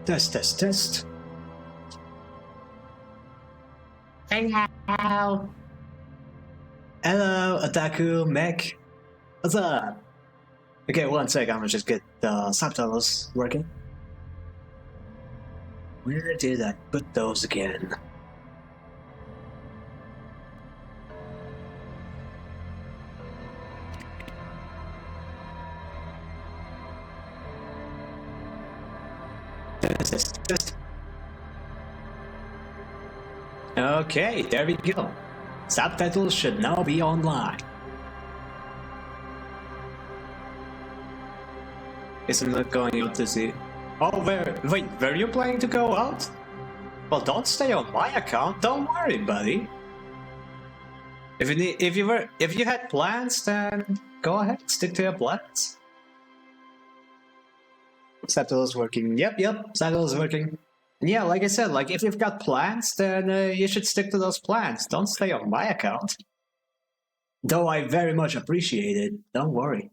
Test, test, test. Hello. Hello, Otaku Mech. What's up? Okay, one sec. I'm gonna just get the subtitles working. Where did I put those again? Test. Okay, there we go. Subtitles should now be online. Isn't it going out to see? Oh, wait, were you planning to go out? Well, don't stay on my account. Don't worry, buddy. If you had plans, then go ahead, stick to your plans. Subtitles working. Yep, subtitles working. Yeah, like I said, like if you've got plans, then you should stick to those plans. Don't stay on my account. Though I very much appreciate it. Don't worry.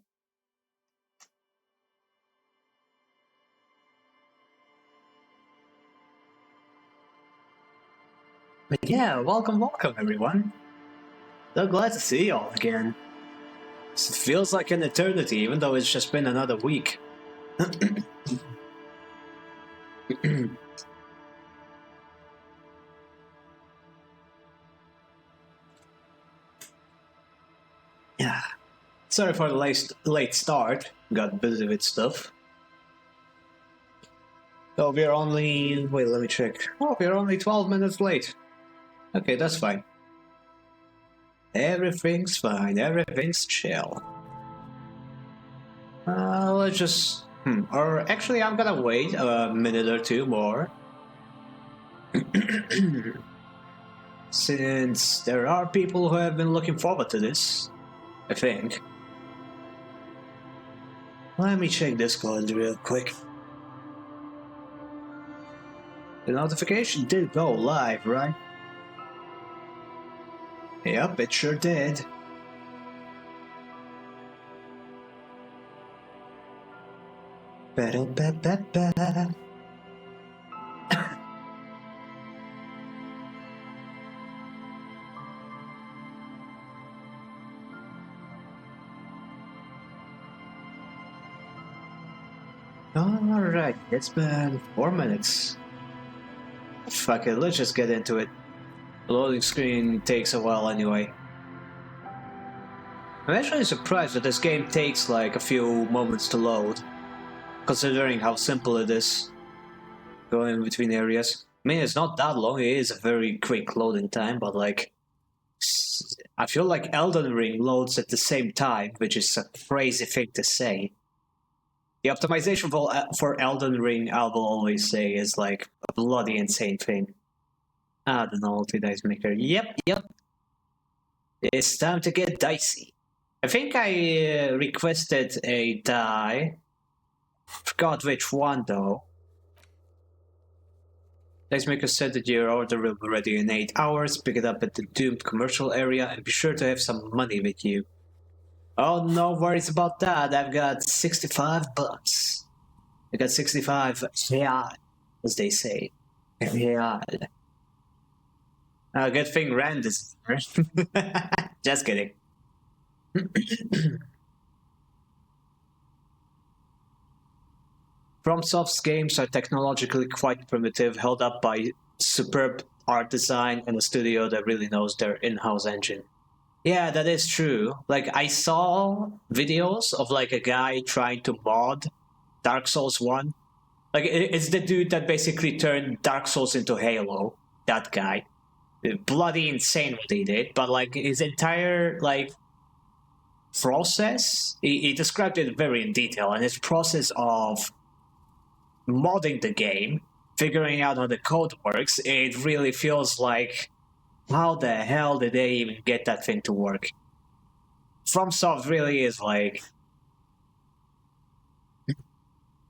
But yeah, welcome everyone. So glad to see y'all again. It feels like an eternity, even though it's just been another week. Yeah. Sorry for the late start. Got busy with stuff. Oh, we're only... Wait, let me check. Oh, we're only 12 minutes late. Okay, that's fine. Everything's fine. Everything's chill. Let's just... Or actually, I'm gonna wait a minute or two more. Since there are people who have been looking forward to this, I think. Let me check Discord real quick. The notification did go live, right? Yep, it sure did. Ba-da-ba-ba-ba. Alright, it's been 4 minutes. Fuck it, let's just get into it. The loading screen takes a while anyway. I'm actually surprised that this game takes like a few moments to load, considering how simple it is going between areas. I mean, it's not that long, it is a very quick loading time, but like, I feel like Elden Ring loads at the same time, which is a crazy thing to say. The optimization for Elden Ring, I will always say, is like a bloody insane thing. Ah, the novelty dice maker. Yep. It's time to get dicey. I think I requested a die. Forgot which one though. Dice maker said that your order will be ready in 8 hours. Pick it up at the doomed commercial area and be sure to have some money with you. Oh, no worries about that. I've got 65 bucks. I got 65 real, as they say. Real. Good thing Rand is first. Just kidding. FromSoft's games are technologically quite primitive, held up by superb art design and a studio that really knows their in-house engine. Yeah, that is true. Like, I saw videos of like a guy trying to mod Dark Souls 1. Like, it's the dude that basically turned Dark Souls into Halo. That guy. Bloody insane what he did, but like his entire like process, he described it very in detail, and his process of modding the game, figuring out how the code works, it really feels like, how the hell did they even get that thing to work? FromSoft really is like,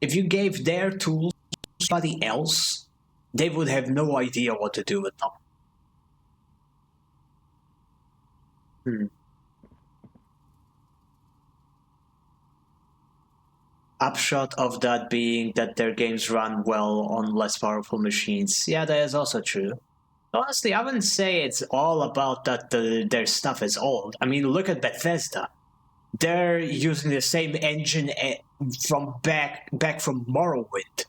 if you gave their tools to somebody else, they would have no idea what to do with them. upshot of that being that their games run well on less powerful machines. Yeah, that is also true. Honestly, I wouldn't say it's all about that their stuff is old. I mean, look at Bethesda. They're using the same engine from back from Morrowind.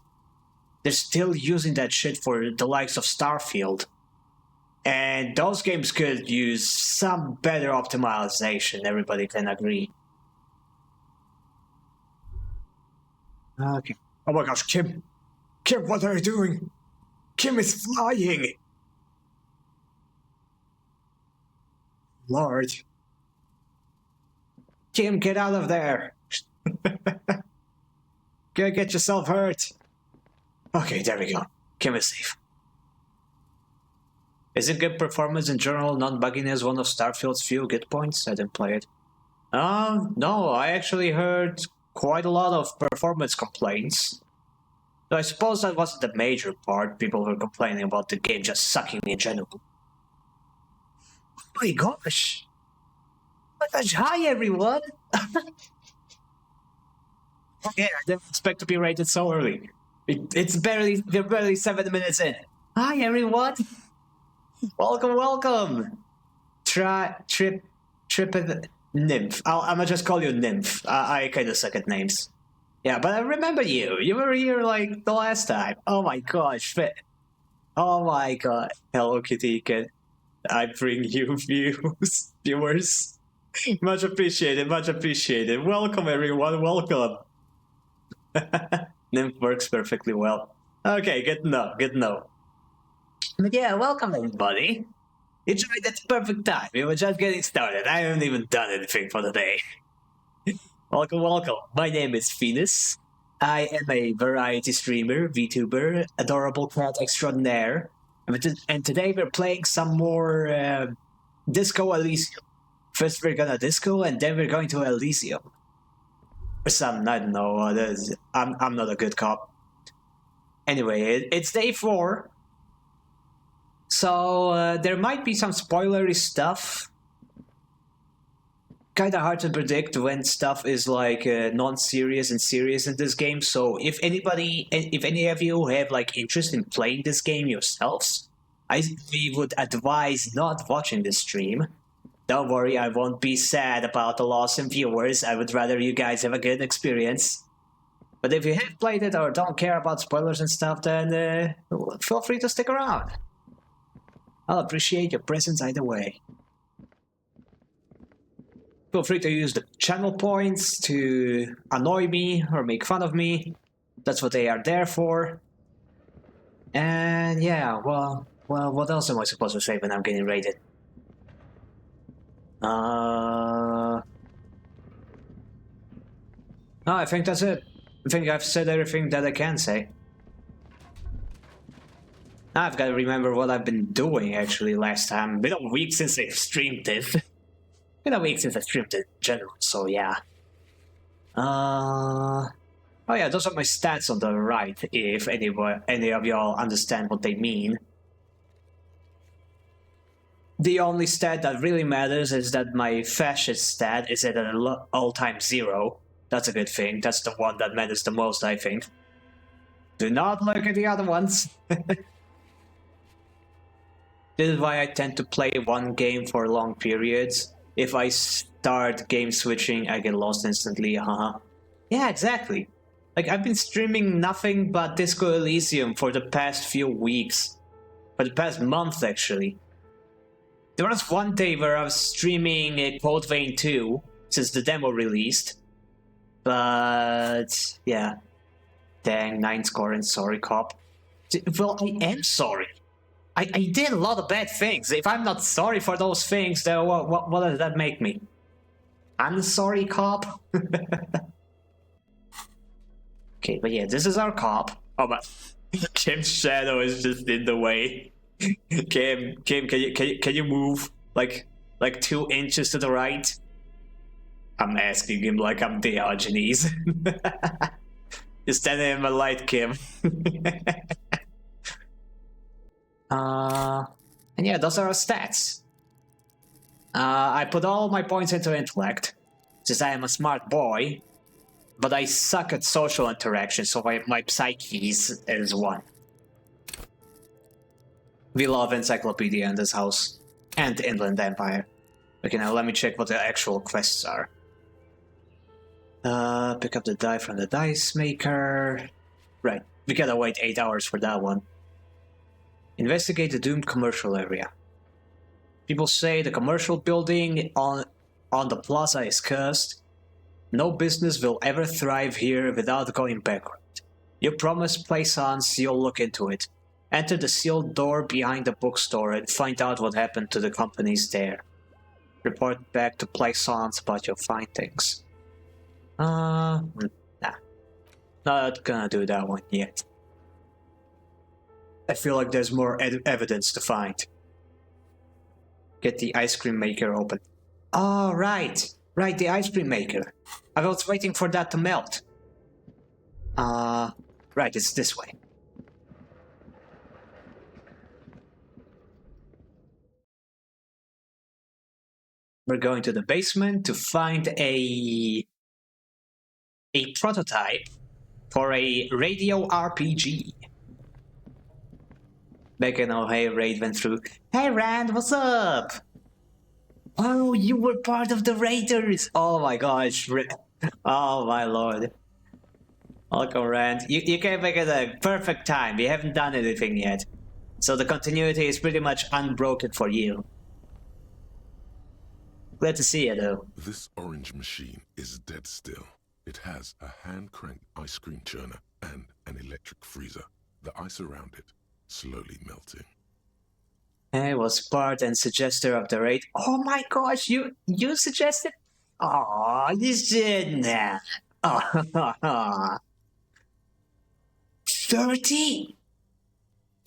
They're still using that shit for the likes of Starfield. And those games could use some better optimization, everybody can agree. Okay. Oh my gosh, Kim! Kim, what are you doing? Kim is flying! Lord. Kim, get out of there! Gonna get yourself hurt. Okay, there we go. Kim is safe. Is it good performance in general? Non-bugginess one of Starfield's few good points? I didn't play it. No, I actually heard quite a lot of performance complaints. So I suppose that wasn't the major part. People were complaining about the game just sucking in general. Oh my gosh! Oh my gosh, hi everyone! Okay, I didn't expect to be rated so early. We're barely 7 minutes in. Hi everyone! Welcome! Trip Nymph. I'm gonna just call you Nymph. I kinda suck at names. Yeah, but I remember you. You were here like the last time. Oh my gosh. Oh my god. Hello Kitty, can I bring you viewers? Much appreciated, much appreciated. Welcome everyone, welcome. Nymph works perfectly well. Okay, good to know, good to know. But yeah, welcome everybody. You joined at the perfect time. We were just getting started. I haven't even done anything for the day. Welcome, welcome. My name is Finis. I am a variety streamer, VTuber, adorable cat extraordinaire. And today we're playing some more Disco Elysium. First we're gonna Disco and then we're going to Elysium. Or some, I don't know. I'm not a good cop. Anyway, it's day 4. So there might be some spoilery stuff. Kinda hard to predict when stuff is like non-serious and serious in this game. So if any of you have like interest in playing this game yourselves, we would advise not watching this stream. Don't worry, I won't be sad about the loss in viewers. I would rather you guys have a good experience. But if you have played it or don't care about spoilers and stuff, then feel free to stick around. I'll appreciate your presence either way. Feel free to use the channel points to annoy me or make fun of me. That's what they are there for. And yeah, well, what else am I supposed to say when I'm getting rated? No, I think that's it. I think I've said everything that I can say. Now I've got to remember what I've been doing actually last time. Been a week since I streamed it. Been a week since I streamed it in general, so yeah. Oh yeah, those are my stats on the right, if any of y'all understand what they mean. The only stat that really matters is that my fascist stat is at an all-time 0. That's a good thing. That's the one that matters the most, I think. Do not look at the other ones. This is why I tend to play one game for long periods. If I start game switching, I get lost instantly, haha. Yeah, exactly. Like, I've been streaming nothing but Disco Elysium for the past few weeks. For the past month, actually. There was one day where I was streaming Code Vein 2, since the demo released. But, yeah. Dang, 9 score and sorry, cop. Well, I am sorry. I did a lot of bad things. If I'm not sorry for those things, then what does that make me? I'm sorry, cop? Okay, but yeah, this is our cop. Oh, but Kim's shadow is just in the way. Kim, can you move like 2 inches to the right? I'm asking him like I'm Diogenes. You're standing in my light, Kim. And yeah, those are our stats. I put all my points into intellect, since I am a smart boy. But I suck at social interaction, so my psyche is 1. We love Encyclopedia in this house. And Inland Empire. Okay, now let me check what the actual quests are. Pick up the die from the dice maker. Right, we gotta wait 8 hours for that one. Investigate the doomed commercial area. People say the commercial building on the plaza is cursed. No business will ever thrive here without going bankrupt. You promised Plaisance you'll look into it. Enter the sealed door behind the bookstore and find out what happened to the companies there. Report back to Plaisance about your findings. Nah. Not gonna do that one yet. I feel like there's more evidence to find. Get the ice cream maker open. Oh, right, the ice cream maker. I was waiting for that to melt. Right, it's this way. We're going to the basement to find a prototype for a radio RPG. Back in Ohio, Raid went through. Hey Rand, what's up? Oh, you were part of the Raiders! Oh my gosh. Oh my lord. Welcome, Rand. You came back at a perfect time. We haven't done anything yet. So the continuity is pretty much unbroken for you. Glad to see you, though. This orange machine is dead still. It has a hand-cranked ice cream churner and an electric freezer. The ice around it slowly melting. I was part and suggester of the raid. Oh my gosh, you suggested? Oh, you did that. Oh, 30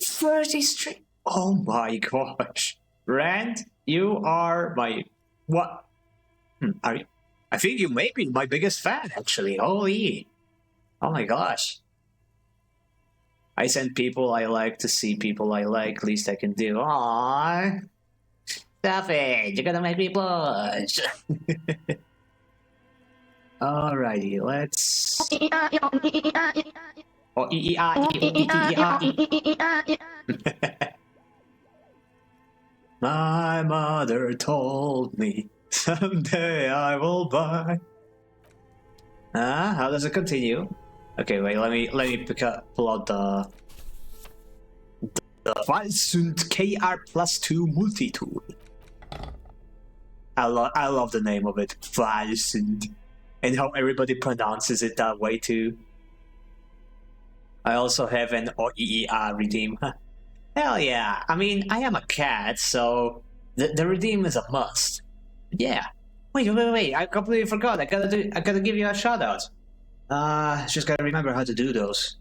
stream. Oh my gosh. Rand, you are my... What? Are you? I think you may be my biggest fan, actually. Holy. Oh my gosh. I send people I like to see people I like. Least I can do. Aww. Stop it. You're gonna make me blush. Alrighty, let's... Oh, My mother told me someday I will buy. How does it continue? Okay, wait. Let me pull out the Valsund KR+2 multi-tool. I love the name of it, Valsund, and how everybody pronounces it that way too. I also have an OEER redeem. Hell yeah! I mean, I am a cat, so the redeem is a must. Yeah. Wait! I completely forgot. I gotta give you a shout out. Just gotta remember how to do those.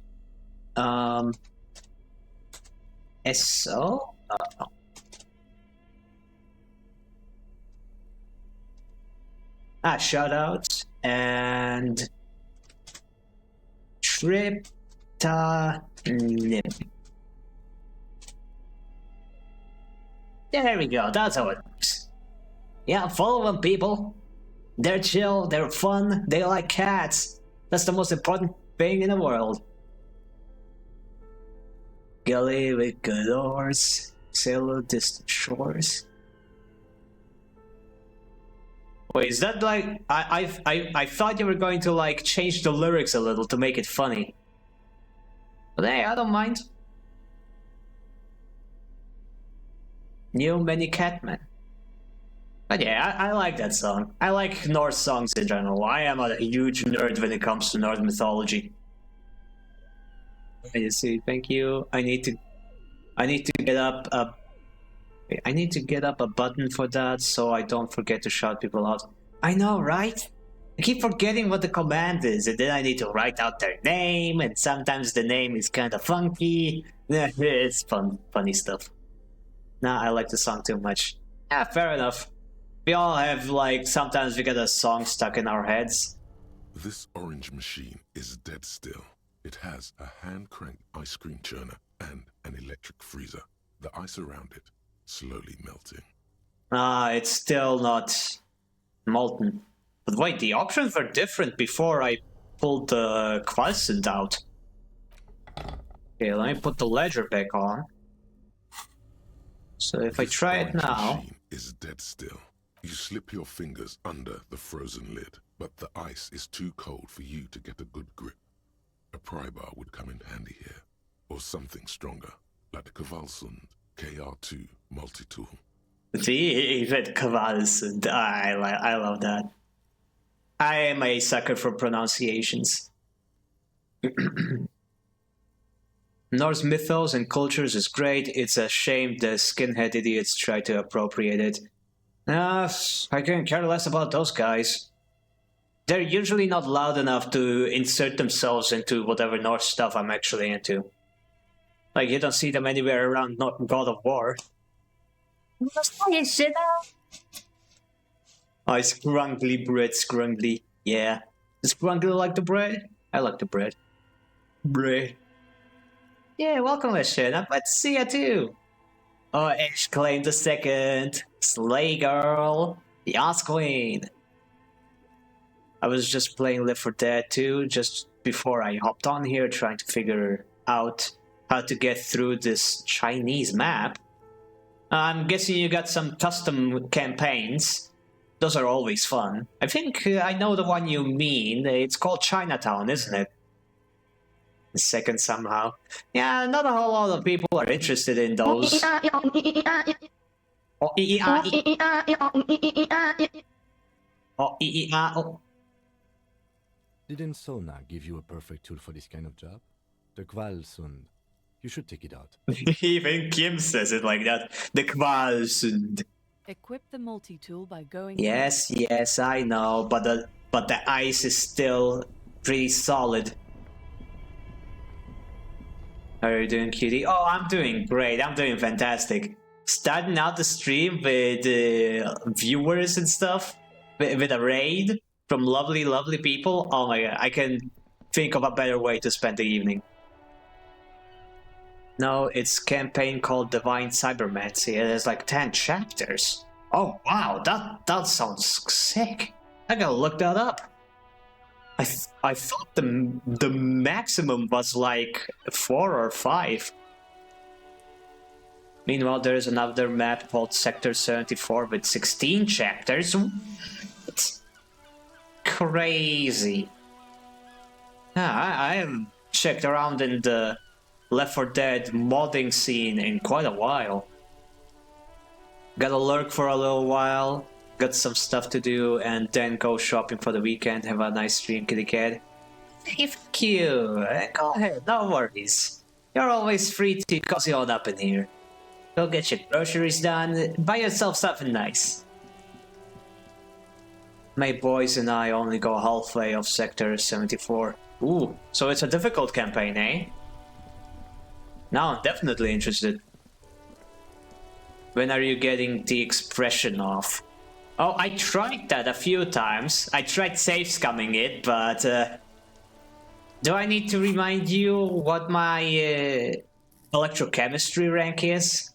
SO? Shout out and trip. There we go, that's how it works. Yeah, follow them, people. They're chill, they're fun, they like cats. That's the most important thing in the world. Gully with good oars, sail on distant shores. Wait, is that like... I thought you were going to like change the lyrics a little to make it funny. But hey, I don't mind. New Many Catman. But yeah, I like that song. I like Norse songs in general. I am a huge nerd when it comes to Norse mythology. You see, thank you. I need to get up a... I need to get up a button for that so I don't forget to shout people out. I know, right? I keep forgetting what the command is, and then I need to write out their name, and sometimes the name is kind of funky. It's funny stuff. Nah, I like the song too much. Yeah, fair enough. We all have, like, sometimes we get a song stuck in our heads. This orange machine is dead still. It has a hand-cranked ice cream churner and an electric freezer. The ice around it slowly melting. It's still not molten. But wait, the options were different before I pull the quiescent out. Okay, let me put the ledger back on. So if I This try it orange now... machine is dead still. You slip your fingers under the frozen lid, but the ice is too cold for you to get a good grip. A pry bar would come in handy here, or something stronger, like the Kvalsund KR2 multi-tool. The Red Kvalsund. I love that. I am a sucker for pronunciations. Norse mythos and cultures is great. It's a shame the skinhead idiots try to appropriate it. I couldn't care less about those guys. They're usually not loud enough to insert themselves into whatever Norse stuff I'm actually into. Like, you don't see them anywhere around God of War. Oh, scrungly bread, scrungly. Yeah. Does scrungly like the bread? I like the bread. Bread. Yeah, welcome, Ashena. Glad to see you too. Oh, Ash claimed the second. Slay girl. The Ass Queen. I was just playing Left 4 Dead 2 just before I hopped on here, trying to figure out how to get through this Chinese map. I'm guessing you got some custom campaigns. Those are always fun. I think I know the one you mean. It's called Chinatown, isn't it? The second somehow. Yeah, not a whole lot of people are interested in those. Didn't Sona give you a perfect tool for this kind of job? The Kvalsund. You should take it out. Even Kim says it like that. The Kvalsund. Equip the multi-tool by going... Yes, yes, I know, but the ice is still pretty solid. How are you doing, cutie? Oh, I'm doing great. I'm doing fantastic. Starting out the stream with viewers and stuff, with a raid from lovely, lovely people. Oh my god, I can think of a better way to spend the evening. No, it's a campaign called Divine Cybermancy. It has like 10 chapters. Oh wow, that sounds sick. I gotta look that up. I thought the maximum was like 4 or 5. Meanwhile, there is another map called Sector 74 with 16 chapters. It's crazy. Yeah, I haven't checked around in the Left 4 Dead modding scene in quite a while. Gotta lurk for a little while, got some stuff to do, and then go shopping for the weekend. Have a nice stream, kitty cat. Hey, fuck you. Go ahead, no worries. You're always free to cozy on up in here. Go get your groceries done, buy yourself something nice. My boys and I only go halfway of Sector 74. Ooh, so it's a difficult campaign, eh? Now I'm definitely interested. When are you getting the expression off? Oh, I tried that a few times. I tried safe scumming it, but... do I need to remind you what my electrochemistry rank is?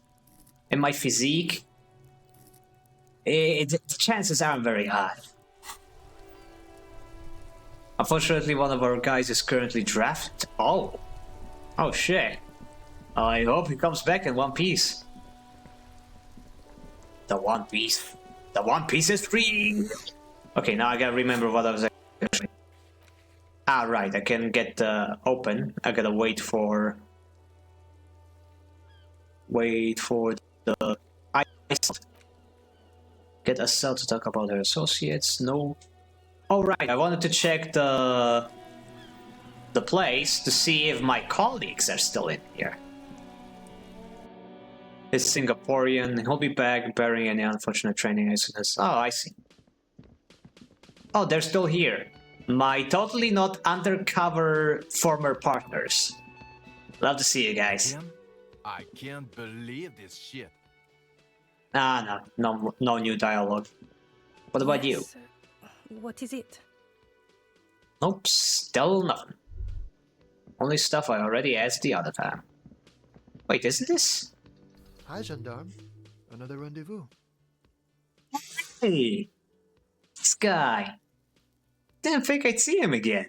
And my physique? The chances aren't very high. Unfortunately, one of our guys is currently drafted. Oh. Oh shit. I hope he comes back in one piece. The One Piece. The One Piece is free! Okay, now I gotta remember what I was actually... Ah, right, I can get open. I gotta wait for... Wait for the... Get a cell to talk about her associates. No. Oh, right, I wanted to check the place to see if my colleagues are still in here. He's Singaporean. He'll be back bearing any unfortunate training incidents. Oh, I see. Oh, they're still here. My totally not undercover former partners. Love to see you guys. I can't believe this shit. Ah, no new dialogue. What about you? What is it? Nope, still nothing. Only stuff I already asked the other time. Wait, isn't this? Hi, gendarme. Another rendezvous. Hey, this guy. Didn't think I'd see him again.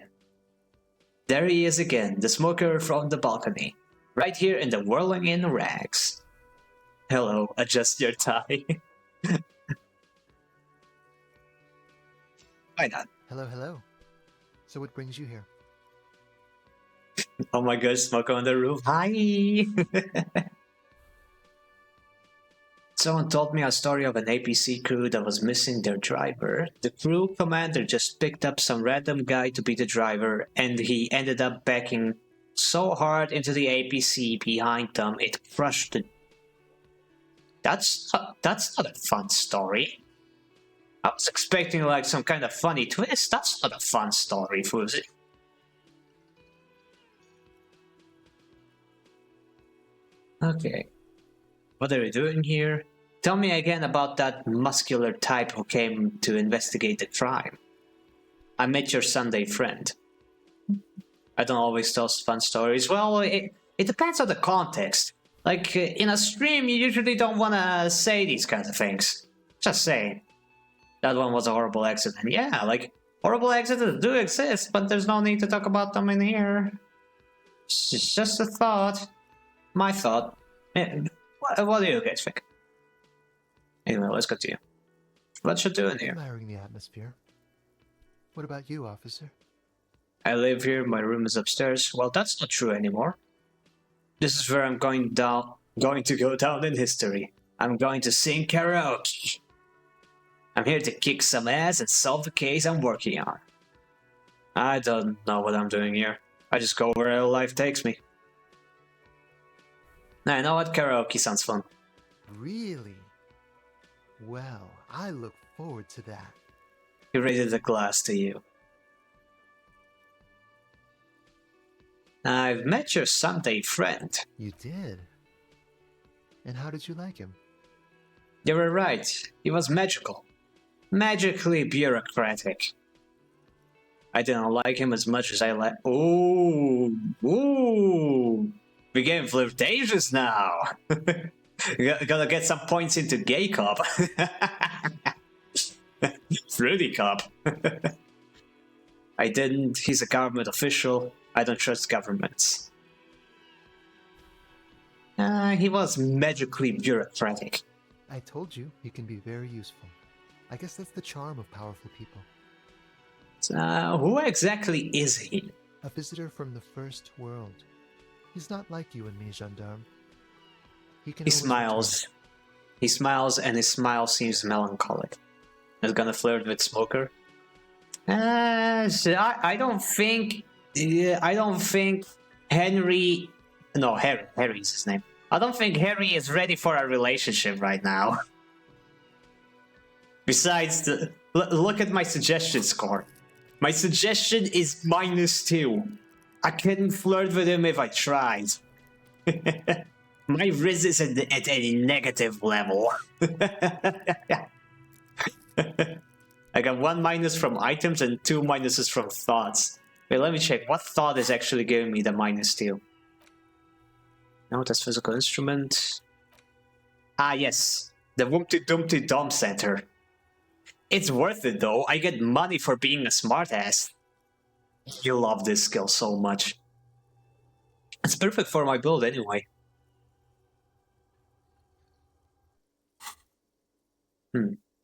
There he is again, the smoker from the balcony. Right here in the whirling in rags. Hello, adjust your tie. Why not? Hello, hello. So what brings you here? Oh my god, smoke on the roof. Hi! Someone told me a story of an APC crew that was missing their driver. The crew commander just picked up some random guy to be the driver, and he ended up backing so hard into the APC behind them it crushed it. That's not a fun story. I was expecting like some kind of funny twist. That's not a fun story, Fuzi. Okay. What are you doing here? Tell me again about that muscular type who came to investigate the crime. I met your Sunday friend. I don't always tell fun stories. Well, it depends on the context. Like, in a stream, you usually don't want to say these kinds of things. Just saying. That one was a horrible accident. Yeah, like, horrible accidents do exist, but there's no need to talk about them in here. It's just a thought. My thought. What do you guys think? Anyway, let's continue. What you doing here? Admiring the atmosphere. What about you, officer? I live here, my room is upstairs. Well, that's not true anymore. This is where I'm going to go down in history. I'm going to sing karaoke. I'm here to kick some ass and solve the case I'm working on. I don't know what I'm doing here. I just go where life takes me. Now, you know what? Karaoke sounds fun. Really? Well, I look forward to that. He raised a glass to you. I've met your Sunday friend. You did? And how did you like him? You were right. He was magical. Magically bureaucratic. I didn't like him as much as I like. Ooh. We're getting flirtatious now. Gotta get some points into gay cop. Fruity cop. I didn't. He's a government official. I don't trust governments. He was magically bureaucratic. I told you, he can be very useful. I guess that's the charm of powerful people. Who exactly is he? A visitor from the first world. He's not like you and me, gendarme. He He smiles. return. He smiles, and his smile seems melancholic. He's gonna flirt with Smoker. I don't think. I don't think Henry. No, Harry is his name. I don't think Harry is ready for a relationship right now. Besides, look at my suggestion score. My suggestion is -2. I couldn't flirt with him if I tried. My riz is at a negative level. I got 1 minus from items and 2 minuses from thoughts. Wait, let me check. What thought is actually giving me the -2? No, that's physical instrument. Ah, yes. The Wumpty Dumpty Dom Center. It's worth it though. I get money for being a smartass. You love this skill so much. It's perfect for my build anyway.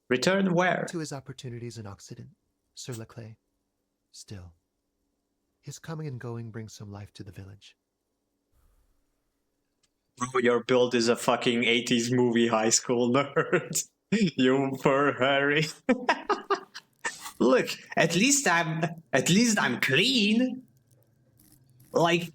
Return where? To his opportunities in Occident, Sir Leclerc. Still, his coming and going brings some life to the village. Bro, your build is a fucking 80s movie high school nerd. You poor Harry. Look, at least I'm clean. Like,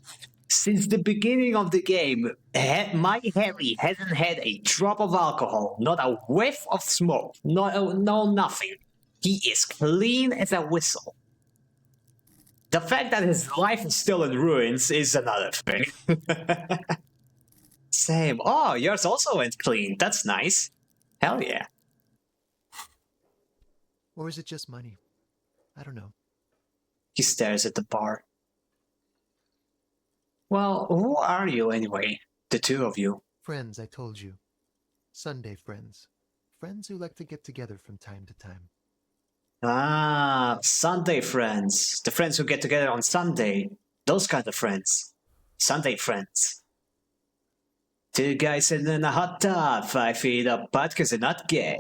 since the beginning of the game, my Harry hasn't had a drop of alcohol, not a whiff of smoke, no nothing. He is clean as a whistle. The fact that his life is still in ruins is another thing. Same. Oh, yours also went clean. That's nice. Hell yeah. Or is it just money? I don't know. He stares at the bar. Well, who are you anyway? The two of you. Friends, I told you. Sunday friends. Friends who like to get together from time to time. Ah, Sunday friends. The friends who get together on Sunday. Those kind of friends. Sunday friends. Two guys sitting in a hot tub, 5 feet apart because they're not gay.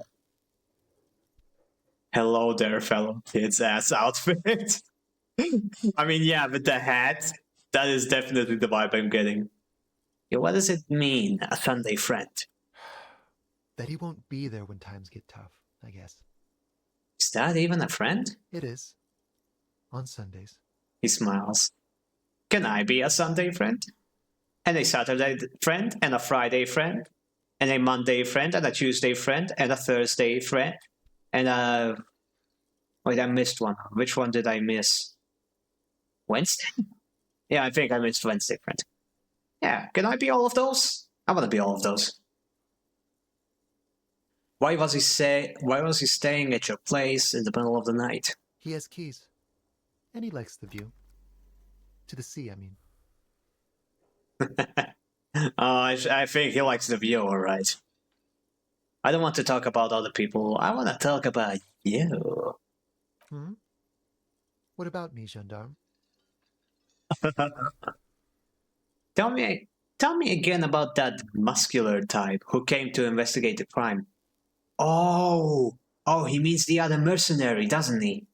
Hello there, fellow kids ass outfit. I mean, yeah, with the hat, that is definitely the vibe I'm getting. Yeah, what does it mean, a Sunday friend? That he won't be there when times get tough, I guess. Is that even a friend? It is. On Sundays. He smiles. Can I be a Sunday friend? And a Saturday friend, and a Friday friend, and a Monday friend, and a Tuesday friend, and a Thursday friend, and a... Wait, I missed one. Which one did I miss? Wednesday? Yeah, I think I missed Wednesday friend. Yeah, can I be all of those? I want to be all of those. Why was he staying at your place in the middle of the night? He has keys. And he likes the view. To the sea, I mean. I think he likes the view, alright. I don't want to talk about other people. I want to talk about you. Hmm? What about me, gendarme? Tell me again about that muscular type who came to investigate the crime. Oh, he means the other mercenary, doesn't he?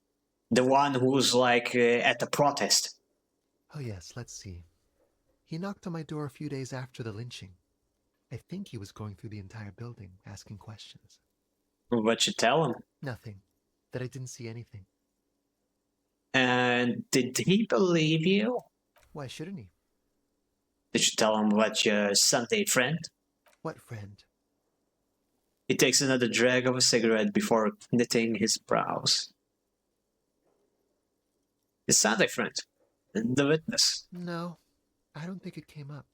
The one who's like at the protest. Oh yes, let's see. He knocked on my door a few days after the lynching. I think he was going through the entire building, asking questions. What you tell him? Nothing. That I didn't see anything. And did he believe you? Why shouldn't he? Did you tell him about your Sunday friend? What friend? He takes another drag of a cigarette before knitting his brows. His Sunday friend. The witness. No, I don't think it came up.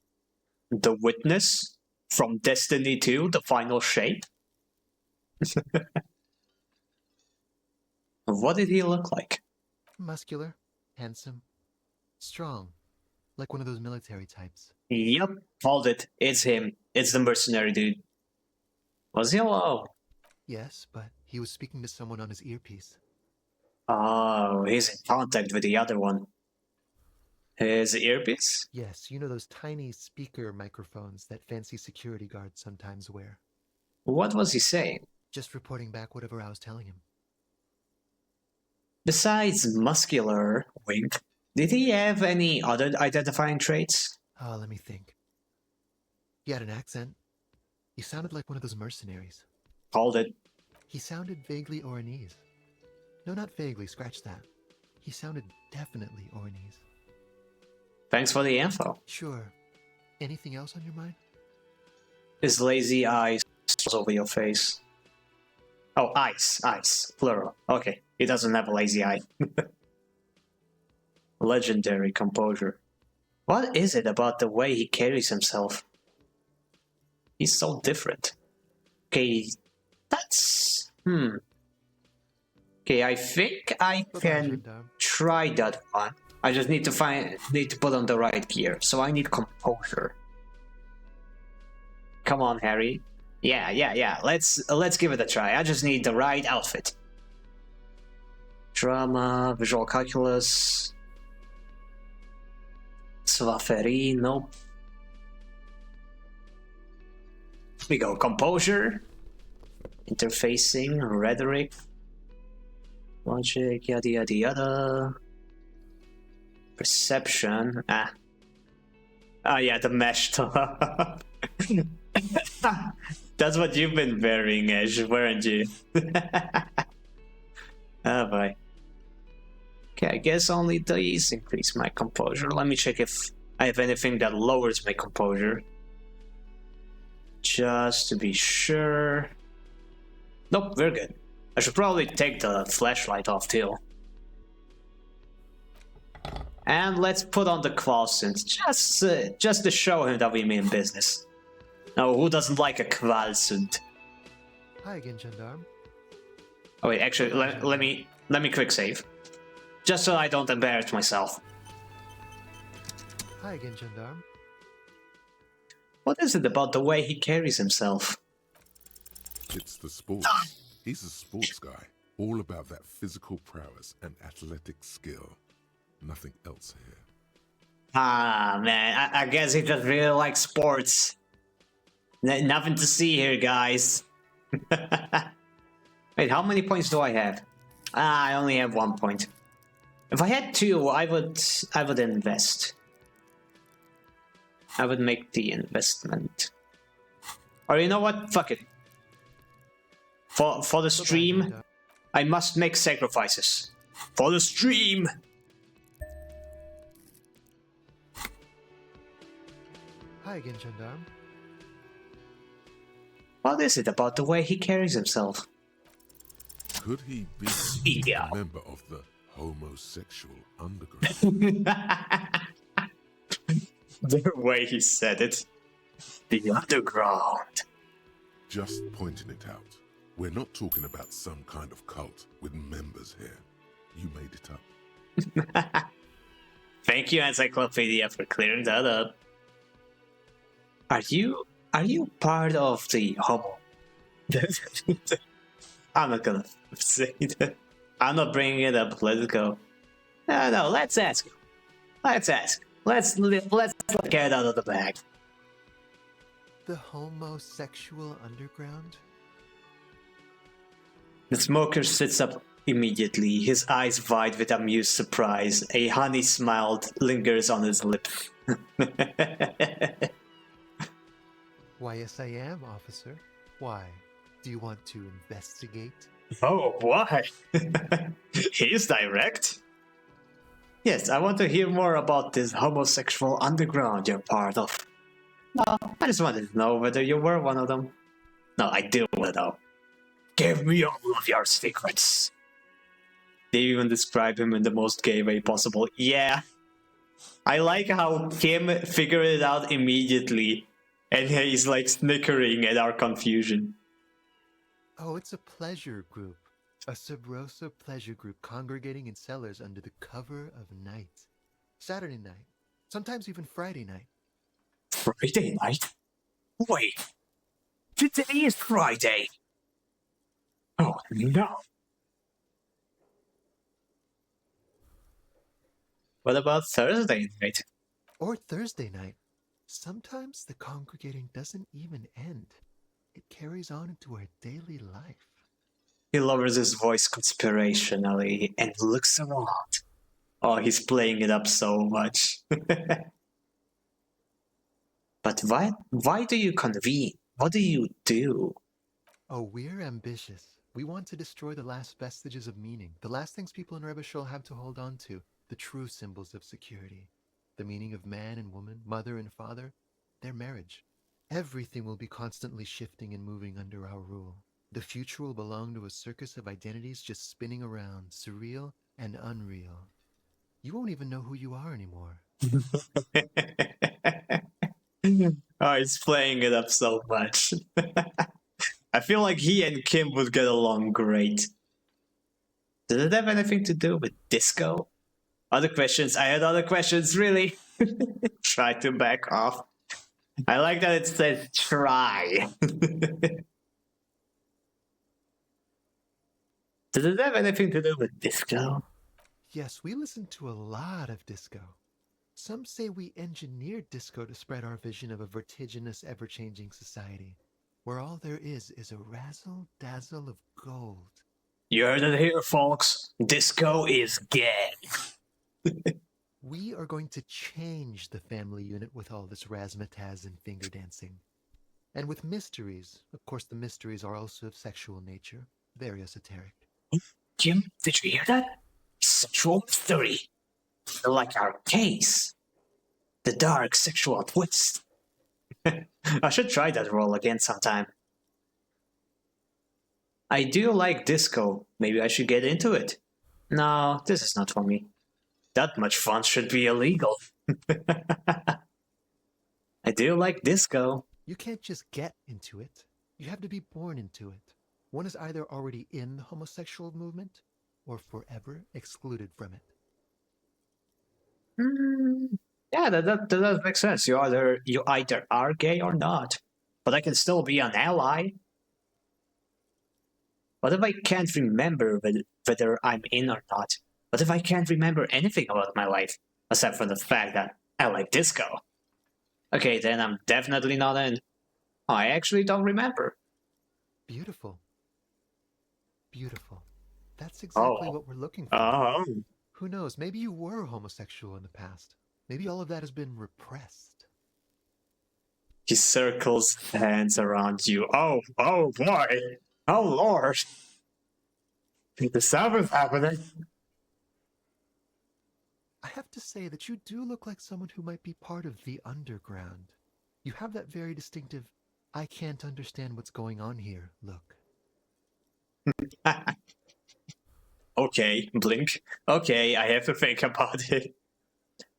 The witness? From Destiny 2, the final shape? What did he look like? Muscular, handsome, strong, like one of those military types. Yep, called it. It's him. It's the mercenary dude. Was he alone? Yes, but he was speaking to someone on his earpiece. Oh, he's in contact with the other one. His earpiece? Yes, you know those tiny speaker microphones that fancy security guards sometimes wear. What was he saying? Just reporting back whatever I was telling him. Besides muscular, wink, did he have any other identifying traits? Oh, let me think. He had an accent. He sounded like one of those mercenaries. Called it. He sounded vaguely Oranese. No, not vaguely, scratch that. He sounded definitely Oranese. Thanks for the info. Sure. Anything else on your mind? His lazy eyes over your face. Oh, eyes, plural. Okay, he doesn't have a lazy eye. Legendary composure. What is it about the way he carries himself? He's so different. Okay, that's... Okay, I think I can try that one. I just need to put on the right gear, so I need composure. Come on, Harry. Yeah. Let's give it a try. I just need the right outfit. Drama, visual calculus. Swaffery, nope. We go composure, interfacing, rhetoric, logic, yada yada yada. Perception. Yeah, the mesh top. That's what you've been wearing, Ash, weren't you? Oh boy. Okay, I guess only these increase my composure. Let me check if I have anything that lowers my composure. Just to be sure. Nope, we're good. I should probably take the flashlight off too. And let's put on the qualsint, just to show him that we mean business. Now, who doesn't like a qualsint? Hi again, gendarme. Oh wait, actually, let me quick save, just so I don't embarrass myself. Hi again, gendarme. What is it about the way he carries himself? It's the sports. He's a sports guy, all about that physical prowess and athletic skill. Nothing else here. Ah, man, I guess he just really likes sports. Nothing to see here, guys. Wait, how many points do I have? Ah, I only have 1 point. If I had 2, I would invest. I would make the investment. Or you know what? Fuck it. For the stream, I must make sacrifices. For the stream! Hi again, Gendarme. What is it about the way he carries himself? Could he be Yeah. a member of the homosexual underground? The way he said it. The underground. Just pointing it out. We're not talking about some kind of cult with members here. You made it up. Thank you, Encyclopedia, for clearing that up. Are you part of the homo? I'm not gonna say that. I'm not bringing it up. Let it go. No. Let's ask. Let's get out of the bag. The homosexual underground? The smoker sits up immediately, his eyes wide with amused surprise. A honey smile lingers on his lips. Why, yes, I am, officer. Why? Do you want to investigate? Oh, why? He's direct. Yes, I want to hear more about this homosexual underground you're part of. No, I just wanted to know whether you were one of them. No, I do want to know. Give me all of your secrets. They even describe him in the most gay way possible. Yeah. I like how Kim figured it out immediately, and he's like snickering at our confusion. Oh, it's a pleasure group. A sub rosa pleasure group congregating in cellars under the cover of night. Saturday night. Sometimes even Friday night. Friday night? Wait. Today is Friday. Oh, no. What about Thursday night? Or Thursday night. Sometimes the congregating doesn't even end. It carries on into our daily life. He lowers his voice conspirationally and looks around. Oh, he's playing it up so much. But why do you convene? What do you do? Oh, we're ambitious. We want to destroy the last vestiges of meaning, the last things people in Rebishol have to hold on to, the true symbols of security. The meaning of man and woman, mother and father, their marriage. Everything will be constantly shifting and moving under our rule. The future will belong to a circus of identities just spinning around, surreal and unreal. You won't even know who you are anymore. Oh, he's playing it up so much. I feel like he and Kim would get along great. Did it have anything to do with disco? Other questions? I had other questions, really. Try to back off. I like that it says try. Does it have anything to do with disco? Yes, we listen to a lot of disco. Some say we engineered disco to spread our vision of a vertiginous, ever-changing society, where all there is a razzle-dazzle of gold. You heard it here, folks. Disco is gay. We are going to change the family unit with all this razzmatazz and finger dancing. And with mysteries. Of course, the mysteries are also of sexual nature. Very esoteric. Jim, did you hear that? Sexual mystery. Like our case. The dark sexual twist. I should try that role again sometime. I do like disco. Maybe I should get into it. No, this is not for me. That much fun should be illegal. I do like disco. You can't just get into it. You have to be born into it. One is either already in the homosexual movement or forever excluded from it. Yeah, that does make sense. You either are gay or not. But I can still be an ally. What if I can't remember whether I'm in or not? What if I can't remember anything about my life, except for the fact that I like disco. Okay, then I'm definitely not in. I actually don't remember. Beautiful. Beautiful. That's exactly Oh. what we're looking for. Oh. Who knows? Maybe you were homosexual in the past. Maybe all of that has been repressed. He circles hands around you. Oh boy. Oh lord. The Sabbath happening. I have to say that you do look like someone who might be part of the underground. You have that very distinctive, I can't understand what's going on here look. Okay, blink. Okay, I have to think about it.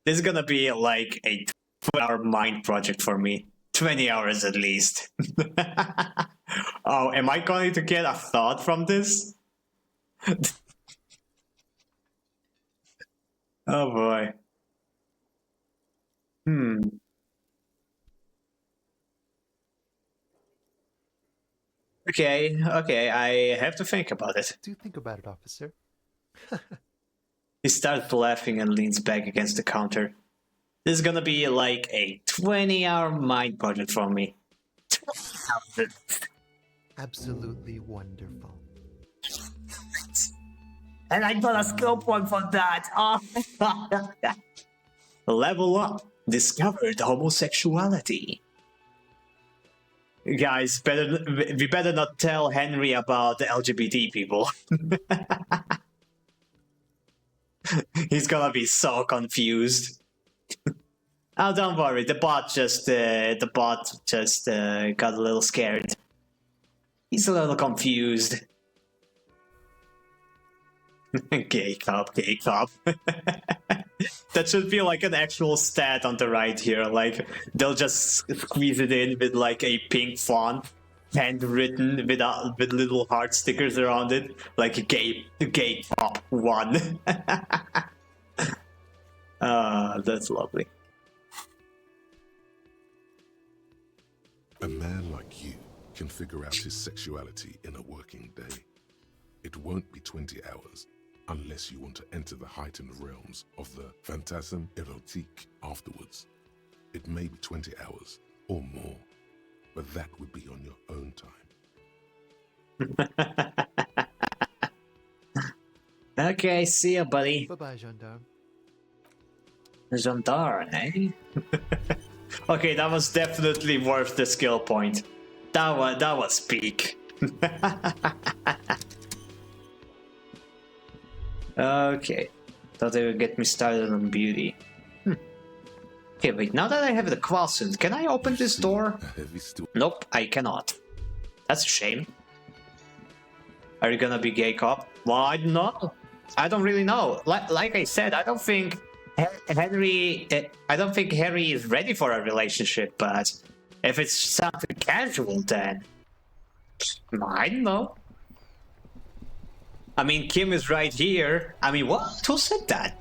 This is gonna be like a 12-hour mind project for me. 20 hours at least. Oh, am I going to get a thought from this? Oh boy. Okay, I have to think about it. Do think about it, officer. He starts laughing and leans back against the counter. This is gonna be like a 20-hour mind project for me. Absolutely wonderful. And I got a skill point for that. Oh. Level up. Discovered homosexuality. Guys, we better not tell Henry about the LGBT people. He's gonna be so confused. Oh, don't worry. The bot just got a little scared. He's a little confused. Gay cop, gay cop. That should be like an actual stat on the right here. Like, they'll just squeeze it in with like a pink font, handwritten with little heart stickers around it, like gay cop 1. That's lovely. A man like you can figure out his sexuality in a working day. It won't be 20 hours unless you want to enter the heightened realms of the phantasme erotique afterwards. It may be 20 hours or more, but that would be on your own time. Okay, see ya, buddy. Bye-bye, gendarme. Gendarme, eh? Okay, that was definitely worth the skill point. That was peak. Okay, thought they would get me started on beauty. Okay, wait, now that I have the Qualsund, can I open this door? A heavy stool. Nope, I cannot. That's a shame. Are you gonna be gay cop? Well, I don't know. I don't really know. Like I said, I don't think Henry is ready for a relationship, but if it's something casual, then I don't know. I mean, Kim is right here. I mean, what? Who said that?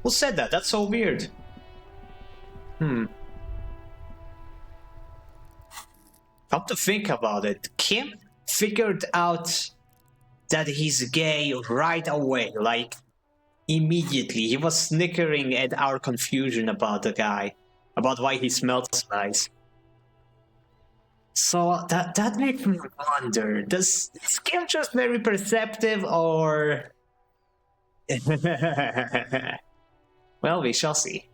Who said that? That's so weird. Come to think about it, Kim figured out that he's gay right away, like immediately. He was snickering at our confusion about the guy, about why he smells nice. So that makes me wonder, is Kim just very perceptive, or... Well, we shall see.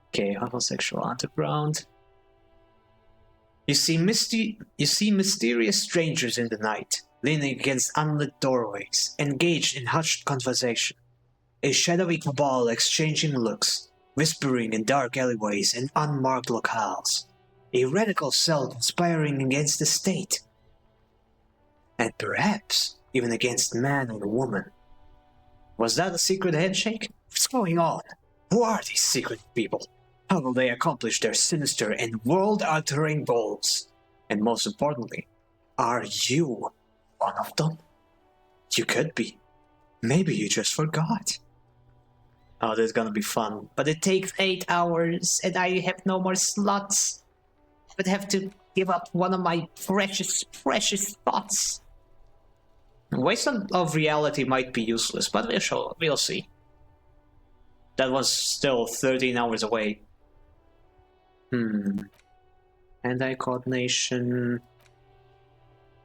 Okay, homosexual underground. You see mysterious strangers in the night, leaning against unlit doorways, engaged in hushed conversation. A shadowy cabal exchanging looks, whispering in dark alleyways and unmarked locales. A radical cell conspiring against the state. And perhaps even against man or woman. Was that a secret handshake? What's going on? Who are these secret people? How will they accomplish their sinister and world-altering goals? And most importantly, are you one of them? You could be. Maybe you just forgot. Oh, this is gonna be fun. But it takes 8 hours, and I have no more slots. I would have to give up one of my precious thoughts. Waste of reality might be useless, but we'll see. That was still 13 hours away. Hand-eye coordination.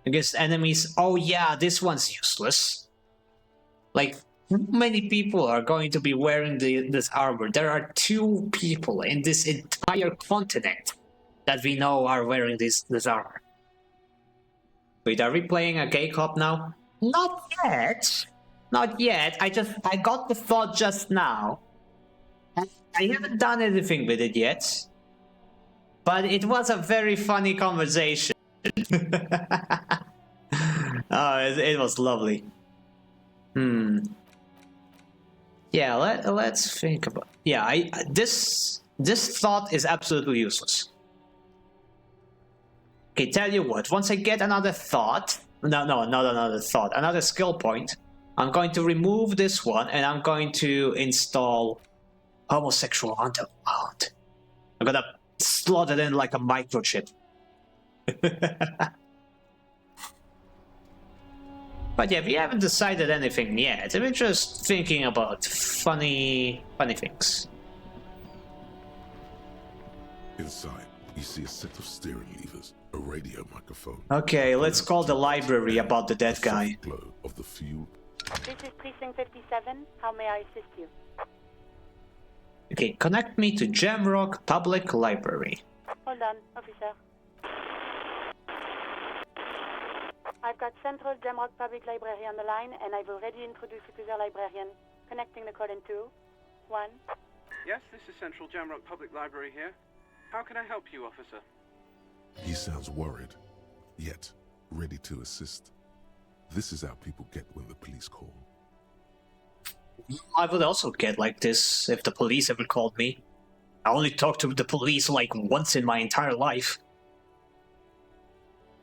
Against enemies. Oh yeah, this one's useless. Like, how many people are going to be wearing this armor? There are 2 people in this entire continent that we know are wearing this armor. Wait, are we playing a K-Cop now? Not yet. Not yet. I got the thought just now. I haven't done anything with it yet. But it was a very funny conversation. Oh, it was lovely. Yeah, let's think about. Yeah, this thought is absolutely useless. Okay, tell you what. Once I get another thought, not another thought, another skill point, I'm going to remove this one and I'm going to install homosexual underground. I'm gonna slot it in like a microchip. But yeah, we haven't decided anything yet. We're just thinking about funny things. Inside, you see a set of steering levers, a radio microphone. Okay, let's call the library about the dead guy. Glow of the fuel. This is Precinct 57. How may I assist you? Okay, connect me to Jamrock Public Library. Hold on, officer. I've got Central Jamrock Public Library on the line, and I've already introduced you to their librarian. Connecting the call in 2, 1. Yes, this is Central Jamrock Public Library here. How can I help you, officer? He sounds worried, yet ready to assist. This is how people get when the police call. I would also get like this if the police ever called me. I only talked to the police like once in my entire life.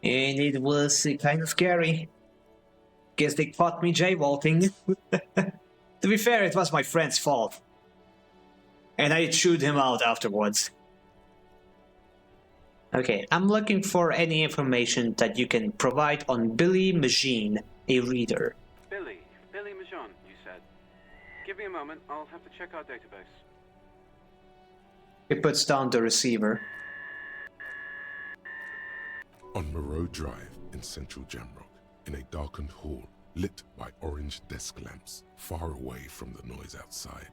And it was kind of scary. Guess they caught me jaywalking. To be fair, it was my friend's fault. And I chewed him out afterwards. Okay, I'm looking for any information that you can provide on Billy Machine, a reader. Billy Majon, you said. Give me a moment, I'll have to check our database. He puts down the receiver. On Moreau Drive in central Jamrock, in a darkened hall lit by orange desk lamps, far away from the noise outside,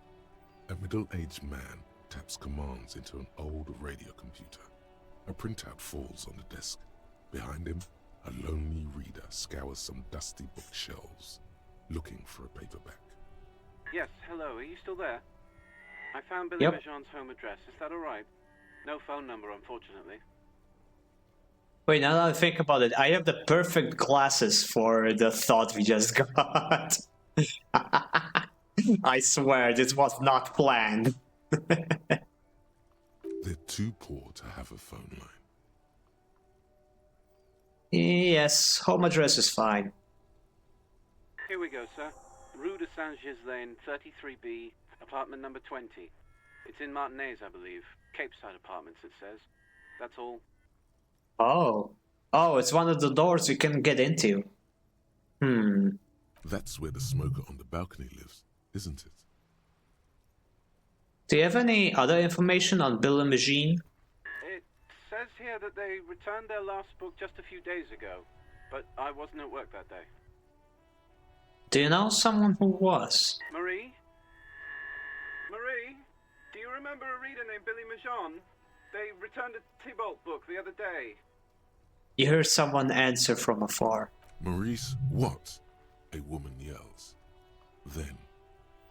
a middle-aged man taps commands into an old radio computer. A printout falls on the desk. Behind him, a lonely reader scours some dusty bookshelves, looking for a paperback. Yes, hello, are you still there? I found Billy Yep. Majon's home address, is that alright? No phone number, unfortunately. Wait, now that I think about it, I have the perfect glasses for the thought we just got. I swear, this was not planned. They're too poor to have a phone line. Yes, home address is fine. Here we go, sir. Rue de Saint-Ghislain, 33B, apartment number 20. It's in Martinez, I believe. Capeside Apartments, it says. That's all. Oh, it's one of the doors you can get into. That's where the smoker on the balcony lives, isn't it? Do you have any other information on Bill and Machine? It says here that they returned their last book just a few days ago, but I wasn't at work that day. Do you know someone who was? Marie? Marie? Do you remember a reader named Billy Majon? They returned a Tybalt book the other day. You hear someone answer from afar. Maurice, what? A woman yells. Then,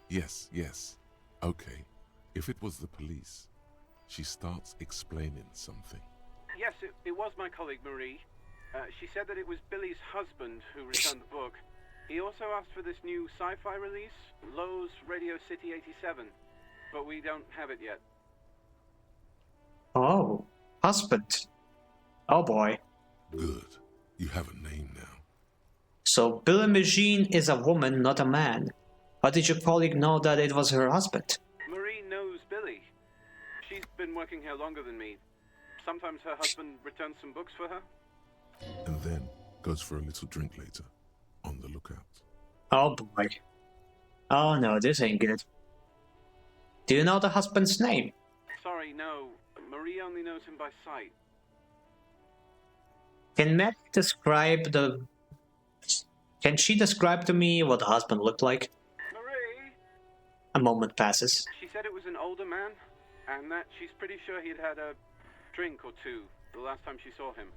yes, okay. If it was the police, she starts explaining something. Yes, it was my colleague Marie. She said that it was Billy's husband who returned the book. He also asked for this new sci-fi release, Lowe's Radio City 87, but we don't have it yet. Oh, husband. Oh boy. Good. You have a name now. So Bill and Machine is a woman, not a man. How did your colleague know that it was her husband? Marie knows Billy. She's been working here longer than me. Sometimes her husband returns some books for her. And then goes for a little drink later. On the lookout. Oh boy. Oh no, this ain't good. Do you know the husband's name? Sorry, no. Marie only knows him by sight. Can Matt describe the... Can she describe to me what the husband looked like? Marie? A moment passes. She said it was an older man, and that she's pretty sure he'd had a drink or two the last time she saw him.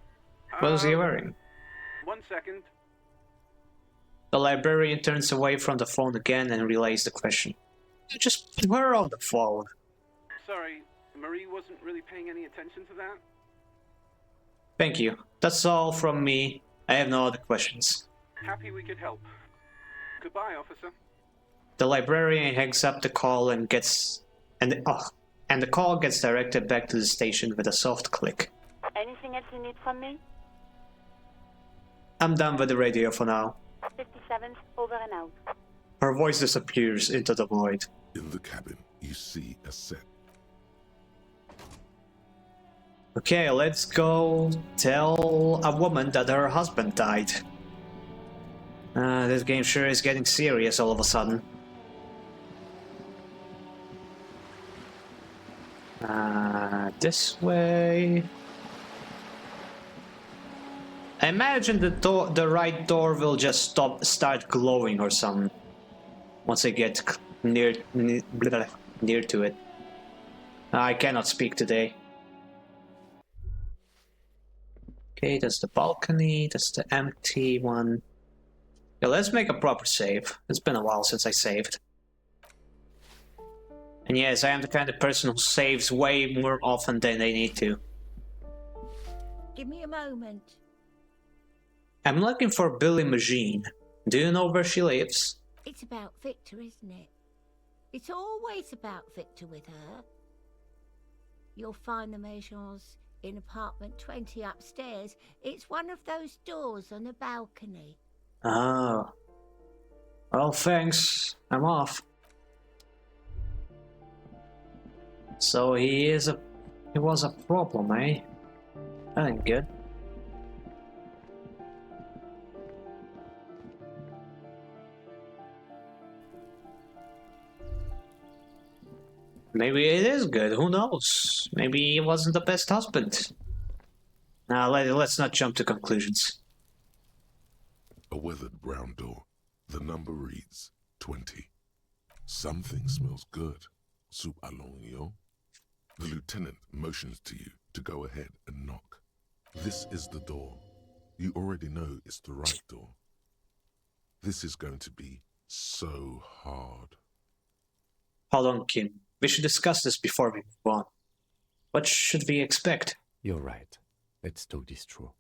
What was he wearing? 1 second. The librarian turns away from the phone again and relays the question. Just put her on the phone. Sorry, Marie wasn't really paying any attention to that. Thank you. That's all from me. I have no other questions. Happy we could help. Goodbye, officer. The librarian hangs up the call and the call gets directed back to the station with a soft click. Anything else you need from me? I'm done with the radio for now. 57th, over and out. Her voice disappears into the void. In the cabin, you see a set. Okay, let's go tell a woman that her husband died. This game sure is getting serious all of a sudden. This way. I imagine the right door will just start glowing or something once I get near to it. I cannot speak today. Okay, that's the balcony, that's the empty one. Yeah, let's make a proper save. It's been a while since I saved. And yes, I am the kind of person who saves way more often than they need to. Give me a moment. I'm looking for Billy Magine. Do you know where she lives? It's about Victor, isn't it? It's always about Victor with her. You'll find the Maisons in apartment 20 upstairs. It's one of those doors on the balcony. Oh. Well, thanks. I'm off. So he was a problem, eh? That ain't good. Maybe it is good, who knows? Maybe he wasn't the best husband. Now, let's not jump to conclusions. A weathered brown door. The number reads 20. Something smells good. Soup allongio. The lieutenant motions to you to go ahead and knock. This is the door. You already know it's the right door. This is going to be so hard. Hold on, Kim. We should discuss this before we move on. What should we expect? You're right. Let's talk this through.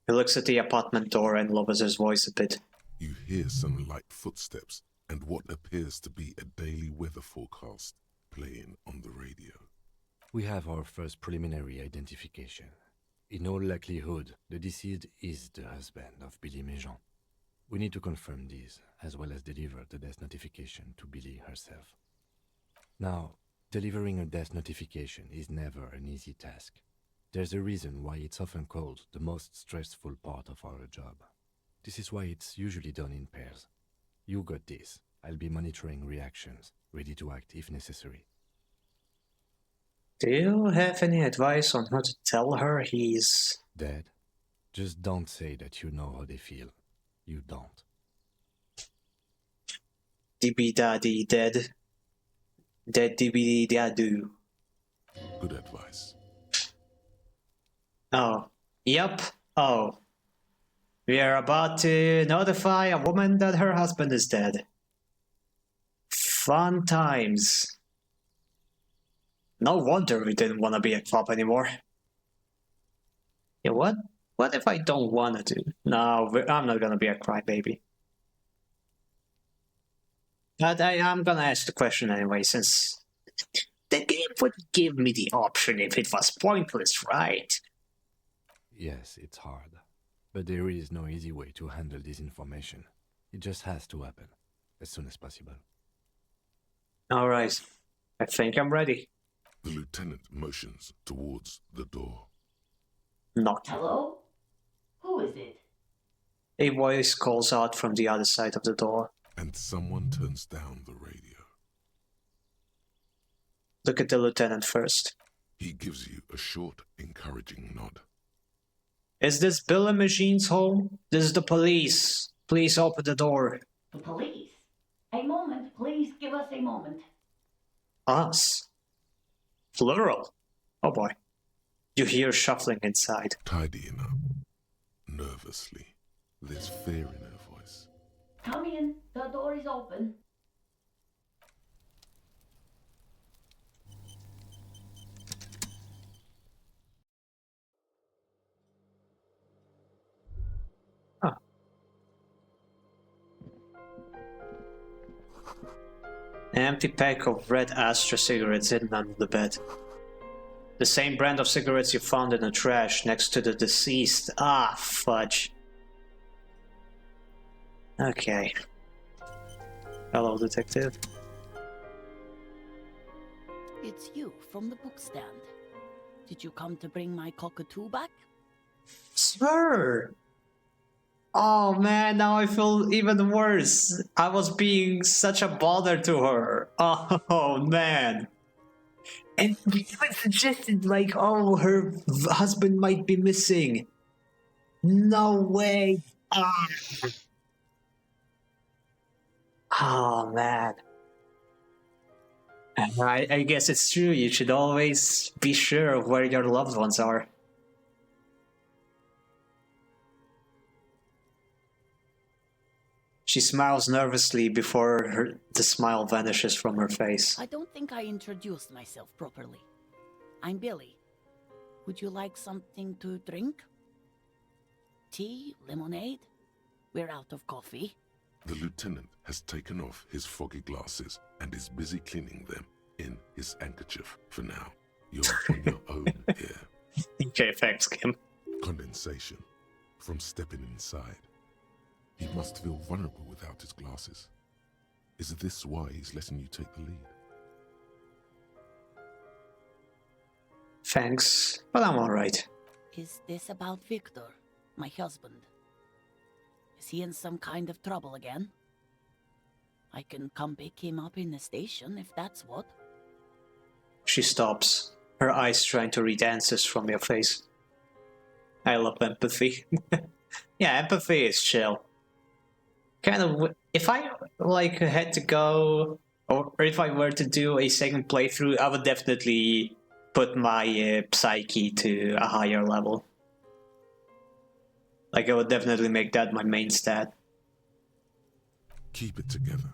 He looks at the apartment door and lowers his voice a bit. You hear some light footsteps and what appears to be a daily weather forecast playing on the radio. We have our first preliminary identification. In all likelihood, the deceased is the husband of Billy Méjean. We need to confirm this, as well as deliver the death notification to Billy herself. Now, delivering a death notification is never an easy task. There's a reason why it's often called the most stressful part of our job. This is why it's usually done in pairs. You got this. I'll be monitoring reactions, ready to act if necessary. Do you have any advice on how to tell her he's... dead? Just don't say that you know how they feel. You don't. Dibby daddy dead. Dead dibby dadu. Good advice. Oh. Yup. Oh. We are about to notify a woman that her husband is dead. Fun times. No wonder we didn't want to be a cop anymore. Yeah, what? What if I don't want to do? No, I'm not gonna be a crybaby. But I'm gonna ask the question anyway, since the game would give me the option if it was pointless, right? Yes, it's hard. But there is no easy way to handle this information. It just has to happen, as soon as possible. Alright, I think I'm ready. The lieutenant motions towards the door. Knock. Hello? Who is it? A voice calls out from the other side of the door. And someone turns down the radio. look at the lieutenant first. He gives you a short, encouraging nod. Is this Billy Machine's home? This is the police. Please open the door. The police? A moment, please give us a moment. Us? Plural? Oh boy. You hear shuffling inside. Tidying up. Nervously. There's fear in her voice. Come in, the door is open. Huh. An empty pack of red Astra cigarettes hidden under the bed. The same brand of cigarettes you found in the trash next to the deceased. Ah, fudge. Okay. Hello, detective. It's you from the book stand. Did you come to bring my cockatoo back? Sir! Oh man, now I feel even worse. I was being such a bother to her. Oh man. And you even suggested like, oh, her husband might be missing. No way. Ah. Oh man. I guess it's true. You should always be sure of where your loved ones are. She smiles nervously before the smile vanishes from her face. I don't think I introduced myself properly. I'm Billy. Would you like something to drink? Tea? Lemonade? We're out of coffee. The lieutenant has taken off his foggy glasses and is busy cleaning them in his handkerchief for now. You're on your own here. Okay, thanks, Kim. Condensation from stepping inside. He must feel vulnerable without his glasses. Is this why he's letting you take the lead? Thanks, but I'm alright. Is this about Victor, my husband? Is he in some kind of trouble again? I can come pick him up in the station if that's what. She stops, her eyes trying to read answers from your face. I love empathy. Yeah, empathy is chill. Kind of, if I like had to go, or if I were to do a second playthrough, I would definitely put my psyche to a higher level. Like, I would definitely make that my main stat. Keep it together.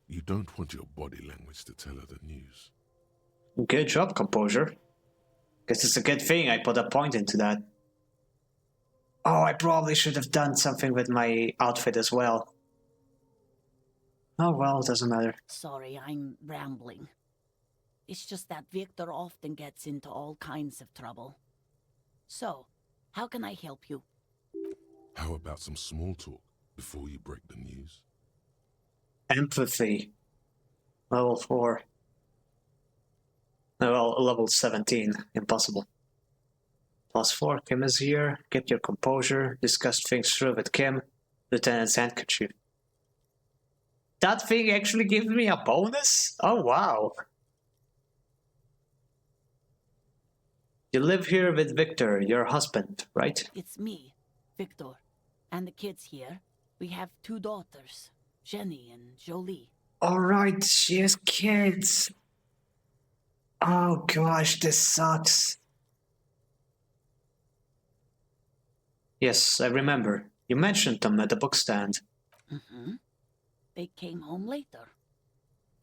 You don't want your body language to tell her the news. Good job, composure. Guess it's a good thing I put a point into that. Oh, I probably should have done something with my outfit as well. Oh well, it doesn't matter. Sorry, I'm rambling. It's just that Victor often gets into all kinds of trouble. So, how can I help you? How about some small talk before you break the news? Empathy. Level 4. No, well, level 17. Impossible. +4. Kim is here. Get your composure. Discuss things through with Kim. Lieutenant's handkerchief. That thing actually gives me a bonus? Oh, wow. You live here with Victor, your husband, right? It's me, Victor, and the kids here. We have 2 daughters, Jenny and Jolie. Alright, she has kids. Oh gosh, this sucks. Yes, I remember. You mentioned them at the book stand. Mm-hmm. They came home later.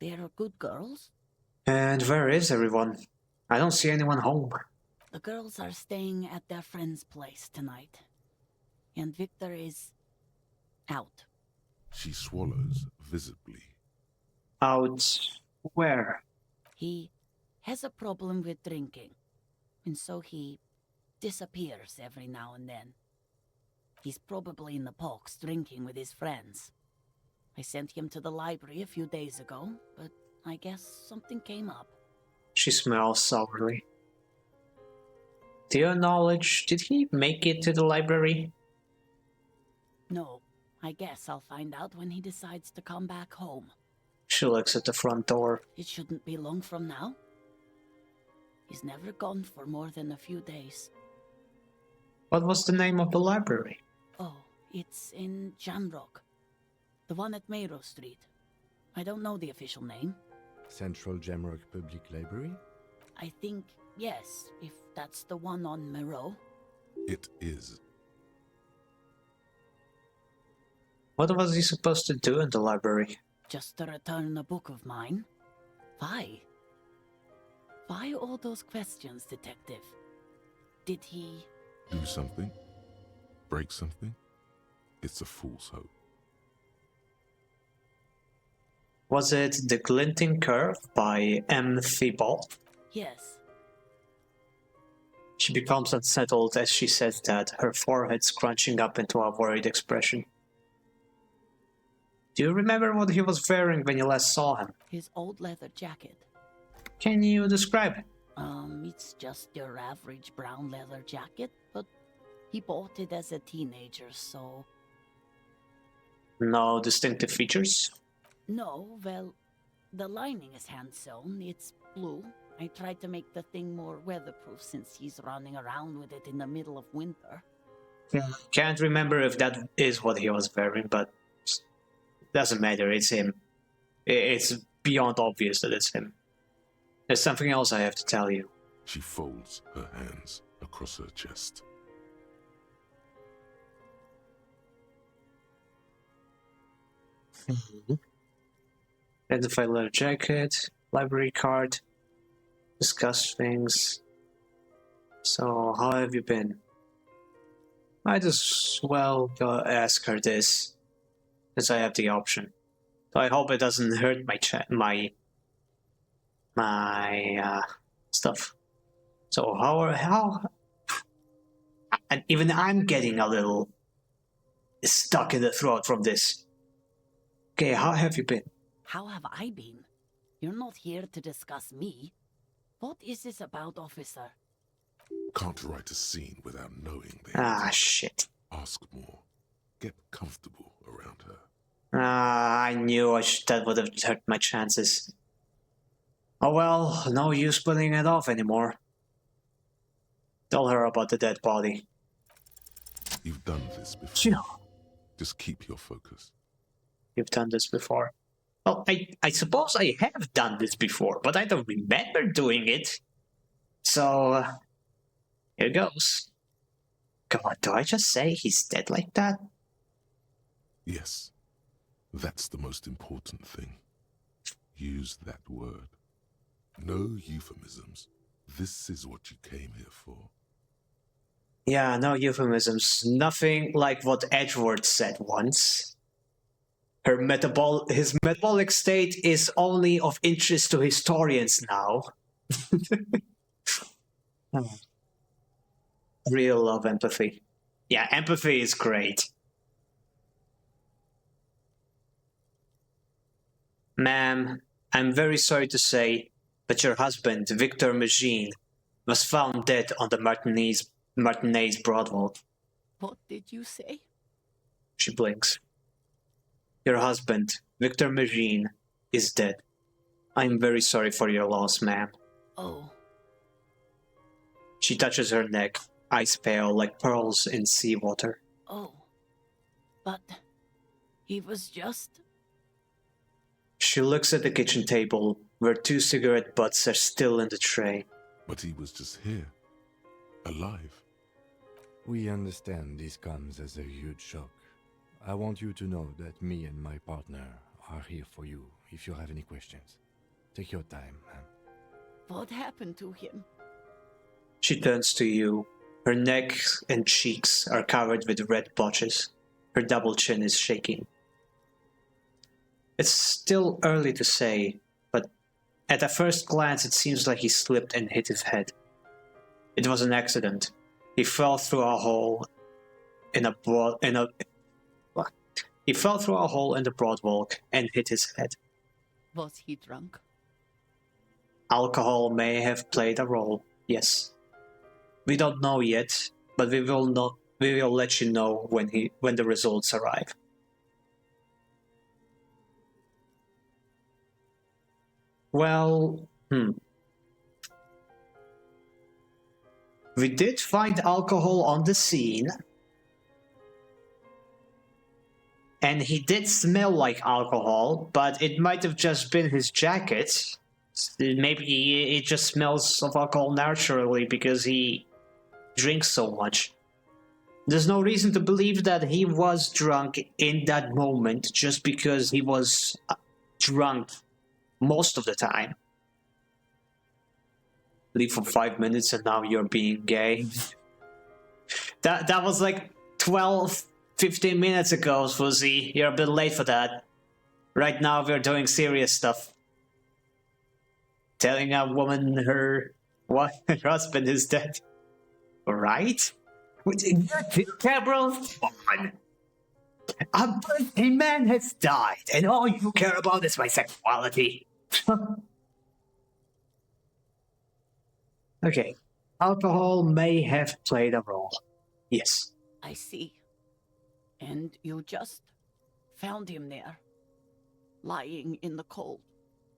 They're good girls. And where is everyone? I don't see anyone home. The girls are staying at their friend's place tonight. And Victor is out. She swallows visibly. Out where? He has a problem with drinking, and so he disappears every now and then. He's probably in the parks drinking with his friends. I sent him to the library a few days ago, but I guess something came up. She smells sourly. To your knowledge, did he make it to the library? No, I guess I'll find out when he decides to come back home. She looks at the front door. It shouldn't be long from now. He's never gone for more than a few days. What was the name of the library? Oh, it's in Jamrock. The one at Mayro Street. I don't know the official name. Central Jamrock Public Library? I think, yes, if that's the one on Mayro. It is. What was he supposed to do in the library? Just to return a book of mine. Why? Why all those questions, Detective? Did he... Do something? Break something? It's a fool's hope. Was it The Glinting Curve by M. Thibault? Yes. She becomes unsettled as she says that, her forehead scrunching up into a worried expression. Do you remember what he was wearing when you last saw him? His old leather jacket. Can you describe it? It's just your average brown leather jacket, but he bought it as a teenager, so... No distinctive features? No, well, the lining is hand-sewn, it's blue. I tried to make the thing more weatherproof since he's running around with it in the middle of winter. Can't remember if that is what he was wearing, but doesn't matter, it's him. It's beyond obvious that it's him. There's something else I have to tell you. She folds her hands across her chest. Identify leather jacket, library card, discuss things. So, how have you been? Might as well go ask her this, since I have the option. So I hope it doesn't hurt my stuff. So how? And even I'm getting a little stuck in the throat from this. Okay, how have you been? How have I been? You're not here to discuss me. What is this about, officer? Can't write a scene without knowing the Ah, answer. shit. Ask more. Get comfortable around her. I knew that would have hurt my chances. Oh well, no use putting it off anymore. Tell her about the dead body. You've done this before. You know, Just keep your focus. you've done this before. Well, I suppose I have done this before, but I don't remember doing it. So, here goes. God, do I just say he's dead like that? Yes. That's the most important thing. Use that word. No euphemisms. This is what you came here for. Yeah, no euphemisms. Nothing like what Edward said once. His metabolic state is only of interest to historians now. Real love empathy. Yeah, empathy is great. Ma'am, I'm very sorry to say that your husband, Victor Magine, was found dead on the Martinez Broadwalk. What did you say? She blinks. Your husband, Victor Magine, is dead. I'm very sorry for your loss, ma'am. Oh. She touches her neck, ice pale like pearls in seawater. Oh. But he was just... She looks at the kitchen table, where 2 cigarette butts are still in the tray. But he was just here. Alive. We understand this comes as a huge shock. I want you to know that me and my partner are here for you if you have any questions. Take your time, ma'am. What happened to him? She turns to you. Her neck and cheeks are covered with red blotches. Her double chin is shaking. It's still early to say, but at a first glance it seems like he slipped and hit his head. It was an accident. He fell through a hole in the boardwalk and hit his head. Was he drunk? Alcohol may have played a role, yes. We don't know yet, but we will let you know when the results arrive. Well, We did find alcohol on the scene. And he did smell like alcohol, but it might have just been his jacket. Maybe it just smells of alcohol naturally because he drinks so much. There's no reason to believe that he was drunk in that moment just because he was drunk most of the time. Leave for 5 minutes and now you're being gay. That was like 15 minutes ago, Fuzzy. You're a bit late for that. Right now we're doing serious stuff. Telling a woman her husband is dead. Right? Yeah, bro, come on. A birthday man has died, and all you care about is my sexuality. Okay. Alcohol may have played a role. Yes. I see. And you just found him there, lying in the cold.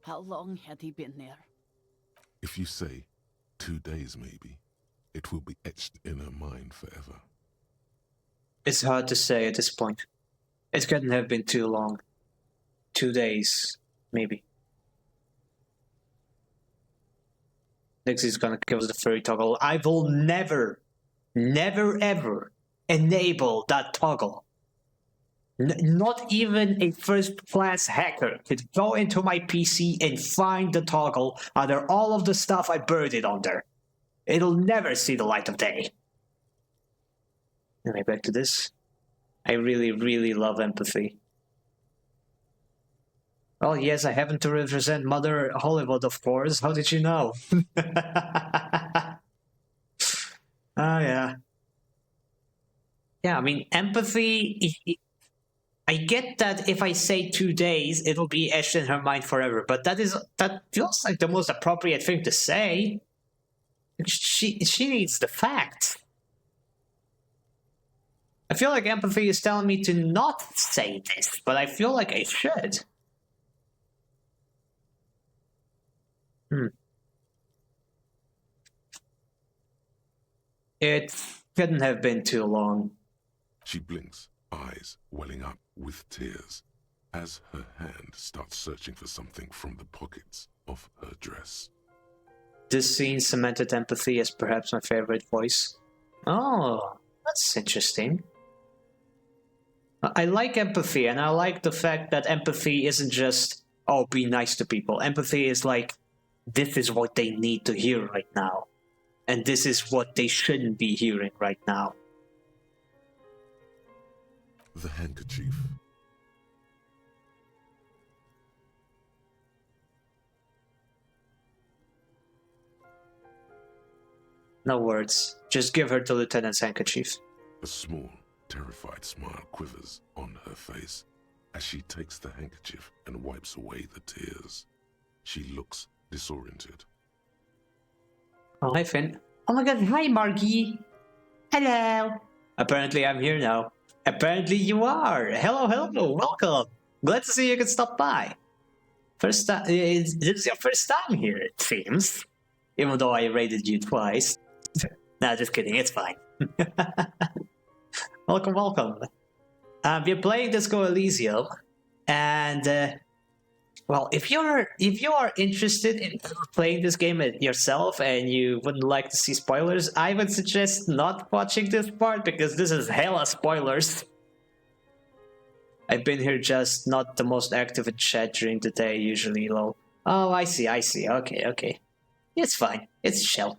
How long had he been there? If you say 2 days maybe, it will be etched in her mind forever. It's hard to say at this point. It couldn't have been too long. 2 days, maybe. Nixie's gonna give us the furry toggle. I will never ever enable that toggle. Not even a first-class hacker could go into my PC and find the toggle under all of the stuff I buried it under. It'll never see the light of day. Anyway, back to this. I really love empathy. Well, yes, I happen to represent Mother Hollywood, of course. How did you know? Oh, yeah. Yeah, I mean, empathy... I get that if I say 2 days, it'll be etched in her mind forever, but that feels like the most appropriate thing to say. She needs the facts. I feel like empathy is telling me to not say this, but I feel like I should. It couldn't have been too long. She blinks, eyes welling up with tears, as her hand starts searching for something from the pockets of her dress. This scene cemented empathy as perhaps my favorite voice. Oh, that's interesting. I like empathy, and I like the fact that empathy isn't just, oh, be nice to people. Empathy is like, this is what they need to hear right now. And this is what they shouldn't be hearing right now. The handkerchief. No words. Just give her the lieutenant's handkerchief. A small, terrified smile quivers on her face as she takes the handkerchief and wipes away the tears. She looks disoriented. Oh, hi, Finn. Oh my god, hi, Margie. Hello. Apparently I'm here now. Apparently you are. Hello, welcome. Glad to see you could stop by. This is your first time here, it seems. Even though I raided you twice. Nah, just kidding, it's fine. Welcome. We're playing Disco Elysium, and well, if you are interested in playing this game yourself and you wouldn't like to see spoilers, I would suggest not watching this part because this is hella spoilers. I've been here just not the most active in chat during the day usually, lol. Oh, I see. Okay. It's fine. It's chill.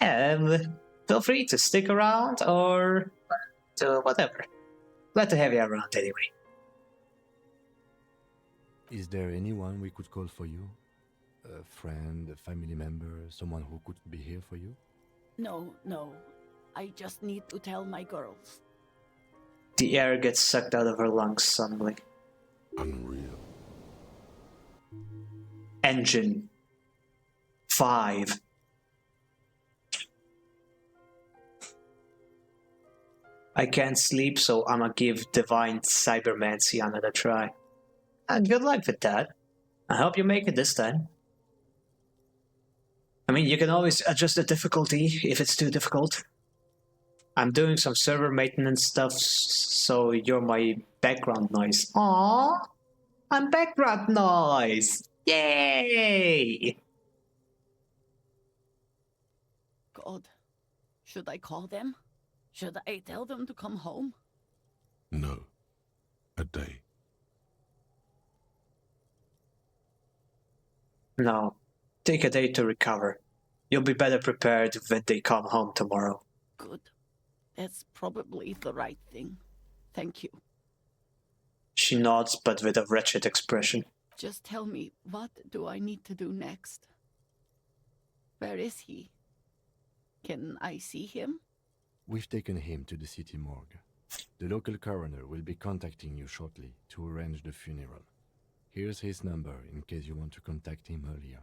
Feel free to stick around or do whatever. Glad to have you around anyway. Is there anyone we could call for you? A friend, a family member, someone who could be here for you? No. I just need to tell my girls. The air gets sucked out of her lungs suddenly. Unreal. Engine 5. I can't sleep, so I'ma give Divine Cybermancy another try. And good luck with that. I hope you make it this time. I mean, you can always adjust the difficulty if it's too difficult. I'm doing some server maintenance stuff, so you're my background noise. Aww! I'm background noise! Yay! God, should I call them? Should I tell them to come home? No. A day. No. Take a day to recover. You'll be better prepared when they come home tomorrow. Good. That's probably the right thing. Thank you. She nods, but with a wretched expression. Just tell me, what do I need to do next? Where is he? Can I see him? We've taken him to the city morgue. The local coroner will be contacting you shortly to arrange the funeral. Here's his number in case you want to contact him earlier.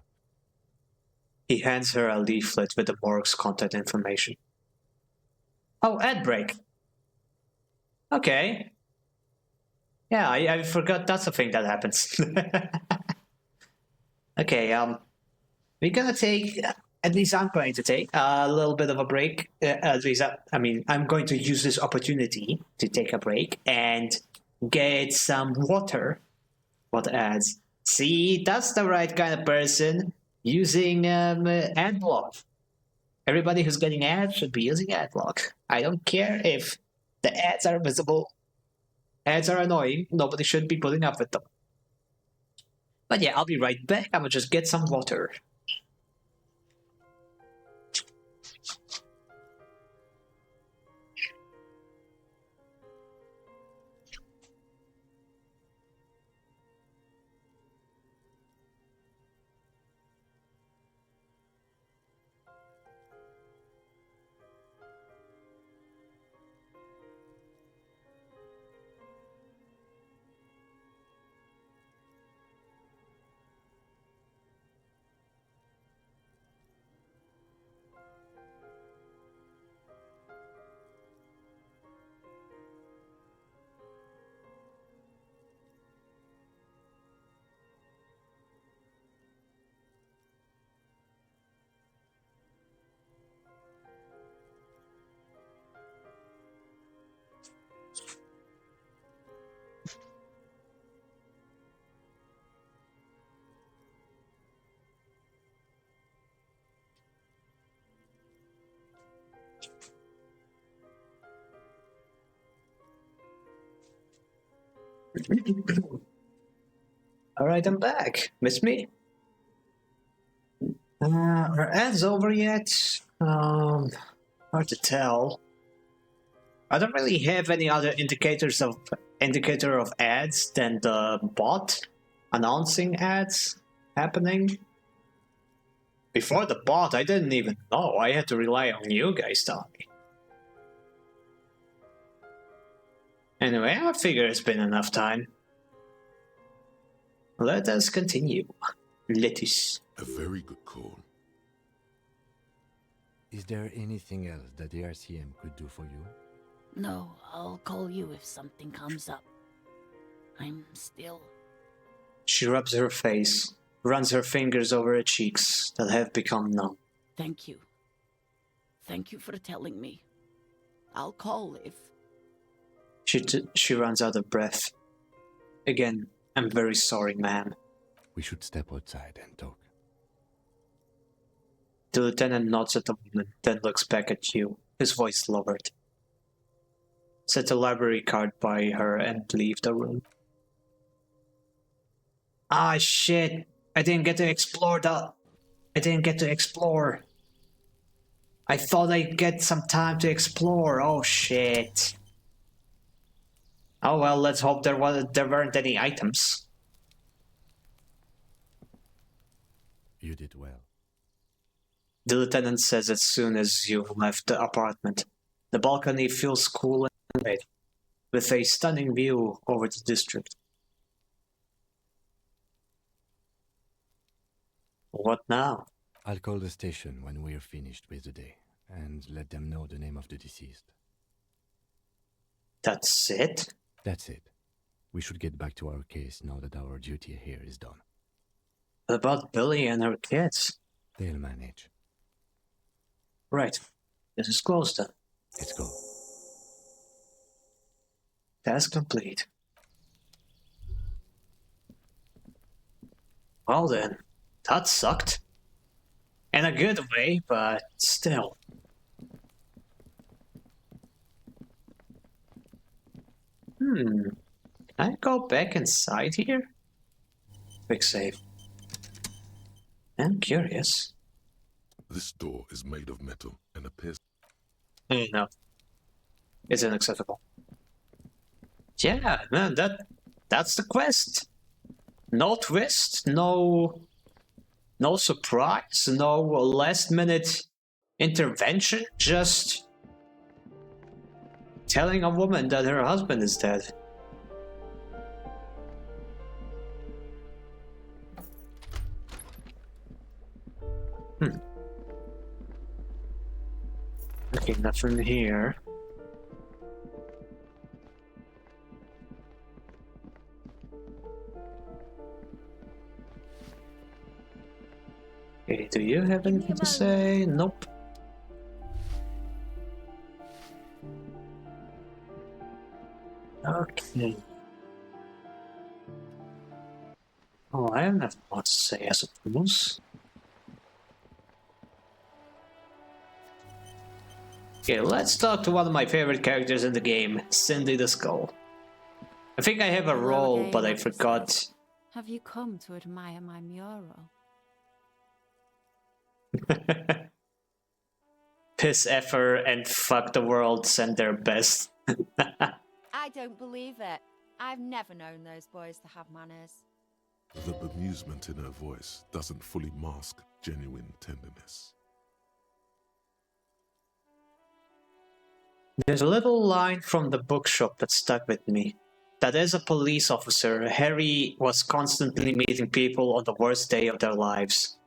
He hands her a leaflet with the morgue's contact information. Oh, ad break. Okay. Yeah, I forgot that's a thing that happens. Okay, we're gonna take, at least I'm going to take a little bit of a break. At least, I'm going to use this opportunity to take a break and get some water. What ads? See, that's the right kind of person using ad block. Everybody who's getting ads should be using ad block. I don't care if the ads are visible. Ads are annoying. Nobody should be putting up with them. But yeah, I'll be right back. I'm gonna just get some water. Alright, I'm back. Miss me? Are ads over yet? Hard to tell. I don't really have any other indicator of ads than the bot announcing ads happening. Before the bot, I didn't even know. I had to rely on you guys telling me. Anyway, I figure it's been enough time. Let us continue. Lettuce. A very good call. Is there anything else that the RCM could do for you? No, I'll call you if something comes up. I'm still... She rubs her face, runs her fingers over her cheeks that have become numb. Thank you. Thank you for telling me. I'll call if... She runs out of breath. Again, I'm very sorry, ma'am. We should step outside and talk. The lieutenant nods at the woman, then looks back at you, his voice lowered. Set a library card by her and leave the room. Ah, shit! I didn't get to explore I thought I'd get some time to explore. Oh, shit. Oh well, let's hope there weren't any items. You did well. The lieutenant says as soon as you've left the apartment. The balcony feels cool and bright, with a stunning view over the district. What now? I'll call the station when we're finished with the day, and let them know the name of the deceased. That's it? That's it. We should get back to our case now that our duty here is done. What about Billy and her kids? They'll manage. Right. This is closed then. Let's go. Task complete. Well then, that sucked. In a good way, but still. Can I go back inside here? Quick save. I'm curious. This door is made of metal and appears... No. It's inaccessible. Yeah, man, that's the quest. No twist, no surprise, no last minute intervention, just telling a woman that her husband is dead. Okay, nothing here. Okay, do you have anything to say? Nope. Okay. Oh, I have nothing more to say, I suppose. Okay, let's talk to one of my favorite characters in the game, Cindy the Skull. I think I have a role, but I forgot. Have you come to admire my mural? Piss effort and fuck the world send their best. I don't believe it. I've never known those boys to have manners. The bemusement in her voice doesn't fully mask genuine tenderness. There's a little line from the bookshop that stuck with me. That as a police officer, Harry was constantly meeting people on the worst day of their lives.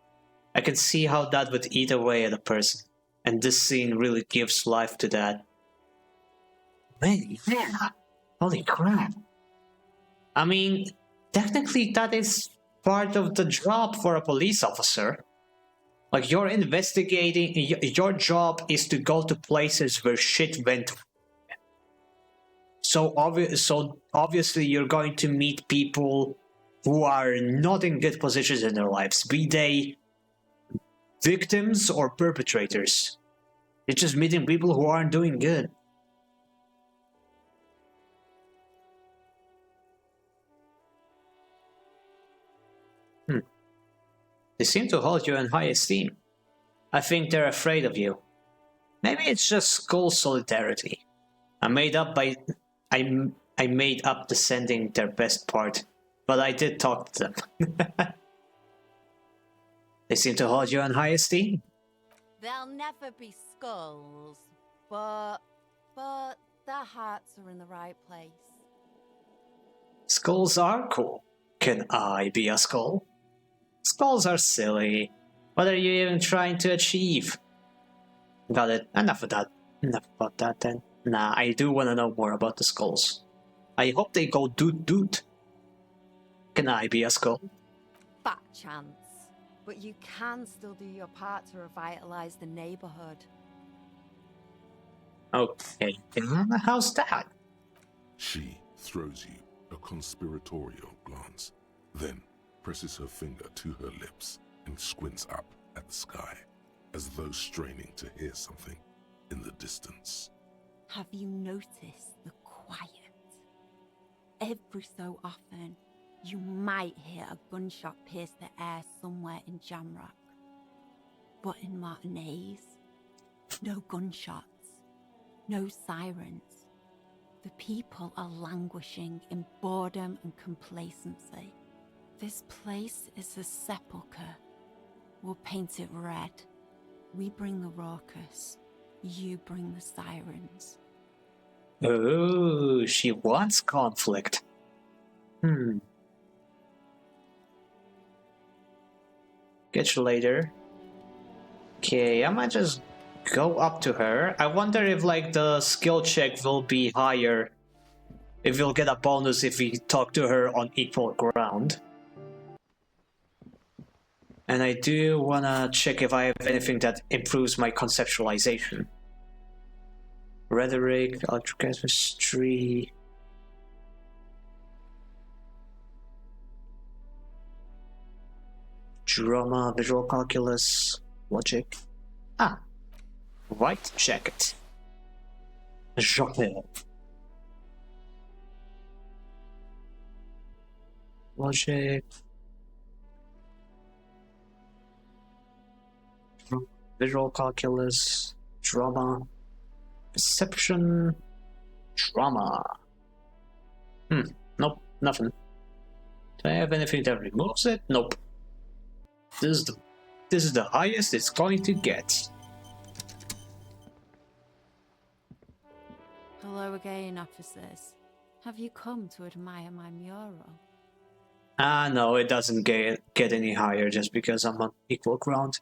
I can see how that would eat away at a person, and this scene really gives life to that. Man, yeah, holy crap. I mean, technically that is part of the job for a police officer. Like, you're investigating, your job is to go to places where shit went. So obviously you're going to meet people who are not in good positions in their lives, be they victims or perpetrators. You're just meeting people who aren't doing good. They seem to hold you in high esteem. I think they're afraid of you. Maybe it's just school solidarity. I made up descending their best part, but I did talk to them. They seem to hold you in high esteem. They'll never be skulls, but their hearts are in the right place. Skulls are cool. Can I be a skull? Skulls are silly. What are you even trying to achieve? Got it. Enough of that. Enough about that then. Nah, I do want to know more about the skulls. I hope they go doot. Can I be a skull? Fat chance. But you can still do your part to revitalize the neighborhood. Okay, how's that? She throws you a conspiratorial glance, then presses her finger to her lips and squints up at the sky, as though straining to hear something in the distance. Have you noticed the quiet? Every so often, you might hear a gunshot pierce the air somewhere in Jamrock. But in Martinez, no gunshots, no sirens. The people are languishing in boredom and complacency. This place is a sepulchre. We'll paint it red. We bring the raucous. You bring the sirens. Oh, she wants conflict. Catch you later. Okay, I might just go up to her. I wonder if, like, the skill check will be higher. If we'll get a bonus if we talk to her on equal ground. And I do wanna check if I have anything that improves my conceptualization. Rhetoric, electrochemistry. Drama, visual calculus, logic. Ah, white jacket. Genre. Logic. Visual calculus, drama, perception, drama. Nope, nothing. Do I have anything that removes it? Nope. This is the highest it's going to get. Hello again, officers. Have you come to admire my mural? Ah, no, it doesn't get any higher just because I'm on equal ground.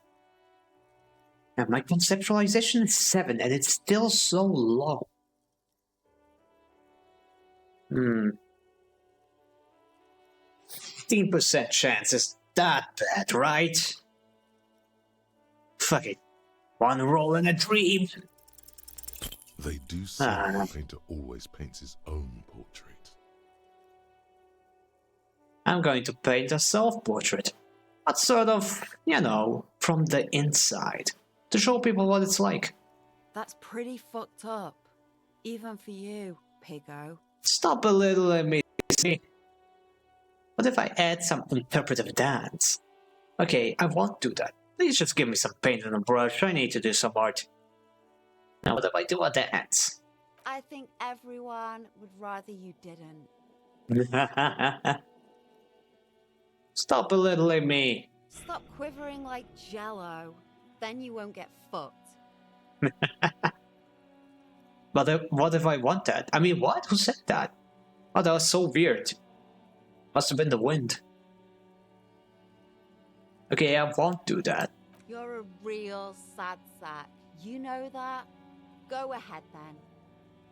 And my conceptualization is 7, and it's still so low. 15% chance is that bad, right? Fuck it. One roll and a dream. They do say the painter always paints his own portrait. I'm going to paint a self-portrait. But sort of, you know, from the inside. To show people what it's like. That's pretty fucked up. Even for you, piggo. Stop belittling me. What if I add some interpretive dance? Okay, I won't do that. Please just give me some paint and a brush. I need to do some art. Now what if I do a dance? I think everyone would rather you didn't. Stop belittling me. Stop quivering like jello. Then you won't get fucked. But what if I want that? I mean, what? Who said that? Oh, that was so weird. Must have been the wind. Okay, I won't do that. You're a real sad sack. You know that? Go ahead then.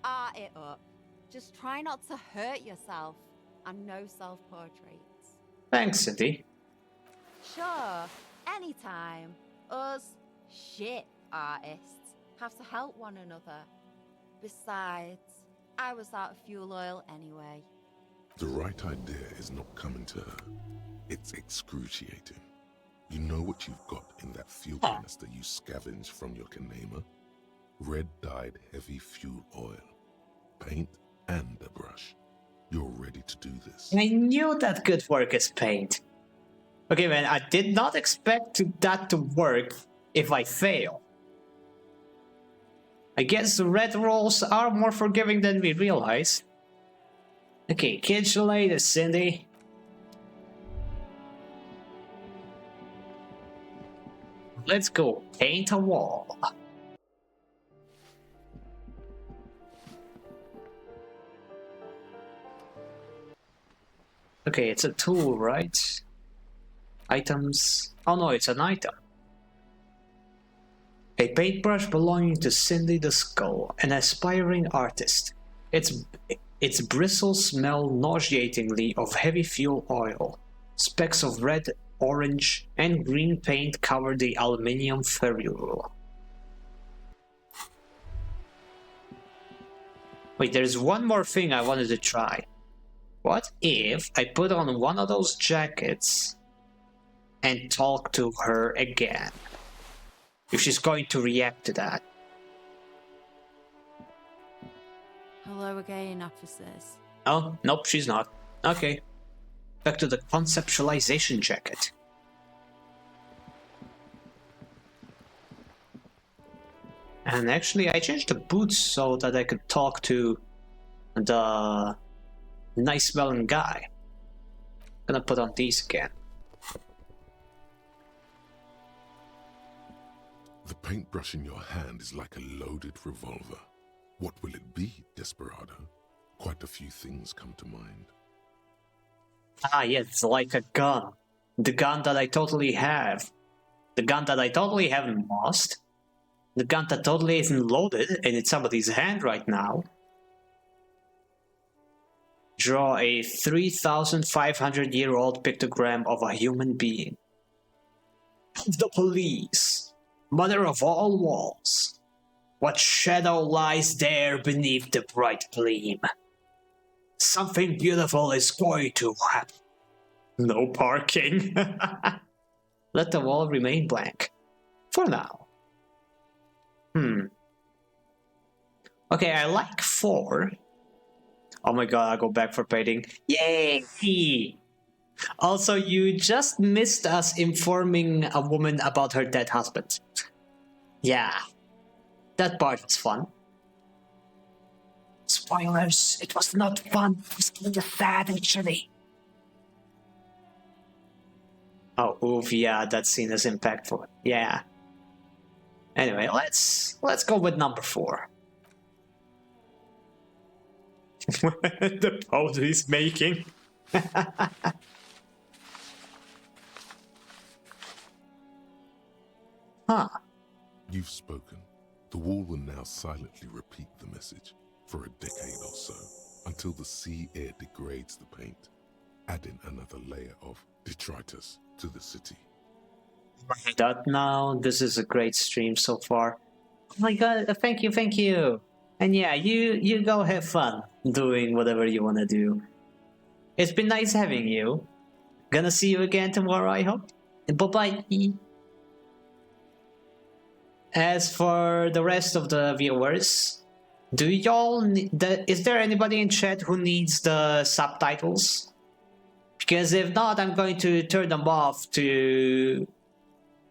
Art it up. Just try not to hurt yourself. And no self-portraits. Thanks, Cindy. Sure, anytime. Us shit artists have to help one another. Besides, I was out of fuel oil anyway. The right idea is not coming to her. It's excruciating. You know what you've got in that fuel canister you scavenged from your Kanema? Red-dyed heavy fuel oil. Paint and a brush. You're ready to do this. I knew that could work as paint. Okay, man, I did not expect that to work if I fail. I guess the red rolls are more forgiving than we realize. Okay, catch you later, Cindy. Let's go paint a wall. Okay, it's a tool, right? Items. Oh no, it's an item. A paintbrush belonging to Cindy the Skull, an aspiring artist. Its bristles smell nauseatingly of heavy fuel oil. Specks of red, orange, and green paint cover the aluminium ferrule. Wait, there's one more thing I wanted to try. What if I put on one of those jackets and talk to her again? If she's going to react to that. Hello again, officers. Oh, nope, she's not. Okay. Back to the conceptualization jacket. And actually, I changed the boots so that I could talk to the nice smelling guy. Gonna put on these again. The paintbrush in your hand is like a loaded revolver. What will it be, Desperado? Quite a few things come to mind. Ah, yes, it's like a gun. The gun that I totally have. The gun that I totally haven't lost. The gun that totally isn't loaded and it's somebody's hand right now. Draw a 3,500-year-old pictogram of a human being. of the police, mother of all walls. What shadow lies there beneath the bright gleam? Something beautiful is going to happen. No parking. Let the wall remain blank. For now. Okay, I like 4. Oh my god, I'll go back for painting. Yay! Also, you just missed us informing a woman about her dead husband. Yeah. That part was fun. Spoilers, it was not fun. It was kind of sad actually. Oh, oof, yeah, that scene is impactful. Yeah. Anyway, let's go with number 4. The pose he's making. Huh. You've spoken. The wall will now silently repeat the message for a decade or so, until the sea air degrades the paint, adding another layer of detritus to the city. That now, this is a great stream so far. Oh my god, thank you. And yeah, you go have fun doing whatever you wanna do. It's been nice having you. Gonna see you again tomorrow, I hope. Bye-bye. As for the rest of the viewers, do y'all is there anybody in chat who needs the subtitles? Because if not, I'm going to turn them off to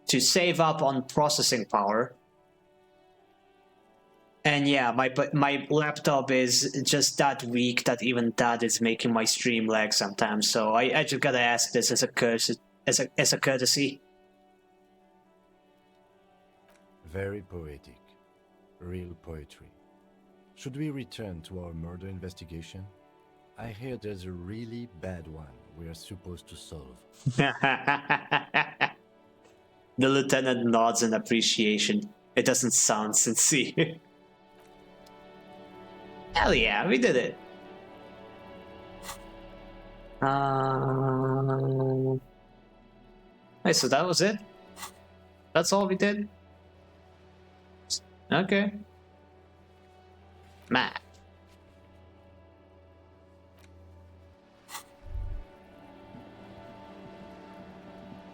save up on processing power. And yeah, my laptop is just that weak that even that is making my stream lag sometimes. So I just gotta ask this as a courtesy. Very poetic. Real poetry. Should we return to our murder investigation? I hear there's a really bad one we are supposed to solve. The lieutenant nods in appreciation. It doesn't sound sincere. Hell yeah, we did it. Wait, so that was it? That's all we did? Okay. Matt.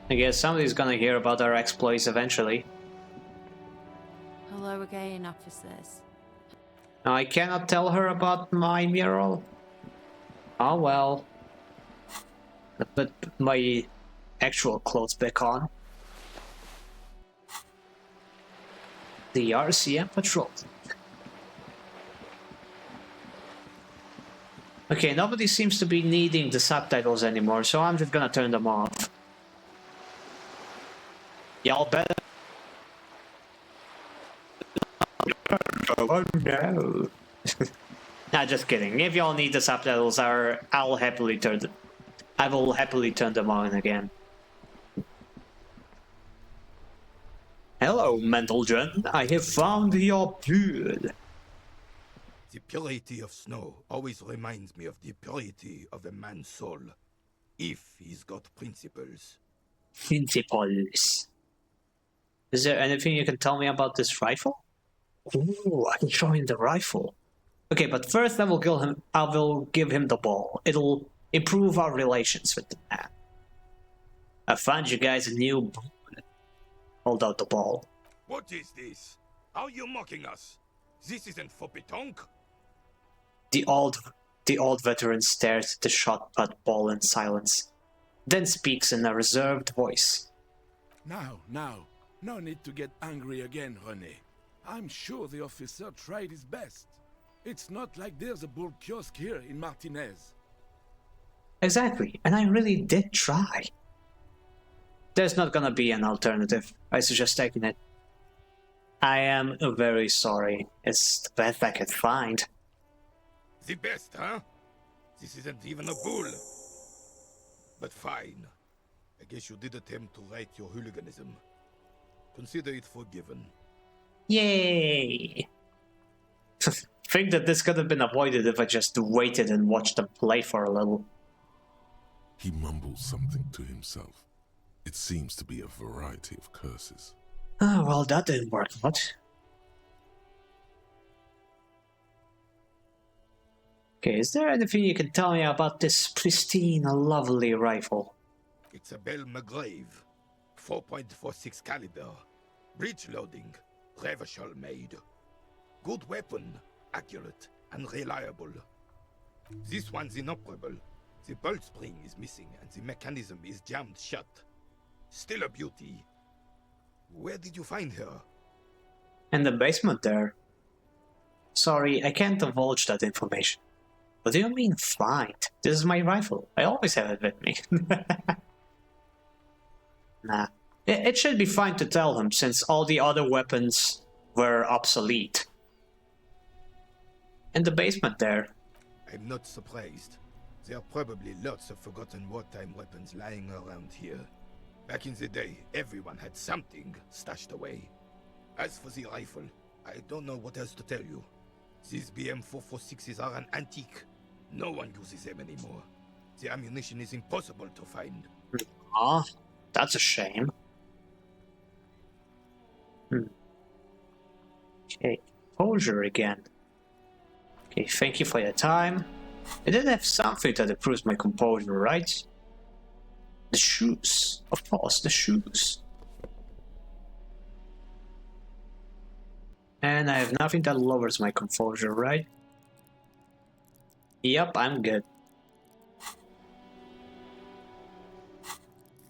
I guess somebody's gonna hear about our exploits eventually. Hello again, officers. Now, I cannot tell her about my mural. Oh well. I put my actual clothes back on. The RCM patrol. Okay, nobody seems to be needing the subtitles anymore, so I'm just gonna turn them off. Y'all better. Oh no. Nah, just kidding. If y'all need the subtitles, I will happily turn them on again. Hello, mental John. I have found your pure. The purity of snow always reminds me of the purity of a man's soul, if he's got principles. Principles. Is there anything you can tell me about this rifle? Ooh, I can show him the rifle. Okay, but first I will give him the ball. It'll improve our relations with the man. I found you guys a new boon. Hold out the ball. What is this? Are you mocking us? This isn't for pétanque. The old veteran stares at the shot put ball in silence, then speaks in a reserved voice. Now, no need to get angry again, René. I'm sure the officer tried his best. It's not like there's a bull kiosk here in Martinez. Exactly, and I really did try. There's not gonna be an alternative. I suggest taking it. I am very sorry. It's the best I could find. The best, huh? This isn't even a bull. But fine. I guess you did attempt to right your hooliganism. Consider it forgiven. Yay! Think that this could have been avoided if I just waited and watched them play for a little. He mumbles something to himself. It seems to be a variety of curses. Oh, well, that didn't work out. Okay, is there anything you can tell me about this pristine, lovely rifle? It's a Bell McGrave, 4.46 caliber, breech loading, Revachol made. Good weapon, accurate and reliable. This one's inoperable. The bolt spring is missing and the mechanism is jammed shut. Still a beauty. Where did you find her? In the basement there. Sorry, I can't divulge that information. What do you mean, find? This is my rifle. I always have it with me. Nah. It should be fine to tell him, since all the other weapons were obsolete. In the basement there. I'm not surprised. There are probably lots of forgotten wartime weapons lying around here. Back in the day, everyone had something stashed away. As for the rifle, I don't know what else to tell you. These BM-446s are an antique. No one uses them anymore. The ammunition is impossible to find. Ah, that's a shame. Okay, composure again. Okay, thank you for your time. I did have something that improves my composure, right? The shoes. Of course, the shoes. And I have nothing that lowers my composure, right? Yep, I'm good.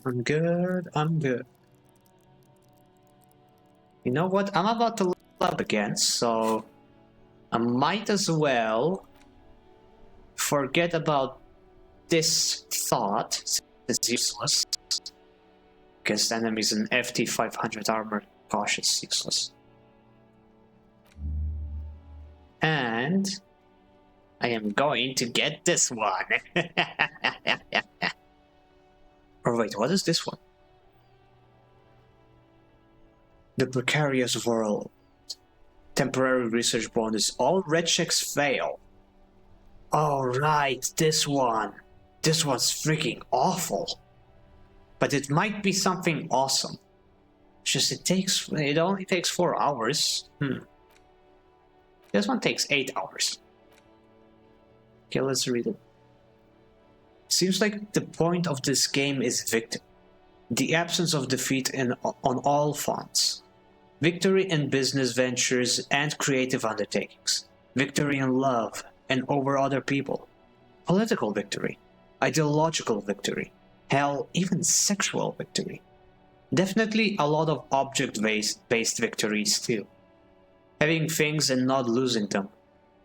I'm good. You know what? I'm about to level up again, so I might as well forget about this thought. It's useless. Because enemies in FT 500 armor, gosh, it's useless. And I am going to get this one. Or wait, what is this one? The precarious world. Temporary research bonus. All red checks fail. Oh right, this one. This one's freaking awful. But it might be something awesome. Just it only takes 4 hours. This one takes 8 hours. Okay, let's read it. Seems like the point of this game is victory. The absence of defeat on all fronts. Victory in business ventures and creative undertakings. Victory in love and over other people. Political victory. Ideological victory. Hell, even sexual victory. Definitely a lot of object-based victories too. Having things and not losing them.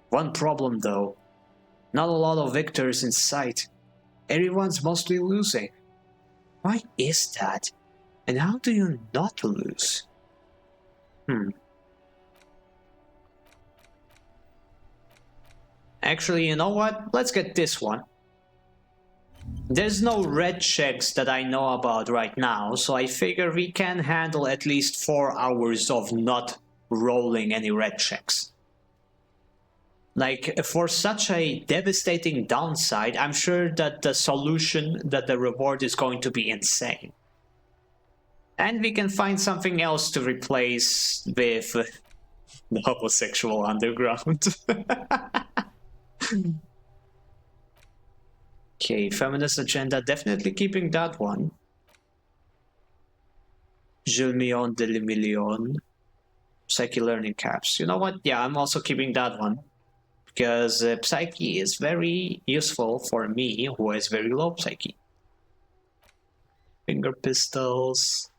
One problem though. Not a lot of victors in sight. Everyone's mostly losing. Why is that? And how do you not lose? Actually, you know what? Let's get this one. There's no red checks that I know about right now, so I figure we can handle at least 4 hours of not rolling any red checks. Like, for such a devastating downside, I'm sure that the solution, that the reward is going to be insane. And we can find something else to replace with the homosexual underground. Okay, feminist agenda, definitely keeping that one. Je million de le million. Psyche learning caps. You know what? Yeah, I'm also keeping that one. Because Psyche is very useful for me, who has very low Psyche. Finger pistols.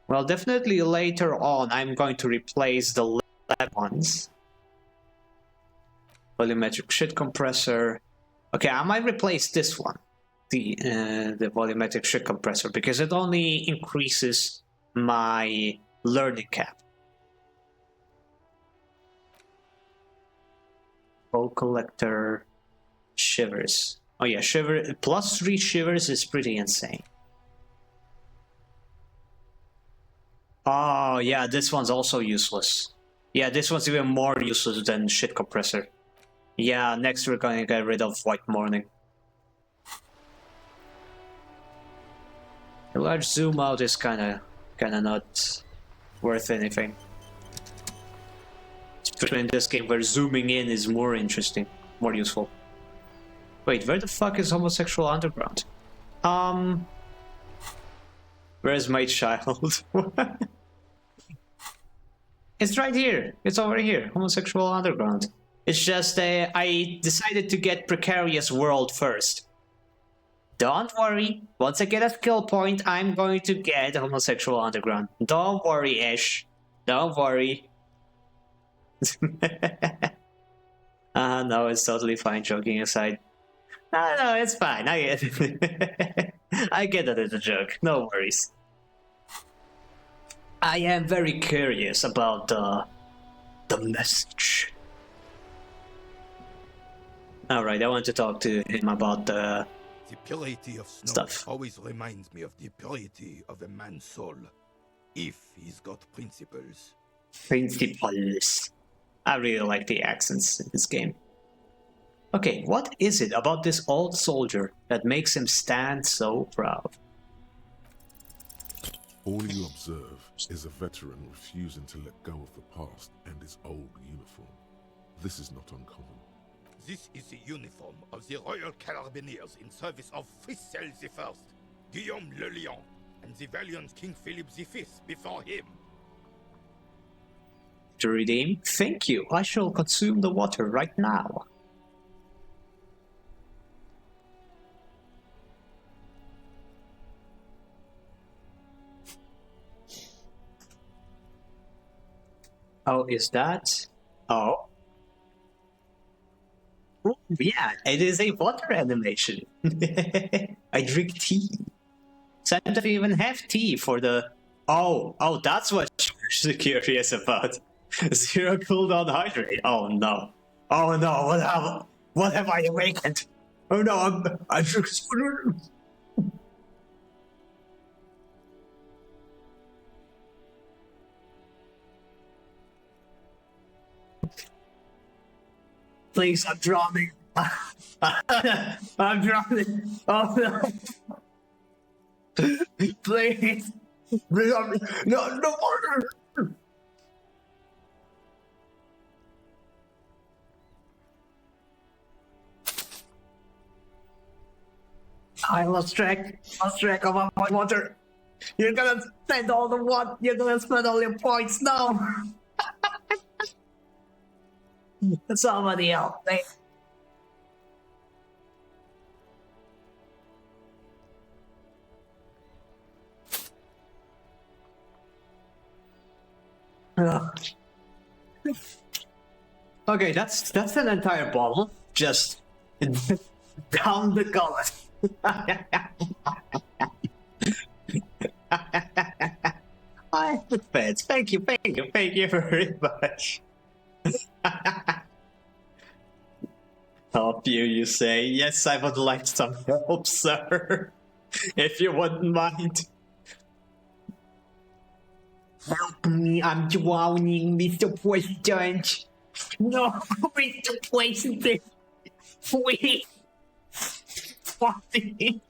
Well, definitely later on, I'm going to replace the lab ones. Volumetric shit compressor. Okay, I might replace this one. The volumetric shit compressor, because it only increases my learning cap. Bolt collector, shivers. Oh yeah, shiver +3 shivers is pretty insane. Oh yeah, this one's also useless. Yeah, this one's even more useless than shit compressor. Yeah, next we're gonna get rid of White Morning. A large zoom out is kinda not worth anything. Especially in this game where zooming in is more interesting, more useful. Wait, where the fuck is Homosexual Underground? Where's my child? It's right here. It's over here. Homosexual Underground. It's just I decided to get Precarious World first. Don't worry. Once I get a skill point, I'm going to get Homosexual Underground. Don't worry, Ish. Don't worry. No, it's totally fine, joking aside. No, it's fine. I get it. I get that it's a joke. No worries. I am very curious about the message. Alright, I want to talk to him about the purity of stuff. Always reminds me of the purity of a man's soul, if he's got principles. Principles. I really like the accents in this game. Okay, what is it about this old soldier that makes him stand so proud? All you observe is a veteran refusing to let go of the past and his old uniform. This is not uncommon. This is the uniform of the Royal Carabineers in service of Fischel I, Guillaume le Lion, and the valiant King Philip V before him. To redeem? Thank you. I shall consume the water right now. Oh, is that? Oh. Oh, yeah, it is a water animation. I drink tea. Sometimes I even have tea for the... Oh, that's what you're curious about. Zero cooldown hydrate. Oh no. Oh no, what have I awakened? Oh no, I'm Please, I'm drowning. I'm drowning. Oh no. Please. No water. I lost track of my water. You're gonna spend all the water. You're gonna spend all your points now. Somebody else. Okay, that's an entire bottle just down the gullet. I feds. Thank you very much. Help you say? Yes, I would like some help, sir. If you wouldn't mind. Help me, I'm drowning, Mr. President. No, Mr. President. Please. Fucking.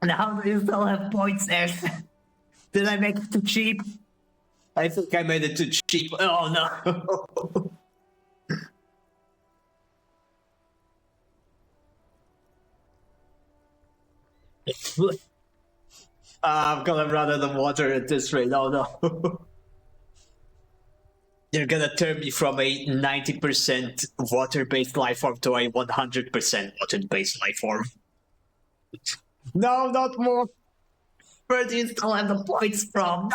And how do you still have points, Ash? Did I make it too cheap? I think I made it too cheap. Oh no. I'm gonna run out of water at this rate. Oh no. You're gonna turn me from a 90% water-based life form to a 100% water-based life form. No, not more. Where do you still have the points from?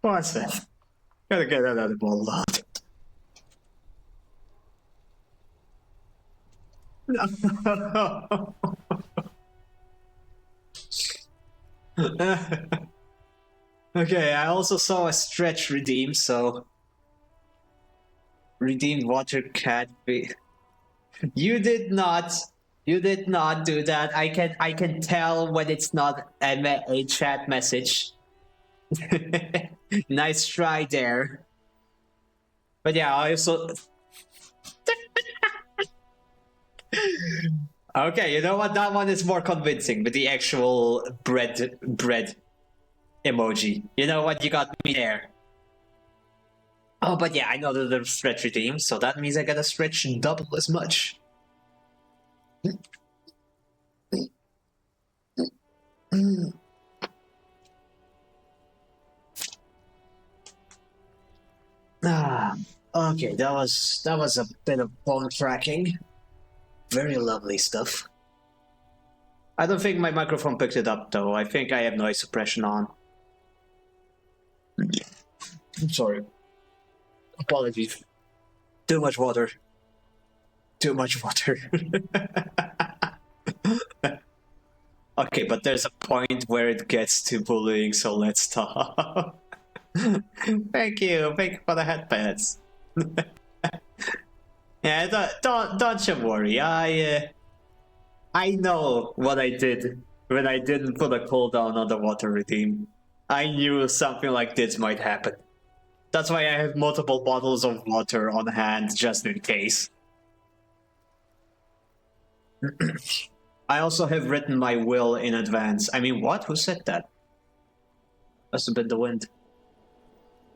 What's that? Gotta get that out of the ball out. No. Okay, I also saw a stretch redeem, so Redeemed water can't be. You did not. You did not do that. I can tell when it's not a chat message. Nice try there. But yeah, I also. Okay, you know what? That one is more convincing with the actual bread emoji. You know what? You got me there. Oh, but yeah, I know that there's stretch redeem, so that means I gotta stretch double as much. Okay, that was a bit of bone tracking. Very lovely stuff. I don't think my microphone picked it up though. I think I have noise suppression on. I'm sorry. Apologies. Too much water. Too much water. Okay, but there's a point where it gets to bullying, so let's stop. Thank you for the headpads. Yeah, don't you worry. I know what I did when I didn't put a cooldown on the water redeem. I knew something like this might happen. That's why I have multiple bottles of water on hand just in case. I also have written my will in advance. I mean, what? Who said that? Must have been the wind.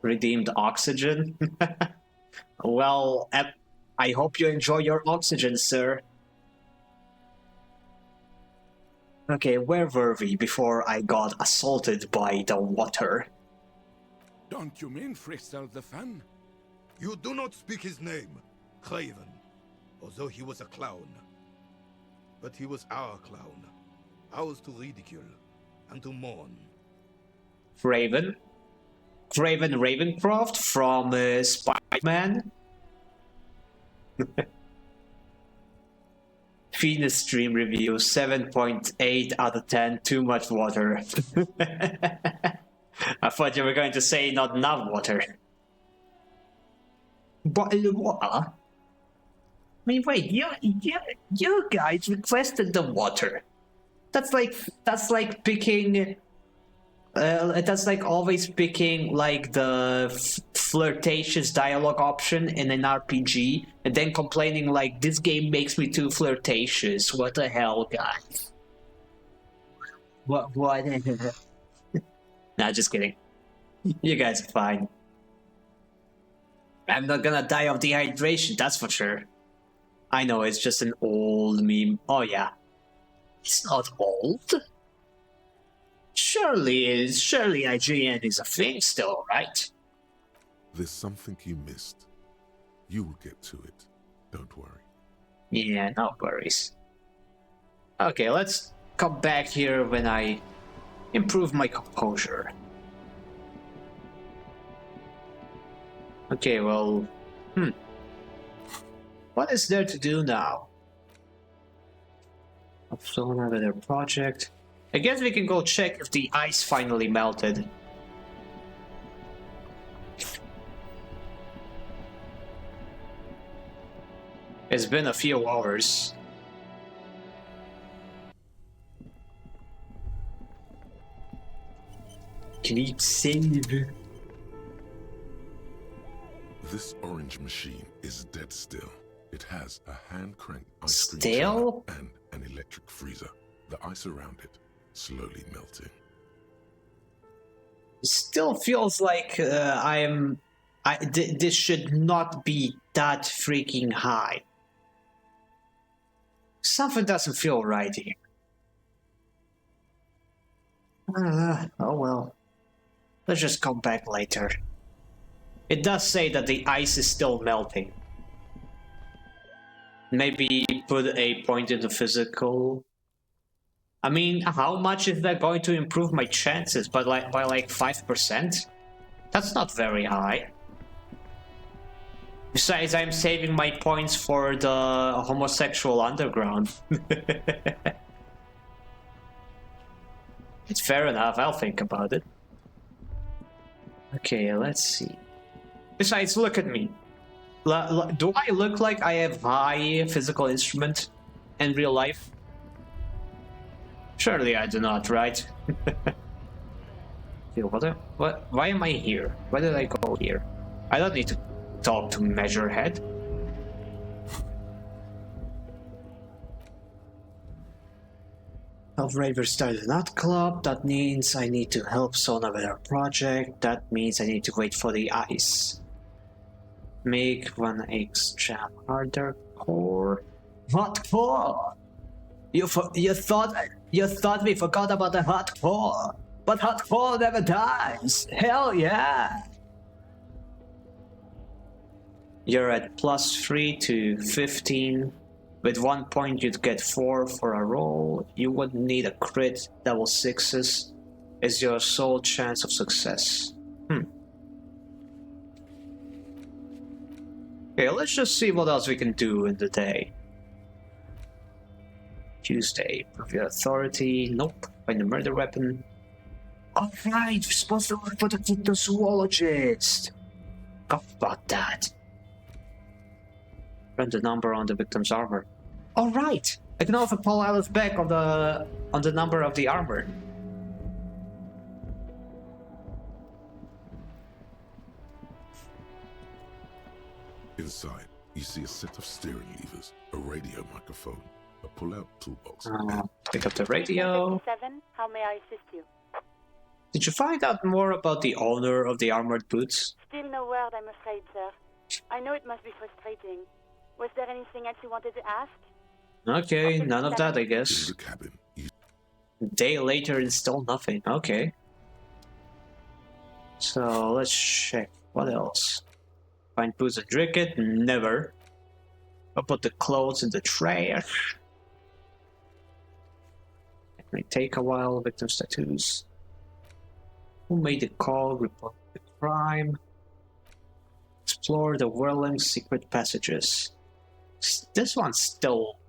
Redeemed oxygen? Well, I hope you enjoy your oxygen, sir. Okay, where were we before I got assaulted by the water? Don't you mean Fristel the Fan? You do not speak his name, Craven, although he was a clown. But he was our clown, ours to ridicule and to mourn. Raven? Craven Ravencroft from Spider-Man? Venus stream review 7.8 out of 10. Too much water. I thought you were going to say not enough water. But what? I mean, wait, you guys requested the water. That's like picking. That's like always picking like the flirtatious dialogue option in an RPG, and then complaining like this game makes me too flirtatious. What the hell, guys? What? Nah, just kidding. You guys are fine. I'm not gonna die of dehydration, that's for sure. I know, it's just an old meme. Oh yeah. It's not old. Surely IGN is a thing still, right? There's something you missed. You will get to it. Don't worry. Yeah, no worries. Okay, let's come back here when I improve my composure. Okay, well... What is there to do now? I've still another project. I guess we can go check if the ice finally melted. It's been a few hours. Keep save. This orange machine is dead still. It has a hand-cranked ice cream Still? chiller and an electric freezer. The ice around it slowly melting. Still feels like this should not be that freaking high. Something doesn't feel right here. Oh well. Let's just come back later. It does say that the ice is still melting. Maybe put a point in the physical. I mean, how much is that going to improve my chances? By like 5%? That's not very high. Besides, I'm saving my points for the homosexual underground. It's fair enough, I'll think about it. Okay, let's see. Besides, look at me. Do I look like I have high physical instrument in real life? Surely I do not, right? What? Why am I here? Why did I go here? I don't need to talk to Measurehead. Raver started not club. That means I need to help Sona with her project. That means I need to wait for the ice. Make one extra harder core. Hot core. You thought we forgot about the hot core, but hot core never dies. Hell yeah! You're at +3 to 15. With 1 point, you'd get 4 for a roll. You would need a crit. Double 6s is your sole chance of success. Okay, let's just see what else we can do in the day. Tuesday, prove your authority. Nope. Find the murder weapon. Alright, we're supposed to look for the zoologist. Forgot about that. Run the number on the victim's armor. Alright! I can also pull Alice back on the number of the armor. Inside, you see a set of steering levers, a radio microphone, a pull-out toolbox. Pick up the radio. 7, how may I assist you? Did you find out more about the owner of the armored boots? Still no word, I'm afraid, sir. I know it must be frustrating. Was there anything else you wanted to ask? Okay, none of that, I guess. In the cabin, A day later, it's still nothing. Okay. So let's check. What else? Find booze and drink it? Never. I'll put the clothes in the trash. It may take a while. Victim's tattoos. Who made the call? Report the crime. Explore the whirling secret passages. This one's still...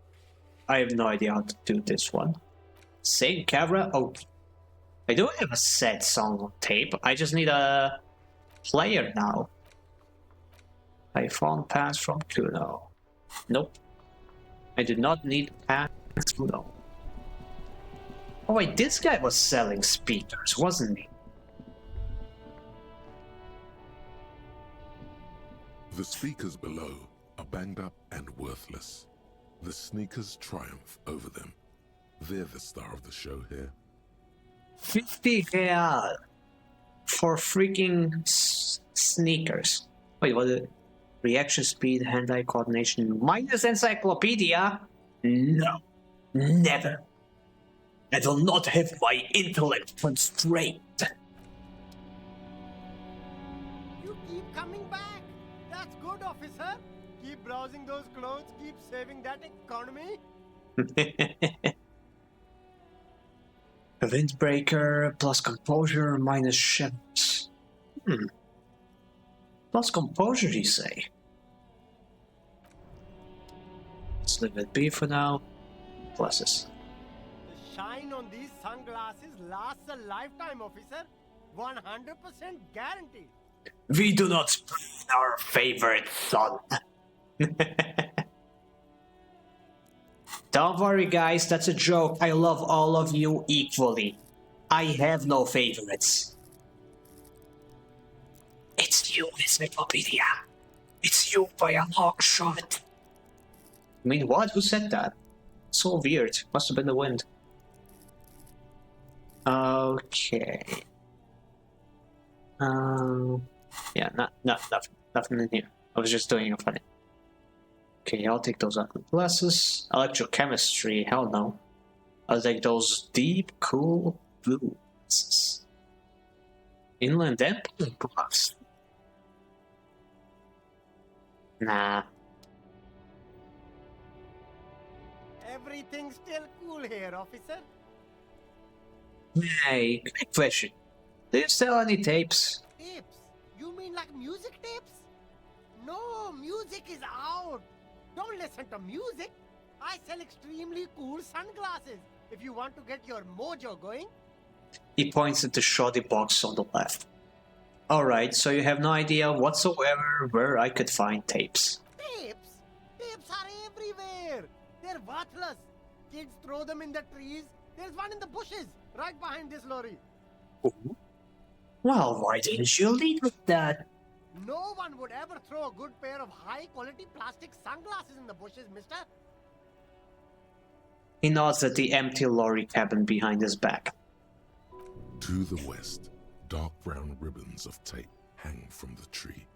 I have no idea how to do this one. Same camera? Oh. I do have a sad song on tape. I just need a player now. iPhone pass from Kuno. Nope. I do not need pass Kuno. Oh wait, this guy was selling speakers, wasn't he? The speakers below are banged up and worthless. The sneakers triumph over them. They're the star of the show here. 50 real for freaking sneakers. Wait, what? Reaction speed, hand-eye coordination, minus encyclopedia? No, never. I will not have my intellect constrained. You keep coming back. That's good, officer. Keep browsing those clothes, keep saving that economy. A windbreaker plus composure minus shivers. Plus composure, you say? Let's leave it be for now. Pluses. The shine on these sunglasses lasts a lifetime, officer. 100% guaranteed. We do not spring our favorite son. Don't worry, guys, that's a joke. I love all of you equally. I have no favorites. It's you, Encyclopedia. It's you by a long shot. I mean, what? Who said that? So weird. Must have been the wind. Okay. Yeah, nothing in here. I was just doing a funny. Okay, I'll take those ugly glasses. Electrochemistry, hell no. I'll take those deep, cool blue glasses. Inland Empire glass. Nah. Everything's still cool here, officer. Hey, quick question. Do you sell any tapes? Tapes? You mean like music tapes? No, music is out. Don't listen to music. I sell extremely cool sunglasses. If you want to get your mojo going. He points at the shoddy box on the left. Alright, so you have no idea whatsoever where I could find tapes. Tapes? Tapes are everywhere. They're worthless. Kids throw them in the trees. There's one in the bushes, right behind this lorry. Ooh. Well, why didn't you lead with that? No one would ever throw a good pair of high-quality plastic sunglasses in the bushes, mister. He nods at the empty lorry cabin behind his back. To the west, dark brown ribbons of tape hang from the tree,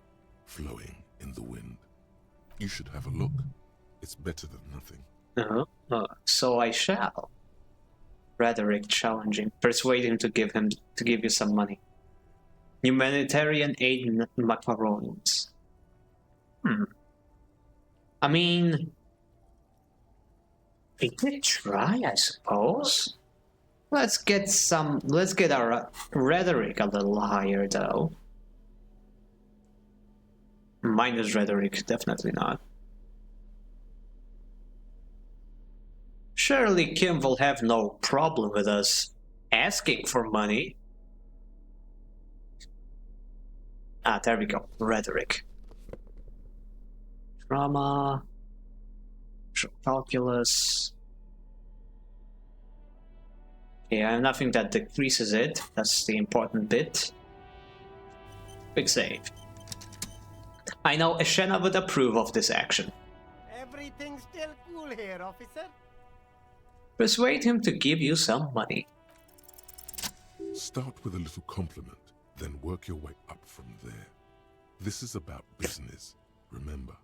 flowing in the wind. You should have a look. It's better than nothing. So I shall. Rhetoric challenging. Persuade him to give you some money. Humanitarian aid macarons. I mean, we could try, I suppose. Let's get our rhetoric a little higher, though. Minus rhetoric, definitely not. Surely Kim will have no problem with us asking for money. Ah, there we go. Rhetoric. Drama. Calculus. Okay, I have nothing that decreases it. That's the important bit. Quick save. I know Ashena would approve of this action. Everything's still cool here, officer. Persuade him to give you some money. Start with a little compliment, then work your way up from there. This is about business, remember.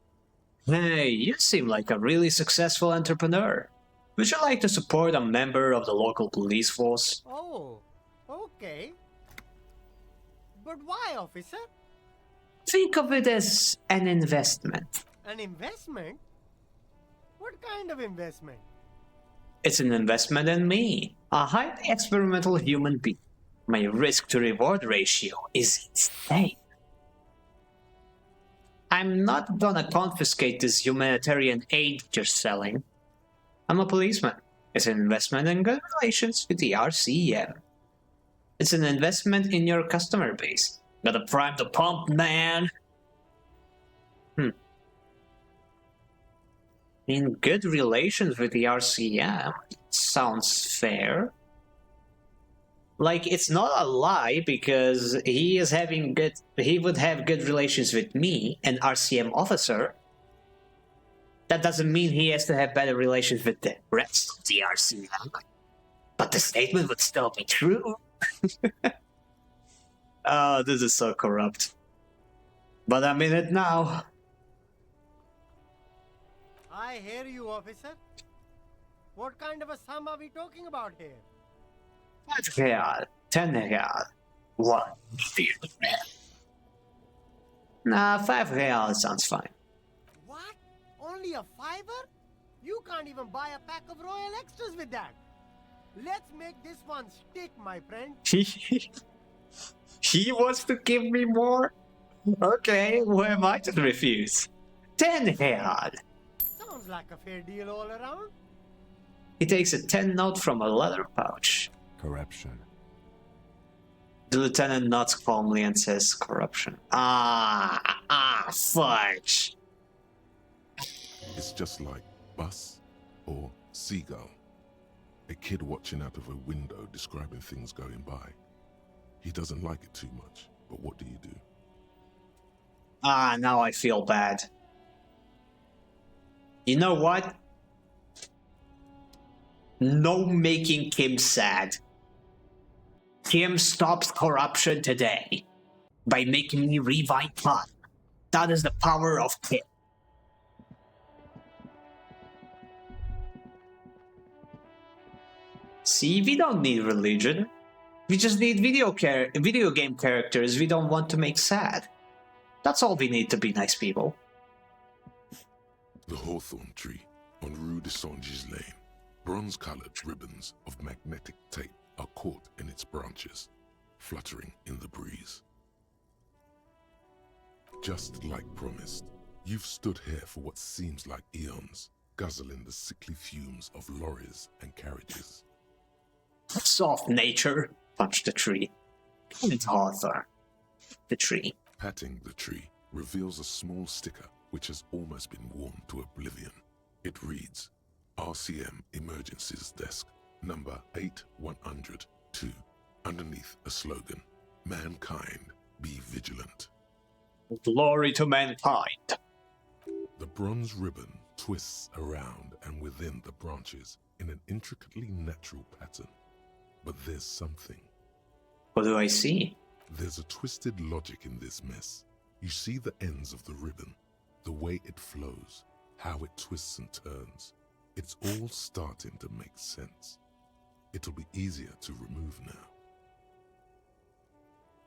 Hey, you seem like a really successful entrepreneur. Would you like to support a member of the local police force? Oh, okay. But why, officer? Think of it as an investment. An investment? What kind of investment? It's an investment in me, a highly experimental human being. My risk-to-reward ratio is insane. I'm not gonna confiscate this humanitarian aid you're selling. I'm a policeman. It's an investment in good relations with the RCM. It's an investment in your customer base. Gotta prime the pump, man! In good relations with the RCM sounds fair. Like, it's not a lie because he would have good relations with me, an RCM officer. That doesn't mean he has to have better relations with the rest of the RCM. But the statement would still be true. Oh, this is so corrupt. But I'm in it now. I hear you, officer. What kind of a sum are we talking about here? 5 real, 10 real, 1 real. Nah, 5 real sounds fine. What? Only a fiver? You can't even buy a pack of Royal Extras with that. Let's make this one stick, my friend. He wants to give me more? Okay, who am I to refuse? 10 real. Sounds like a fair deal all around. He takes a 10 note from a leather pouch. Corruption. The lieutenant nods calmly and says, corruption. Fudge. It's just like bus or seagull. A kid watching out of a window describing things going by. He doesn't like it too much, but what do you do? Now I feel bad. You know what? No making Kim sad. Kim stops corruption today by making me rewind time. That is the power of Kim. See, we don't need religion. We just need video game characters we don't want to make sad. That's all we need to be nice people. The hawthorn tree on Rue de Saint-Gilles Lane. Bronze-colored ribbons of magnetic tape are caught in its branches, fluttering in the breeze. Just like promised, you've stood here for what seems like eons, guzzling the sickly fumes of lorries and carriages. Soft nature, punched the tree. It's Hawthorn. the tree. Patting the tree reveals a small sticker which has almost been worn to oblivion. It reads, RCM Emergencies Desk, number 8102. Underneath a slogan, Mankind, be vigilant. Glory to mankind. The bronze ribbon twists around and within the branches in an intricately natural pattern. But there's something. What do I see? There's a twisted logic in this mess. You see the ends of the ribbon, the way it flows, how it twists and turns. It's all starting to make sense. It'll be easier to remove now.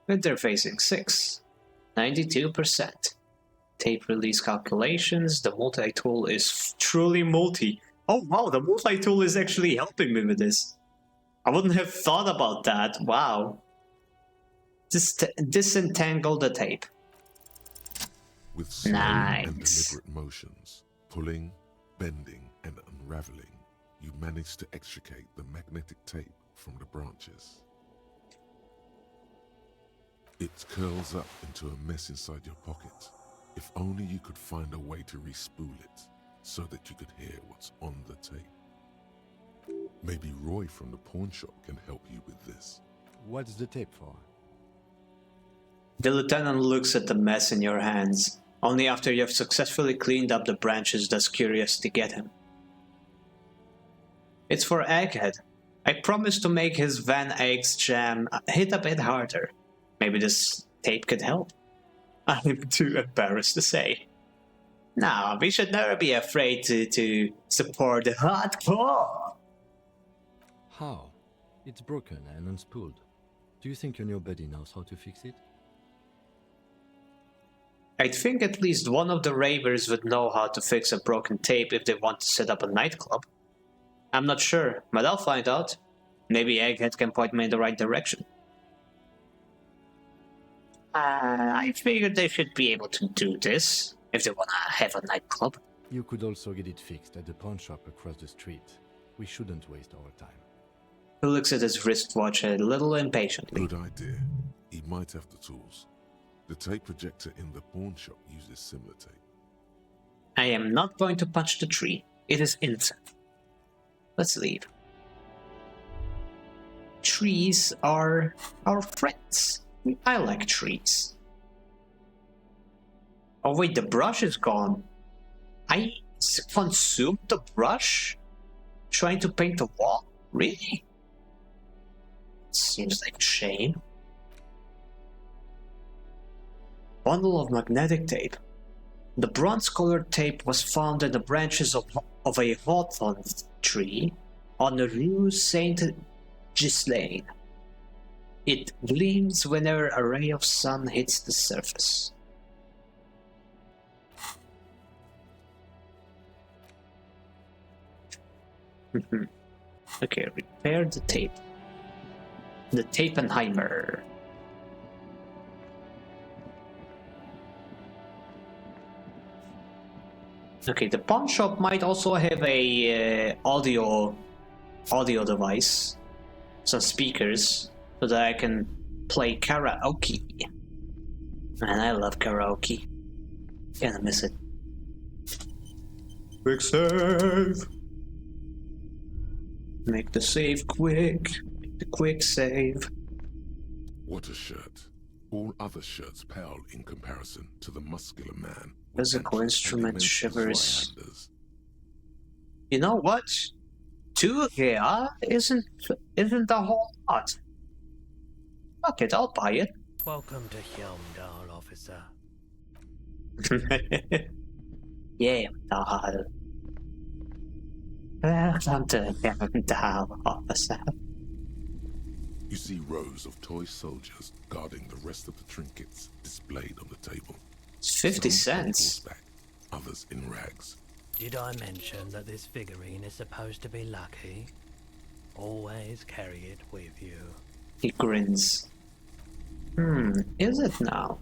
Interfacing 6. 92%. Tape release calculations. The multi-tool is truly multi. Oh wow, the multi-tool is actually helping me with this. I wouldn't have thought about that. Wow. Disentangle the tape. With slow and deliberate motions, pulling, bending, and unraveling, you manage to extricate the magnetic tape from the branches. It curls up into a mess inside your pocket. If only you could find a way to re-spool it, so that you could hear what's on the tape. Maybe Roy from the pawn shop can help you with this. What's the tape for? The lieutenant looks at the mess in your hands. Only after you have successfully cleaned up the branches does curiosity get him. It's for Egghead. I promised to make his Van Egg's jam hit a bit harder. Maybe this tape could help. I'm too embarrassed to say. No, we should never be afraid to support the hardcore. How? It's broken and unspooled. Do you think your new buddy knows how to fix it? I think at least one of the ravers would know how to fix a broken tape if they want to set up a nightclub. I'm not sure, but I'll find out. Maybe Egghead can point me in the right direction. I figured they should be able to do this, if they wanna have a nightclub. You could also get it fixed at the pawn shop across the street. We shouldn't waste our time. He looks at his wristwatch a little impatiently. Good idea. He might have the tools. The tape projector in the pawn shop uses similar tape. I am not going to punch the tree. It is innocent. Let's leave. Trees are our friends. I like trees. Oh wait, the brush is gone. I consumed the brush? Trying to paint the wall? Really? Seems like a shame. Bundle of magnetic tape. The bronze-colored tape was found in the branches of a hawthorn tree on the Rue Saint-Ghislain. It gleams whenever a ray of sun hits the surface. Okay, repair the tape. The Tapenheimer. Okay, the pawn shop might also have a audio device, some speakers, so that I can play karaoke. Man, I love karaoke. Gonna miss it. Quick save. Make the save quick. Make the quick save. What a shirt. All other shirts pale in comparison to the muscular man. Physical instrument shivers. You know what? 2 here isn't a whole lot. Fuck it, I'll buy it. Welcome to Helmdall, officer. Yeah, Dahl. Welcome to Helmdall, officer. You see rows of toy soldiers guarding the rest of the trinkets displayed on the table. It's 50 cents. Horseback, others in rags. Did I mention that this figurine is supposed to be lucky? Always carry it with you. He grins. Is it now?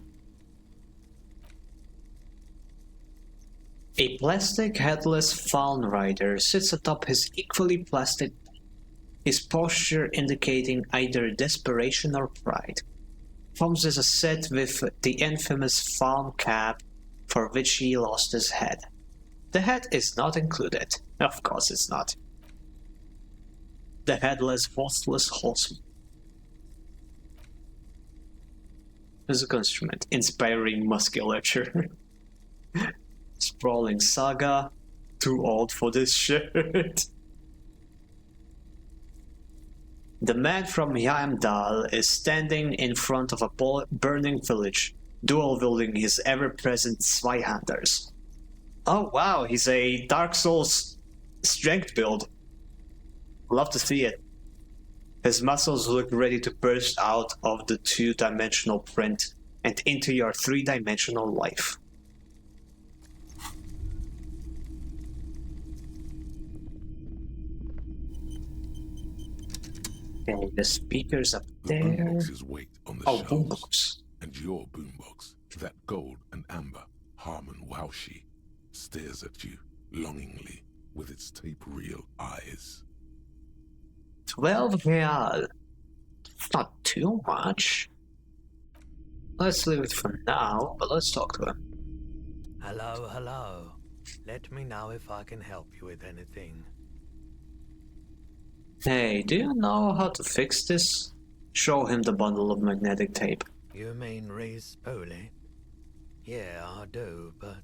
A plastic headless fawn rider sits atop his equally plastic body, his posture indicating either desperation or pride. Comes as a set with the infamous farm cap for which he lost his head. The head is not included. Of course it's not. The headless, worthless horseman. Musical instrument, inspiring musculature. Sprawling saga, too old for this shit. The man from Heimdall is standing in front of a burning village, dual-wielding his ever-present Zweihanders. Oh wow, he's a Dark Souls strength build. Love to see it. His muscles look ready to burst out of the two-dimensional print and into your three-dimensional life. Okay, the speakers up there. The boomboxes wait on the shelves. Boombox. And your boombox, that gold and amber Harmon Waushi, stares at you longingly with its tape-reel eyes. 12 real. It's not too much. Let's leave it for now, but let's talk to him. Hello, hello. Let me know if I can help you with anything. Hey, do you know how to fix this? Show him the bundle of magnetic tape. You mean re-spool it? Yeah, I do, but...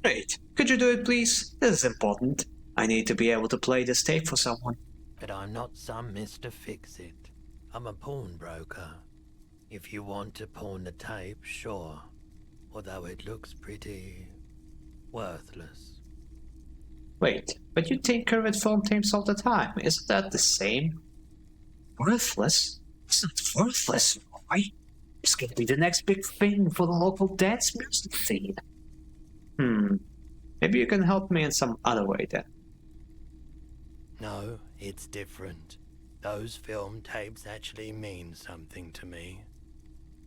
Great. Could you do it, please? This is important. I need to be able to play this tape for someone. But I'm not some Mr. Fix-It. I'm a pawnbroker. If you want to pawn the tape, sure. Although it looks pretty... worthless. Wait, but you tinker with film tapes all the time. Isn't that the same? Worthless? It's not worthless, Roy. It's gonna be the next big thing for the local dance music scene. Maybe you can help me in some other way then. No, it's different. Those film tapes actually mean something to me.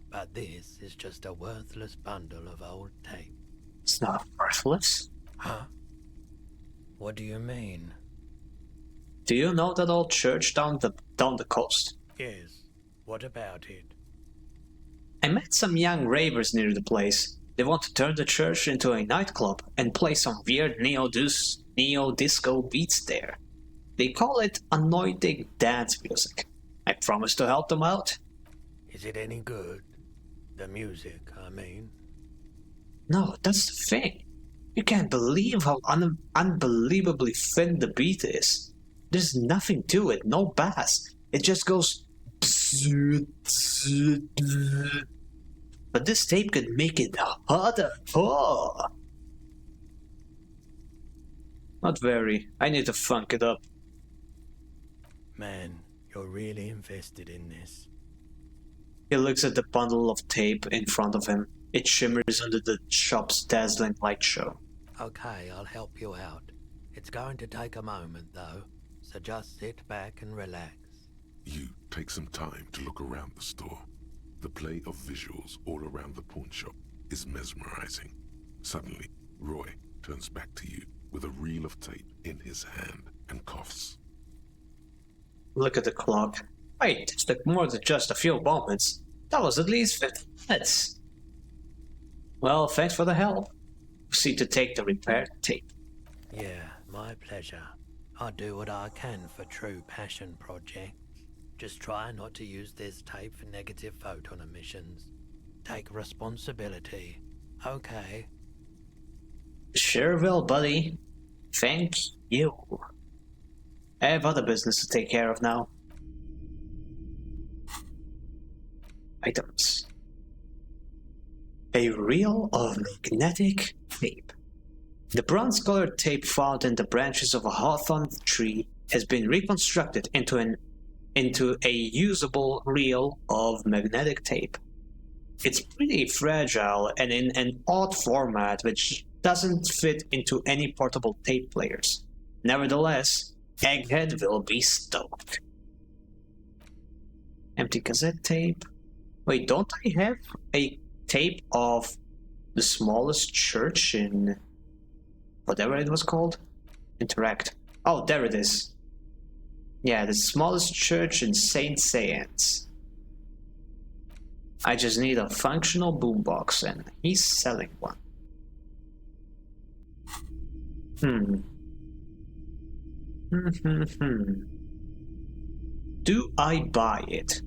But this is just a worthless bundle of old tape. It's not worthless. Huh? What do you mean? Do you know that old church down the coast? Yes. What about it? I met some young ravers near the place. They want to turn the church into a nightclub and play some weird neo-disco beats there. They call it anointing dance music. I promise to help them out. Is it any good? The music, I mean. No, that's the thing. You can't believe how unbelievably thin the beat is. There's nothing to it, no bass. It just goes... But this tape could make it harder. Oh. Not very. I need to funk it up. Man, you're really invested in this. He looks at the bundle of tape in front of him. It shimmers under the shop's dazzling light show. Okay, I'll help you out. It's going to take a moment, though, so just sit back and relax. You take some time to look around the store. The play of visuals all around the pawn shop is mesmerizing. Suddenly, Roy turns back to you with a reel of tape in his hand and coughs. Look at the clock. Wait, it took more than just a few moments. That was at least 15 minutes. Well, thanks for the help. Proceed to take the repaired tape. Yeah, my pleasure. I'll do what I can for true passion projects. Just try not to use this tape for negative photon emissions. Take responsibility, okay? Sure will, buddy. Thank you. I have other business to take care of now. Items. A reel of magnetic tape. The bronze-colored tape found in the branches of a hawthorn tree has been reconstructed into a usable reel of magnetic tape. It's pretty fragile and in an odd format which doesn't fit into any portable tape players. Nevertheless, Egghead will be stoked. Empty cassette tape. Wait, don't I have a tape of the smallest church in whatever it was called? Interact. Oh, there it is. Yeah, the smallest church in saens. I just need a functional boombox, and he's selling one. Do I buy it?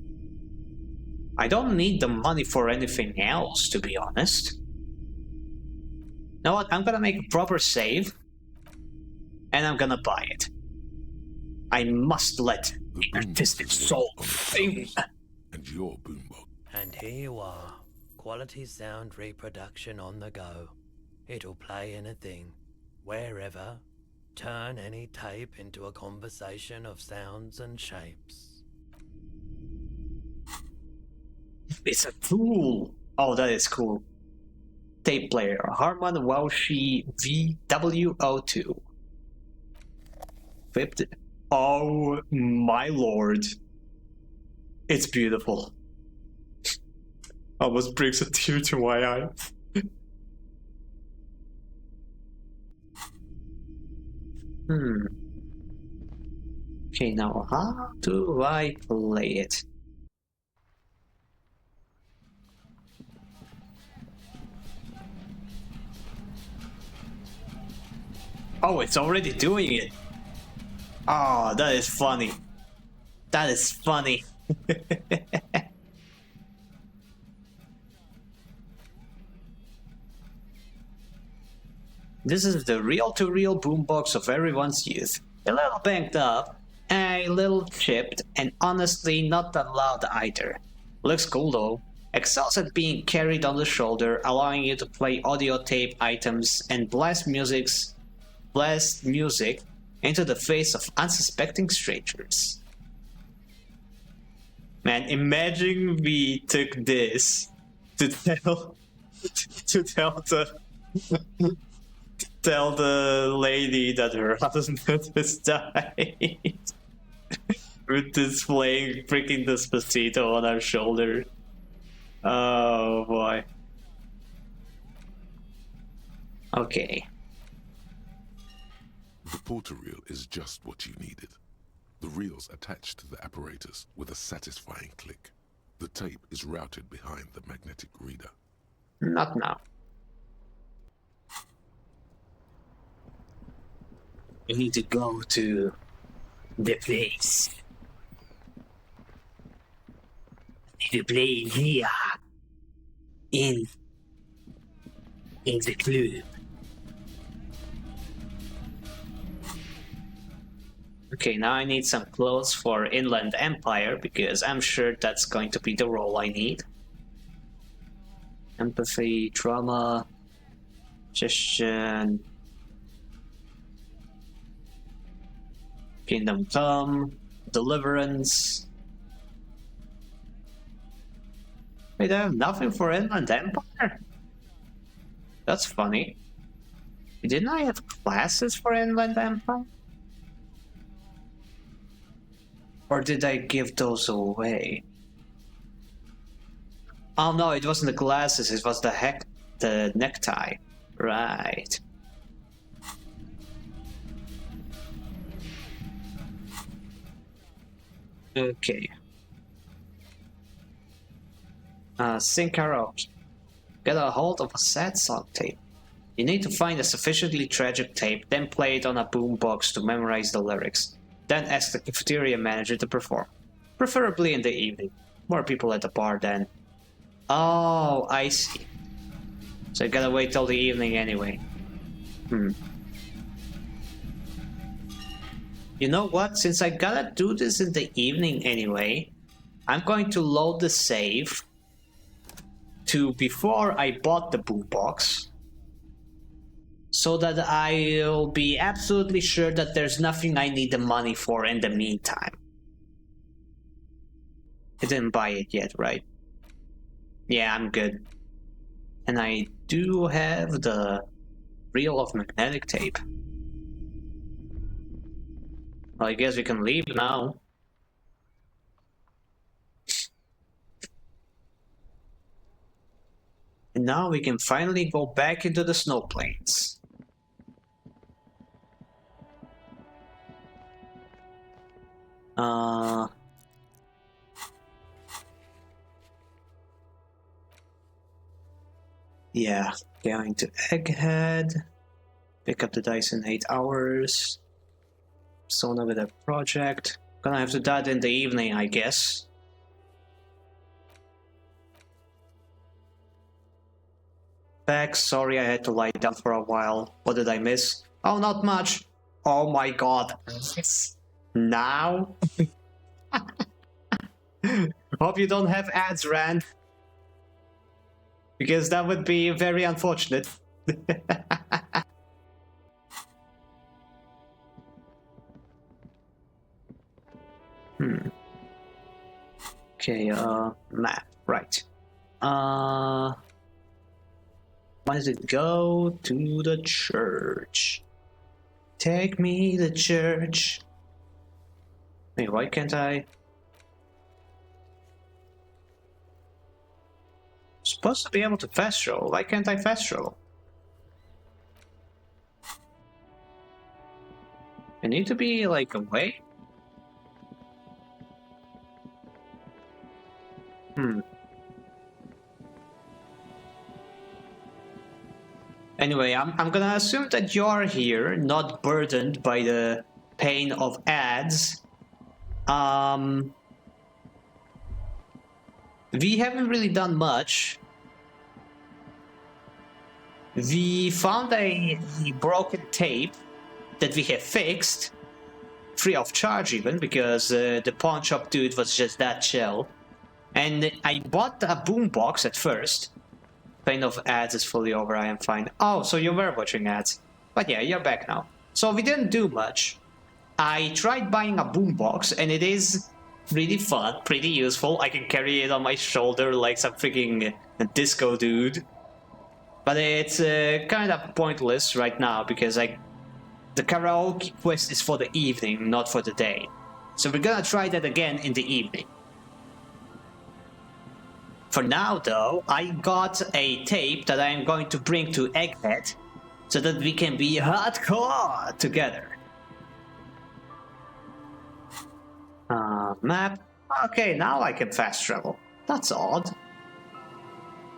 I don't need the money for anything else, to be honest. You know what? I'm gonna make a proper save, and I'm gonna buy it. I must let the artistic soul sing. And your boombox. And here you are. Quality sound reproduction on the go. It'll play anything, wherever. Turn any tape into a conversation of sounds and shapes. It's a tool. Oh, that is cool. Tape player, Harman Welshi VWO2. 50. Oh my lord. It's beautiful. Almost brings a tear to my eye. Okay, now how do I play it? Oh, it's already doing it. Oh, that is funny. That is funny. This is the reel-to-reel boombox of everyone's youth. A little banged up, a little chipped, and honestly not that loud either. Looks cool though. Excels at being carried on the shoulder, allowing you to play audio tape items and blast music into the face of unsuspecting strangers. Man, imagine we took this to tell the lady that her husband has died with this playing freaking Despacito on our shoulder. Oh boy. Okay. The porter reel is just what you needed. The reel's attached to the apparatus with a satisfying click. The tape is routed behind the magnetic reader. Not now. You need to go to the place. You need to play here. In the club. Okay, now I need some clothes for Inland Empire because I'm sure that's going to be the role I need. Empathy, trauma, gestion, Kingdom Come, Deliverance. Wait, I have nothing for Inland Empire? That's funny. Didn't I have classes for Inland Empire? Or did I give those away? Oh no, it wasn't the glasses, it was the necktie. Right. Okay. Sing karaoke. Get a hold of a sad song tape. You need to find a sufficiently tragic tape, then play it on a boombox to memorize the lyrics. Then ask the cafeteria manager to perform. Preferably in the evening. More people at the bar then. Oh, I see. So you gotta wait till the evening anyway. You know what? Since I gotta do this in the evening anyway, I'm going to load the save to before I bought the boombox, so that I'll be absolutely sure that there's nothing I need the money for in the meantime. I didn't buy it yet, right? Yeah, I'm good. And I do have the reel of magnetic tape. Well, I guess we can leave now. And now we can finally go back into the snow plains. Yeah, going to Egghead. Pick up the dice in 8 hours. Sona with a project. Gonna have to do that in the evening, I guess. Back, sorry I had to lie down for a while. What did I miss? Oh, not much. Oh my god. Now? Hope you don't have ads, Rand. Because that would be very unfortunate. Okay, map, right. Why does it go to the church? Take me to church. Wait, why can't I? Supposed to be able to fast roll. Why can't I fast roll? I need to be like away. Anyway, I'm gonna assume that you're here, not burdened by the pain of ads. We haven't really done much. We found a broken tape that we have fixed, free of charge even, because the pawn shop dude was just that chill. And I bought a boombox at first. Pain of ads is fully over, I am fine. Oh, so you were watching ads. But yeah, you're back now. So we didn't do much. I tried buying a boombox, and it is really fun, pretty useful. I can carry it on my shoulder like some freaking disco dude. But it's kind of pointless right now, because the karaoke quest is for the evening, not for the day. So we're gonna try that again in the evening. For now, though, I got a tape that I am going to bring to Egghead so that we can be hardcore together. Map. Okay, now I can fast travel. That's odd.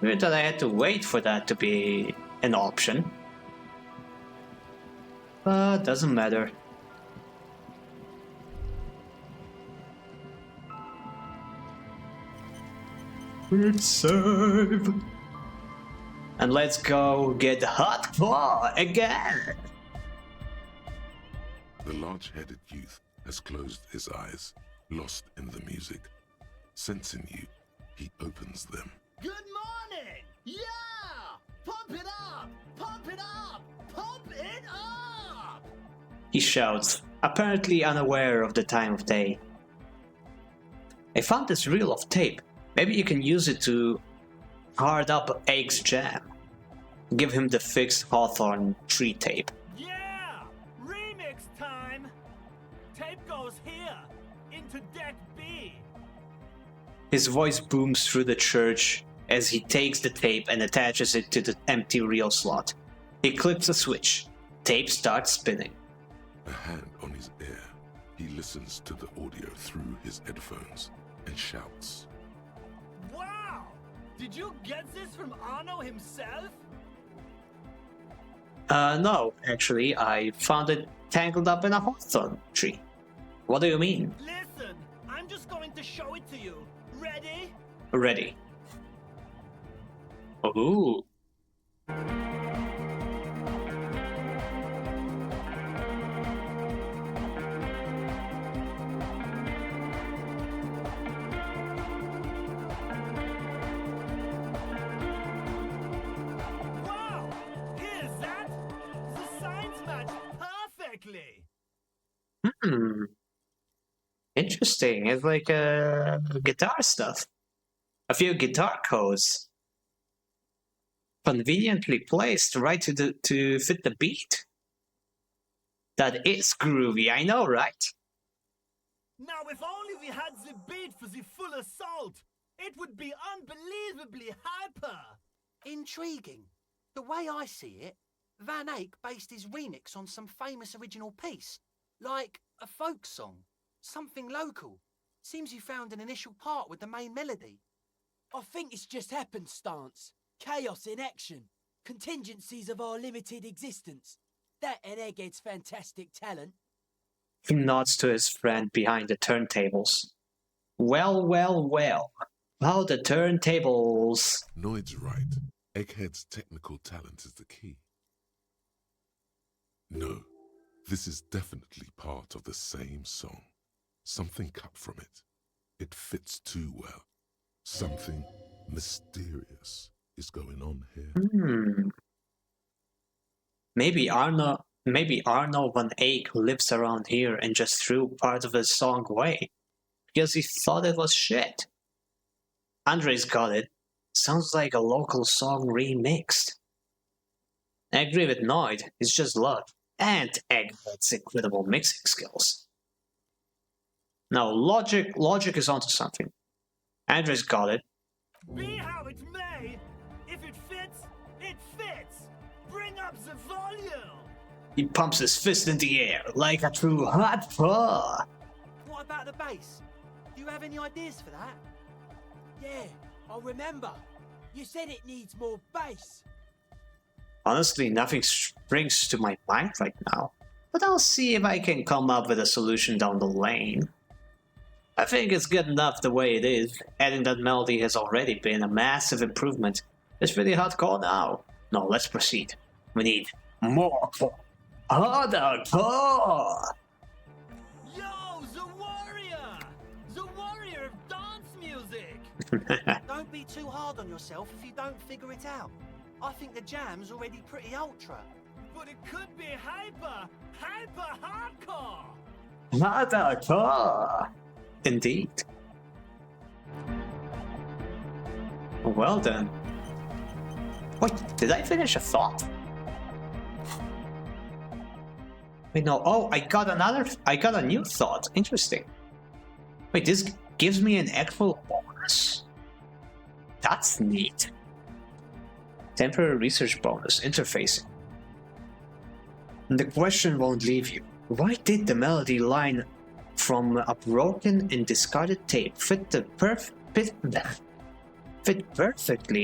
Weird that I had to wait for that to be an option. But doesn't matter. Let's save. And let's go get hardcore again. The large-headed youth has closed his eyes, lost in the music. Sensing you, he opens them. Good morning! Yeah! Pump it up! Pump it up! Pump it up! He shouts, apparently unaware of the time of day. I found this reel of tape. Maybe you can use it to hard up Egg's jam. Give him the fixed Hawthorne tree tape. Yeah! Remix time! Tape goes here, into deck B. His voice booms through the church as he takes the tape and attaches it to the empty reel slot. He clicks a switch. Tape starts spinning. A hand on his ear, he listens to the audio through his headphones and shouts. Wow! Did you get this from Arno himself? No, actually, I found it tangled up in a hawthorn tree. What do you mean? Listen, I'm just going to show it to you. Ready? Ready. Ooh. Wow! Here's that! The signs match perfectly! Interesting. It's like guitar stuff. A few guitar codes. Conveniently placed right to fit the beat. That is groovy, I know, right? Now, if only we had the beat for the full assault, it would be unbelievably hyper! Intriguing. The way I see it, Van Eyck based his remix on some famous original piece, like a folk song, something local. Seems you found an initial part with the main melody. I think it's just happenstance. Chaos in action. Contingencies of our limited existence. That and Egghead's fantastic talent. He nods to his friend behind the turntables. Well, well, well. How the turntables. Noid's right. Egghead's technical talent is the key. No, this is definitely part of the same song. Something cut from it. It fits too well. Something mysterious is going on here. Maybe Arno Van Eyck lives around here and just threw part of his song away because he thought it was shit. Andre's got it. Sounds like a local song remixed. I agree with Noid, it's just luck and Egghead's incredible mixing skills. Now logic is onto something. Andre's got it. Be how it may, if it fits, it fits. Bring up the volume. He pumps his fist in the air like a true hot paw. What about the bass? Do you have any ideas for that? Yeah, I remember. You said it needs more bass. Honestly, nothing springs to my mind right now, but I'll see if I can come up with a solution down the lane. I think it's good enough the way it is. Adding that melody has already been a massive improvement. It's really hardcore now. No, let's proceed. We need more hardcore. Yo, the warrior! The warrior of dance music! Don't be too hard on yourself if you don't figure it out. I think the jam's already pretty ultra. But it could be hyper hardcore! Hardcore! Indeed. Well then. Wait, did I finish a thought? Wait, no. Oh, I got a new thought. Interesting. Wait, this gives me an actual bonus? That's neat. Temporary research bonus, interfacing. And the question won't leave you. Why did the melody line from a broken and discarded tape fit perfectly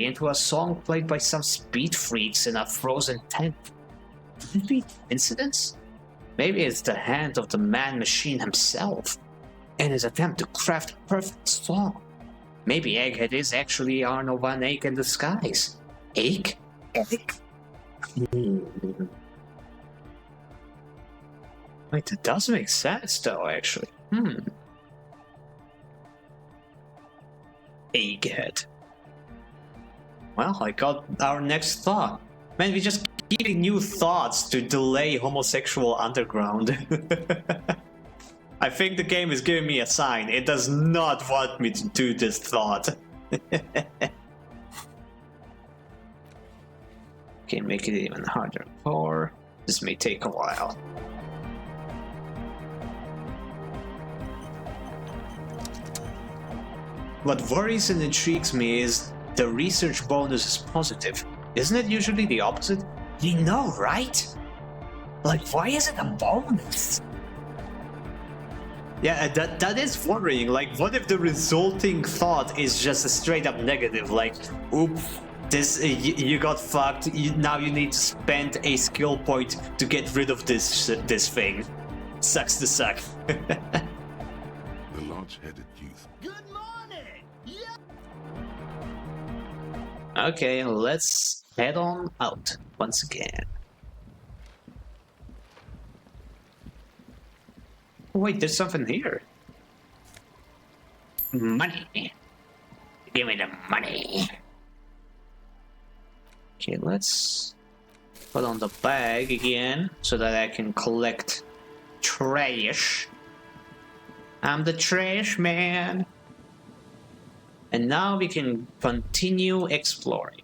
into a song played by some speed freaks in a frozen tent? Could it be coincidence? Maybe it's the hand of the man-machine himself, in his attempt to craft a perfect song. Maybe Egghead is actually Arno Van Eyck in disguise. Eyck? Eyck? Wait, that does make sense though, actually. Egghead. Well, I got our next thought. Man, we just keeping new thoughts to delay homosexual underground. I think the game is giving me a sign. It does not want me to do this thought. Okay, make it even harder. Or this may take a while. What worries and intrigues me is the research bonus is positive. Isn't it usually the opposite? You know, right? Like, why is it a bonus? Yeah, that is worrying. Like, what if the resulting thought is just a straight up negative? Like, oops, this you got fucked. Now you need to spend a skill point to get rid of this thing. Sucks to suck. The large-headed youth. Good morning! Yeah! Okay, let's head on out once again. Wait, there's something here. Money. Give me the money. Okay, let's put on the bag again so that I can collect trash. I'm the trash man. And now we can continue exploring.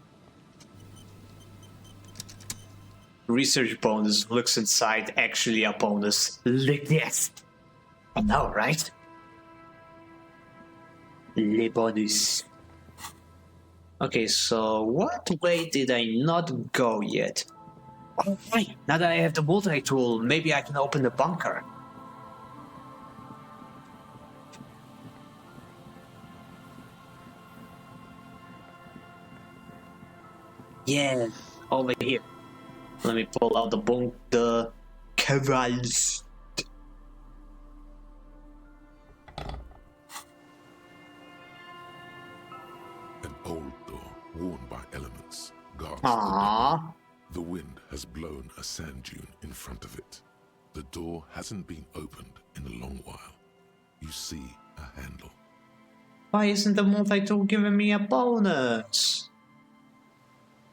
Research bonus looks inside actually a bonus. Like this. I know, right? Le bonus. Okay, so what way did I not go yet? Oh, right. Now that I have the multi-tool, maybe I can open the bunker. Yeah, over here. Let me pull out the cables. An old door, worn by elements, guards Aww. the wind has blown a sand dune in front of it. The door hasn't been opened in a long while. You see a handle. Why isn't the multi-tool giving me a bonus?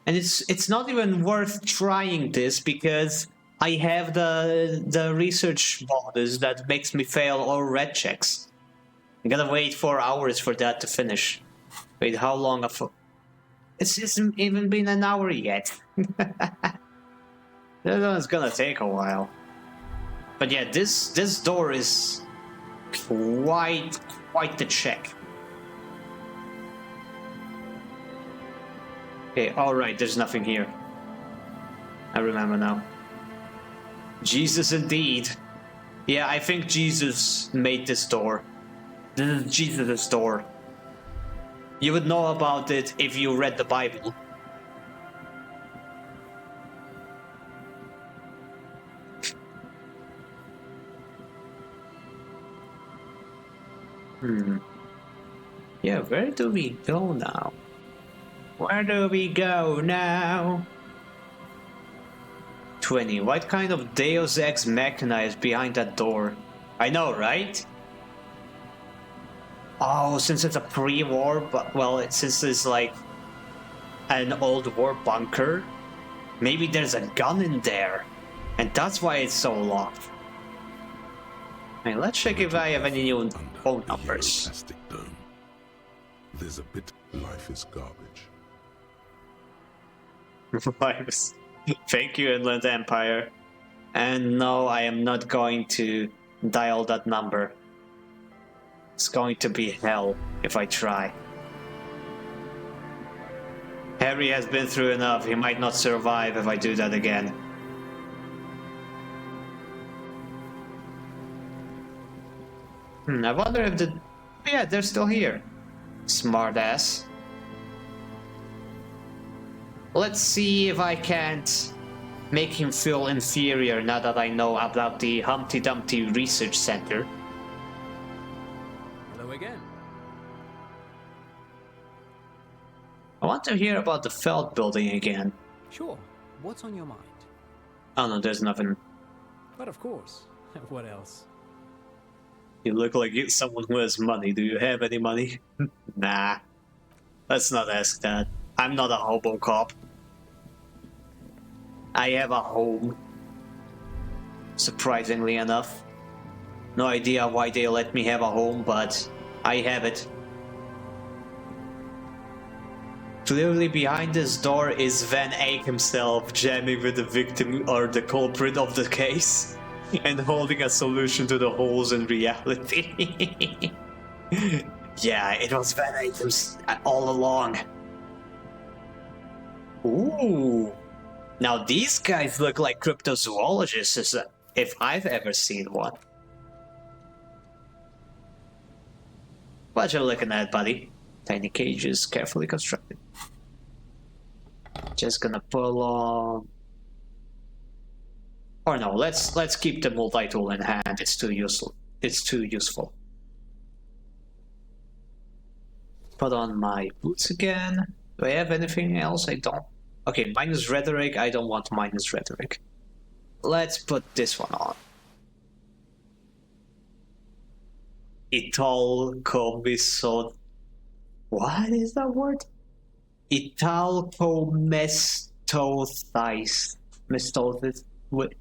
And it's not even worth trying this because I have the research bonus that makes me fail all red checks. I gotta wait 4 hours for that to finish. Wait, how long? It's hasn't even been an hour yet. That one's gonna take a while. But yeah, this door is quite the check. Okay, alright, there's nothing here. I remember now. Jesus indeed. Yeah, I think Jesus made this door. This is Jesus' door. You would know about it if you read the Bible. Yeah, where do we go now? Where do we go now? 20. What kind of Deus Ex Machina is behind that door? I know, right? Oh, since it's a pre-war, but well, since it's like an old war bunker, maybe there's a gun in there, and that's why it's so locked. Hey, let's check if I have any new phone numbers. Plastic dome. There's a bit. Life is garbage. Thank you, Inland Empire. And no, I am not going to dial that number. It's going to be hell if I try. Harry has been through enough. He might not survive if I do that again. I wonder if the... Yeah, they're still here. Smartass. Let's see if I can't make him feel inferior now that I know about the Humpty Dumpty Research Center. Hello again. I want to hear about the Feld building again. Sure. What's on your mind? Oh no, there's nothing. But of course. What else? You look like you're someone who has money. Do you have any money? Nah. Let's not ask that. I'm not a hobo cop. I have a home. Surprisingly enough. No idea why they let me have a home, but I have it. Clearly behind this door is Van Eyck himself, jamming with the victim or the culprit of the case, and holding a solution to the holes in reality. Yeah, it was Van Eyck all along. Ooh. Now these guys look like cryptozoologists, if I've ever seen one. What you looking at, buddy? Tiny cages, carefully constructed. Just gonna pull on... Or no, let's keep the multi-tool in hand. It's too useful. It's too useful. Put on my boots again. Do I have anything else? I don't. Okay, minus rhetoric. I don't want minus rhetoric. Let's put this one on. Italcomesto. What is that word? Italcomestosis. Mestosis. What?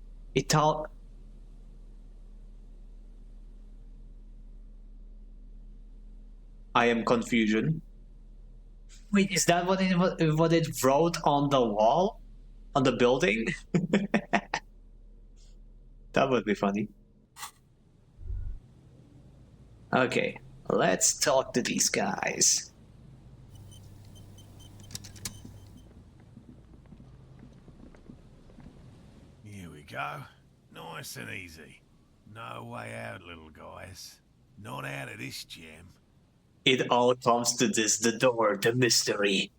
I am confusion. Wait, is that what it wrote on the wall? On the building? That would be funny. Okay, let's talk to these guys. Here we go. Nice and easy. No way out, little guys. Not out of this jam. It all comes to this, the door, the mystery.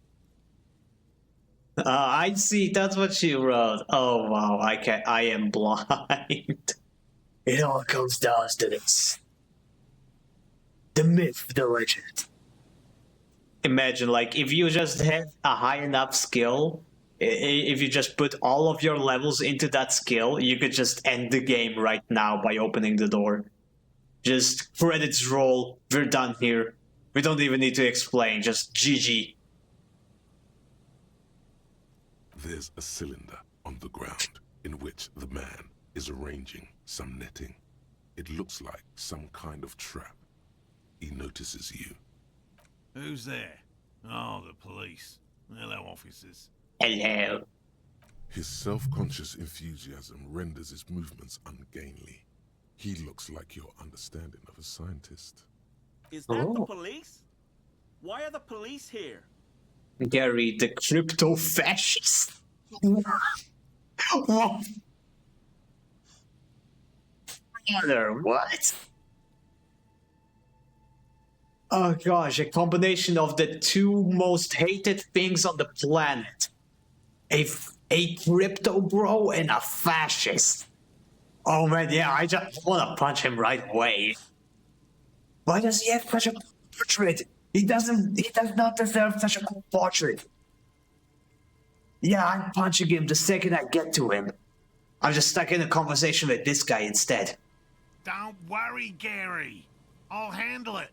I see. That's what she wrote. Oh wow, I am blind. It all comes down to this. The myth, the legend. Imagine, like, if you just had a high enough skill, if you just put all of your levels into that skill, you could just end the game right now by opening the door. Just credits roll. We're done here. We don't even need to explain. Just GG. There's a cylinder on the ground in which the man is arranging some netting. It looks like some kind of trap. He notices you. Who's there? Oh, the police. Hello, officers. Hello. His self-conscious enthusiasm renders his movements ungainly. He looks like your understanding of a scientist. Is that the police? Why are the police here? Gary, the crypto fascist. What? Brother, what? Oh gosh, a combination of the two most hated things on the planet. A crypto bro and a fascist. Oh man, yeah, I just want to punch him right away. Why does he have such a portrait? He does not deserve such a cool portrait. Yeah, I'm punching him the second I get to him. I'm just stuck in a conversation with this guy instead. Don't worry, Gary. I'll handle it.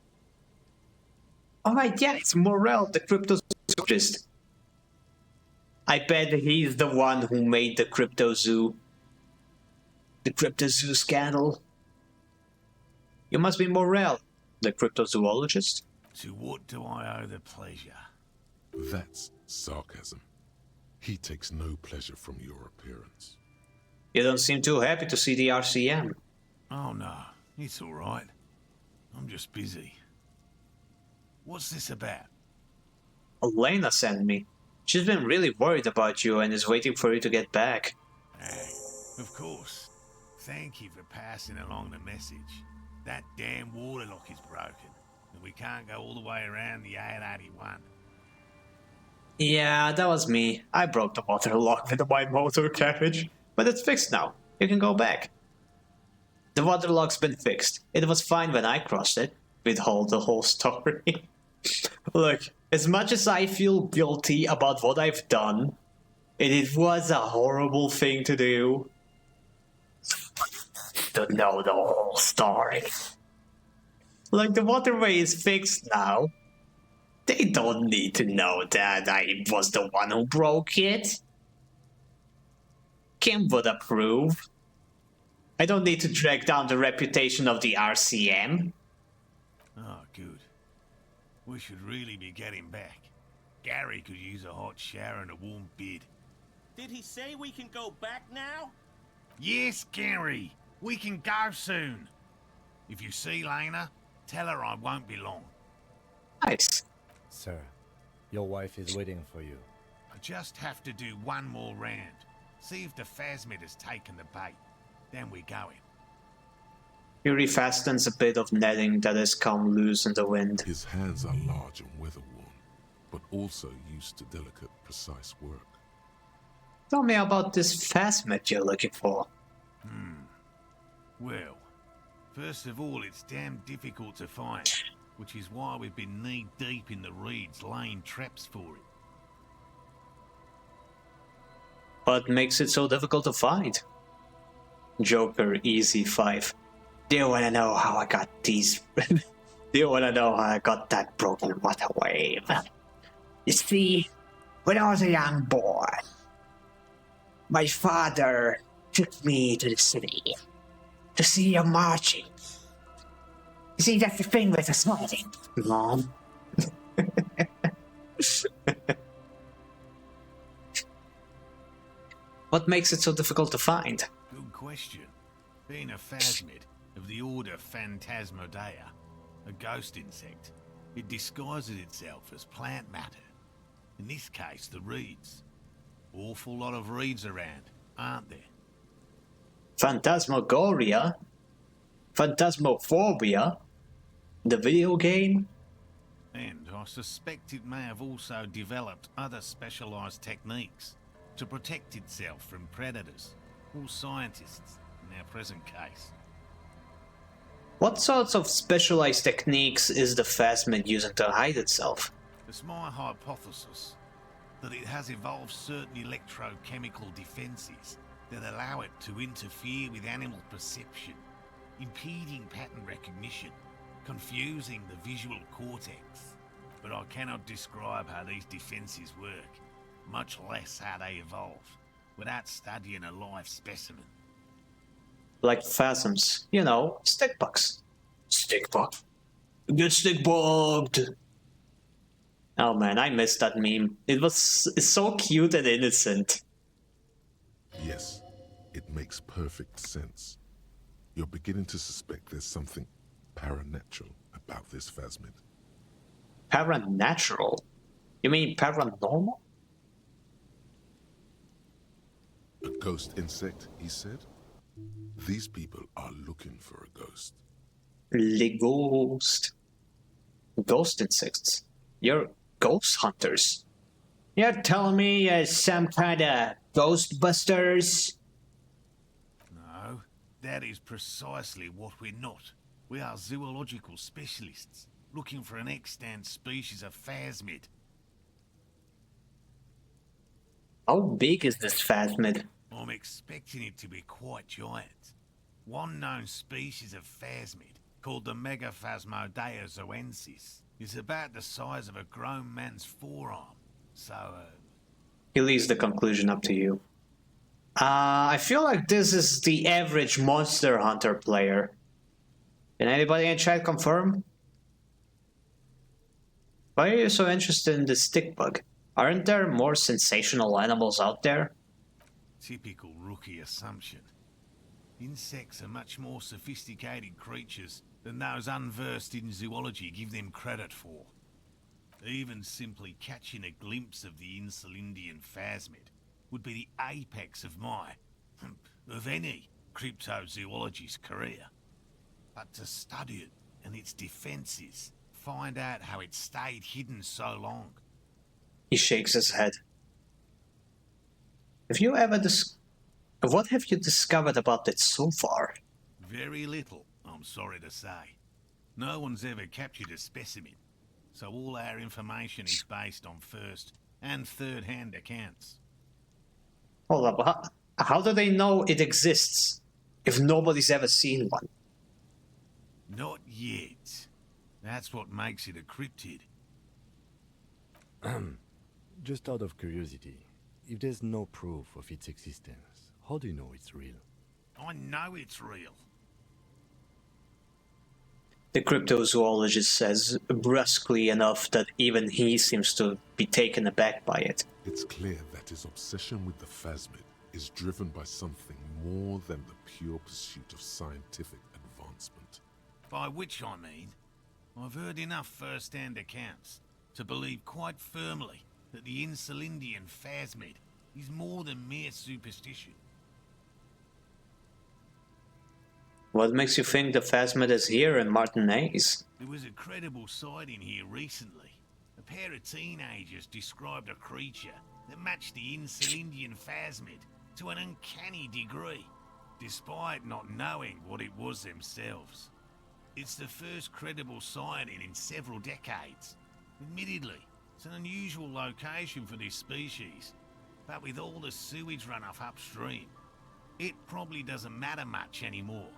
Alright, yeah, it's Morel, the cryptozoologist. I bet he's the one who made the crypto zoo. The crypto zoo scandal. You must be Morel, the cryptozoologist. To what do I owe the pleasure? That's sarcasm. He takes no pleasure from your appearance. You don't seem too happy to see the RCM. Oh no, it's all right. I'm just busy. What's this about? Elena sent me. She's been really worried about you and is waiting for you to get back. Hey, of course. Thank you for passing along the message. That damn water lock is broken, and we can't go all the way around the 881. Yeah, that was me. I broke the water lock with my motor carriage, but it's fixed now. You can go back. The water lock's been fixed. It was fine when I crossed it. With the whole story. Look, as much as I feel guilty about what I've done, it was a horrible thing to do. To know the whole story. Like, the waterway is fixed now. They don't need to know that I was the one who broke it. Kim would approve. I don't need to drag down the reputation of the RCM. Oh, good. We should really be getting back. Gary could use a hot shower and a warm bed. Did he say we can go back now? Yes, Gary. We can go soon. If you see Lena, tell her I won't be long. Nice. Sir, your wife is waiting for you. I just have to do one more round. See if the phasmid has taken the bait. Then we're going. He refastens a bit of netting that has come loose in the wind. His hands are large and weather-worn, but also used to delicate, precise work. Tell me about this phasmid you're looking for. Well, first of all, it's damn difficult to find, which is why we've been knee-deep in the reeds laying traps for it. What makes it so difficult to find? Joker Easy 5. Do you wanna know how I got these? Do you wanna know how I got that broken water wave? You see, when I was a young boy, my father took me to the city to see a marching. You see, that's the thing with the small thing, Mom. What makes it so difficult to find? Good question. Being a phasmid of the order Phantasmodea, a ghost insect, it disguises itself as plant matter. In this case, the reeds. Awful lot of reeds around, aren't there? Phantasmagoria? Phantasmophobia? The video game? And I suspect it may have also developed other specialized techniques to protect itself from predators or scientists in our present case. What sorts of specialized techniques is the phasmid using to hide itself? It's my hypothesis that it has evolved certain electrochemical defenses that allow it to interfere with animal perception, impeding pattern recognition, confusing the visual cortex. But I cannot describe how these defenses work, much less how they evolve, without studying a live specimen. Like phasms, you know, stick bugs. Stick bug. Get stick bugged. Oh man, I missed that meme. It's so cute and innocent. Yes, it makes perfect sense. You're beginning to suspect there's something paranatural about this phasmid. Paranatural? You mean paranormal? A ghost insect, he said? These people are looking for a ghost. The ghost. Ghost insects. You're ghost hunters. You're telling me you're some kind of ghostbusters? No, that is precisely what we're not. We are zoological specialists, looking for an extant species of phasmid. How big is this phasmid? I'm expecting it to be quite giant. One known species of phasmid, called the Megaphasmodea zoensis, is about the size of a grown man's forearm. So, He leaves the conclusion up to you. I feel like this is the average Monster Hunter player. Can anybody in chat confirm? Why are you so interested in the stick bug? Aren't there more sensational animals out there? typical rookie assumption. Insects are much more sophisticated creatures than those unversed in zoology give them credit for. Even simply catching a glimpse of the Insulindian phasmid would be the apex of of any cryptozoologist's career. But to study it and its defenses, find out how it stayed hidden so long. He shakes his head. Have you ever What have you discovered about it so far? Very little, I'm sorry to say. No one's ever captured a specimen, so all our information is based on first and third-hand accounts. Hold up, how do they know it exists if nobody's ever seen one? Not yet. That's what makes it a cryptid. Just out of curiosity, if there's no proof of its existence, how do you know it's real? I know it's real. The cryptozoologist says brusquely enough that even he seems to be taken aback by it. It's clear that his obsession with the phasmid is driven by something more than the pure pursuit of scientific advancement. By which I mean, I've heard enough first-hand accounts to believe quite firmly that the Insulindian phasmid is more than mere superstition. What makes you think the phasmid is here in Martinez? There was a credible sighting here recently. A pair of teenagers described a creature that matched the Insulindian phasmid to an uncanny degree, despite not knowing what it was themselves. It's the first credible sighting in several decades. Admittedly, it's an unusual location for this species, but with all the sewage runoff upstream, it probably doesn't matter much anymore.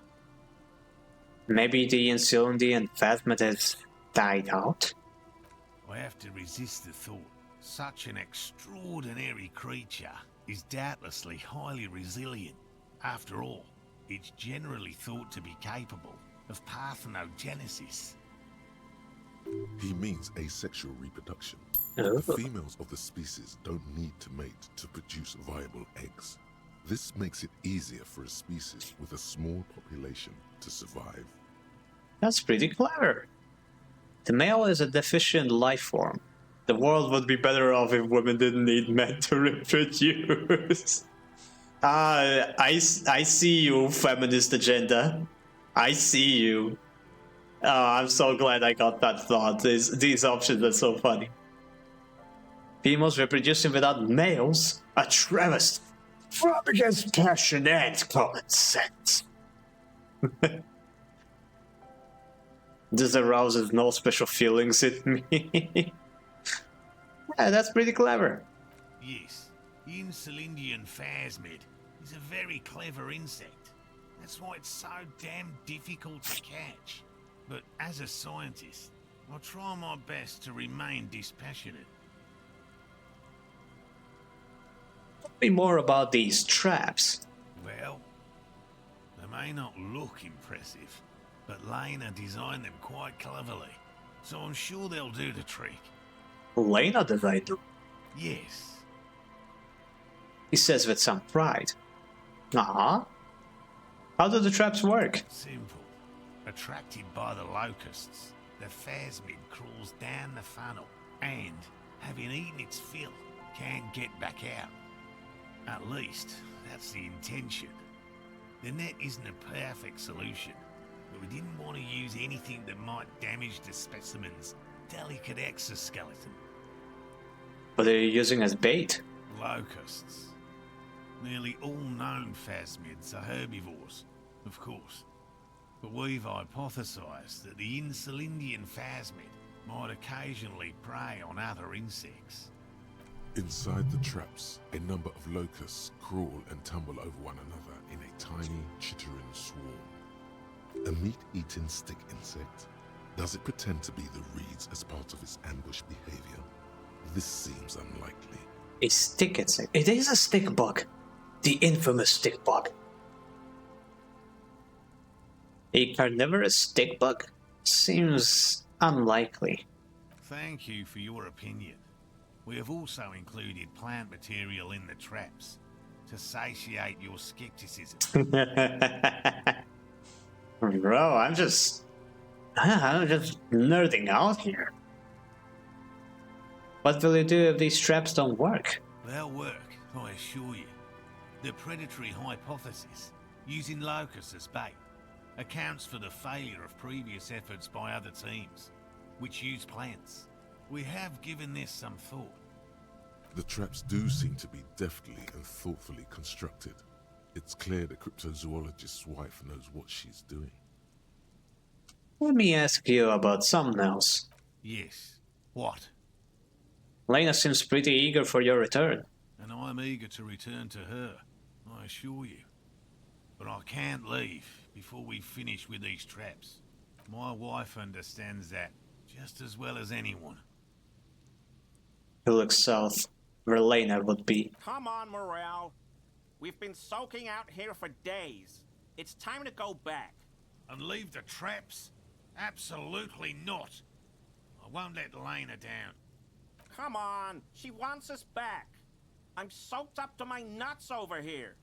Maybe the Insulindian phasmid has died out? I have to resist the thought. Such an extraordinary creature is doubtlessly highly resilient. After all, it's generally thought to be capable of parthenogenesis. He means asexual reproduction. Oh. The females of the species don't need to mate to produce viable eggs. This makes it easier for a species with a small population to survive. That's pretty clever. The male is a deficient life form. The world would be better off if women didn't need men to reproduce. I see you, feminist agenda. I see you. Oh, I'm so glad I got that thought. These options are so funny. Females reproducing without males? A travesty. From against passion and common sense. This arouses no special feelings in me. Yeah, that's pretty clever. Yes, the Insulindian phasmid is a very clever insect. That's why it's so damn difficult to catch. But as a scientist, I'll try my best to remain dispassionate. Tell me more about these traps. Well, they may not look impressive, but Lena designed them quite cleverly, so I'm sure they'll do the trick. Lena designed them? Yes. He says with some pride. Ah. How do the traps work? Simple. Attracted by the locusts, the phasmid crawls down the funnel and, having eaten its fill, can't get back out. At least, that's the intention. The net isn't a perfect solution, but we didn't want to use anything that might damage the specimen's delicate exoskeleton. What are you using as bait? Locusts. Nearly all known phasmids are herbivores, of course. But we've hypothesized that the Insulindian phasmid might occasionally prey on other insects. Inside the traps, a number of locusts crawl and tumble over one another in a tiny, chittering swarm. A meat-eating stick insect? Does it pretend to be the reeds as part of its ambush behavior? This seems unlikely. A stick insect. It is a stick bug. The infamous stick bug. A carnivorous stick bug? Seems unlikely. Thank you for your opinion. We have also included plant material in the traps to satiate your skepticism. Bro, I'm just nerding out here. What will you do if these traps don't work? They'll work, I assure you. The predatory hypothesis, using locusts as bait, accounts for the failure of previous efforts by other teams, which use plants. We have given this some thought. The traps do seem to be deftly and thoughtfully constructed. It's clear the cryptozoologist's wife knows what she's doing. Let me ask you about something else. Yes. What? Lena seems pretty eager for your return. And I'm eager to return to her, I assure you. But I can't leave before we finish with these traps. My wife understands that just as well as anyone. He looks south, where Lena would be. Come on, Morale. We've been soaking out here for days. It's time to go back. And leave the traps? Absolutely not. I won't let Lena down. Come on, she wants us back. I'm soaked up to my nuts over here.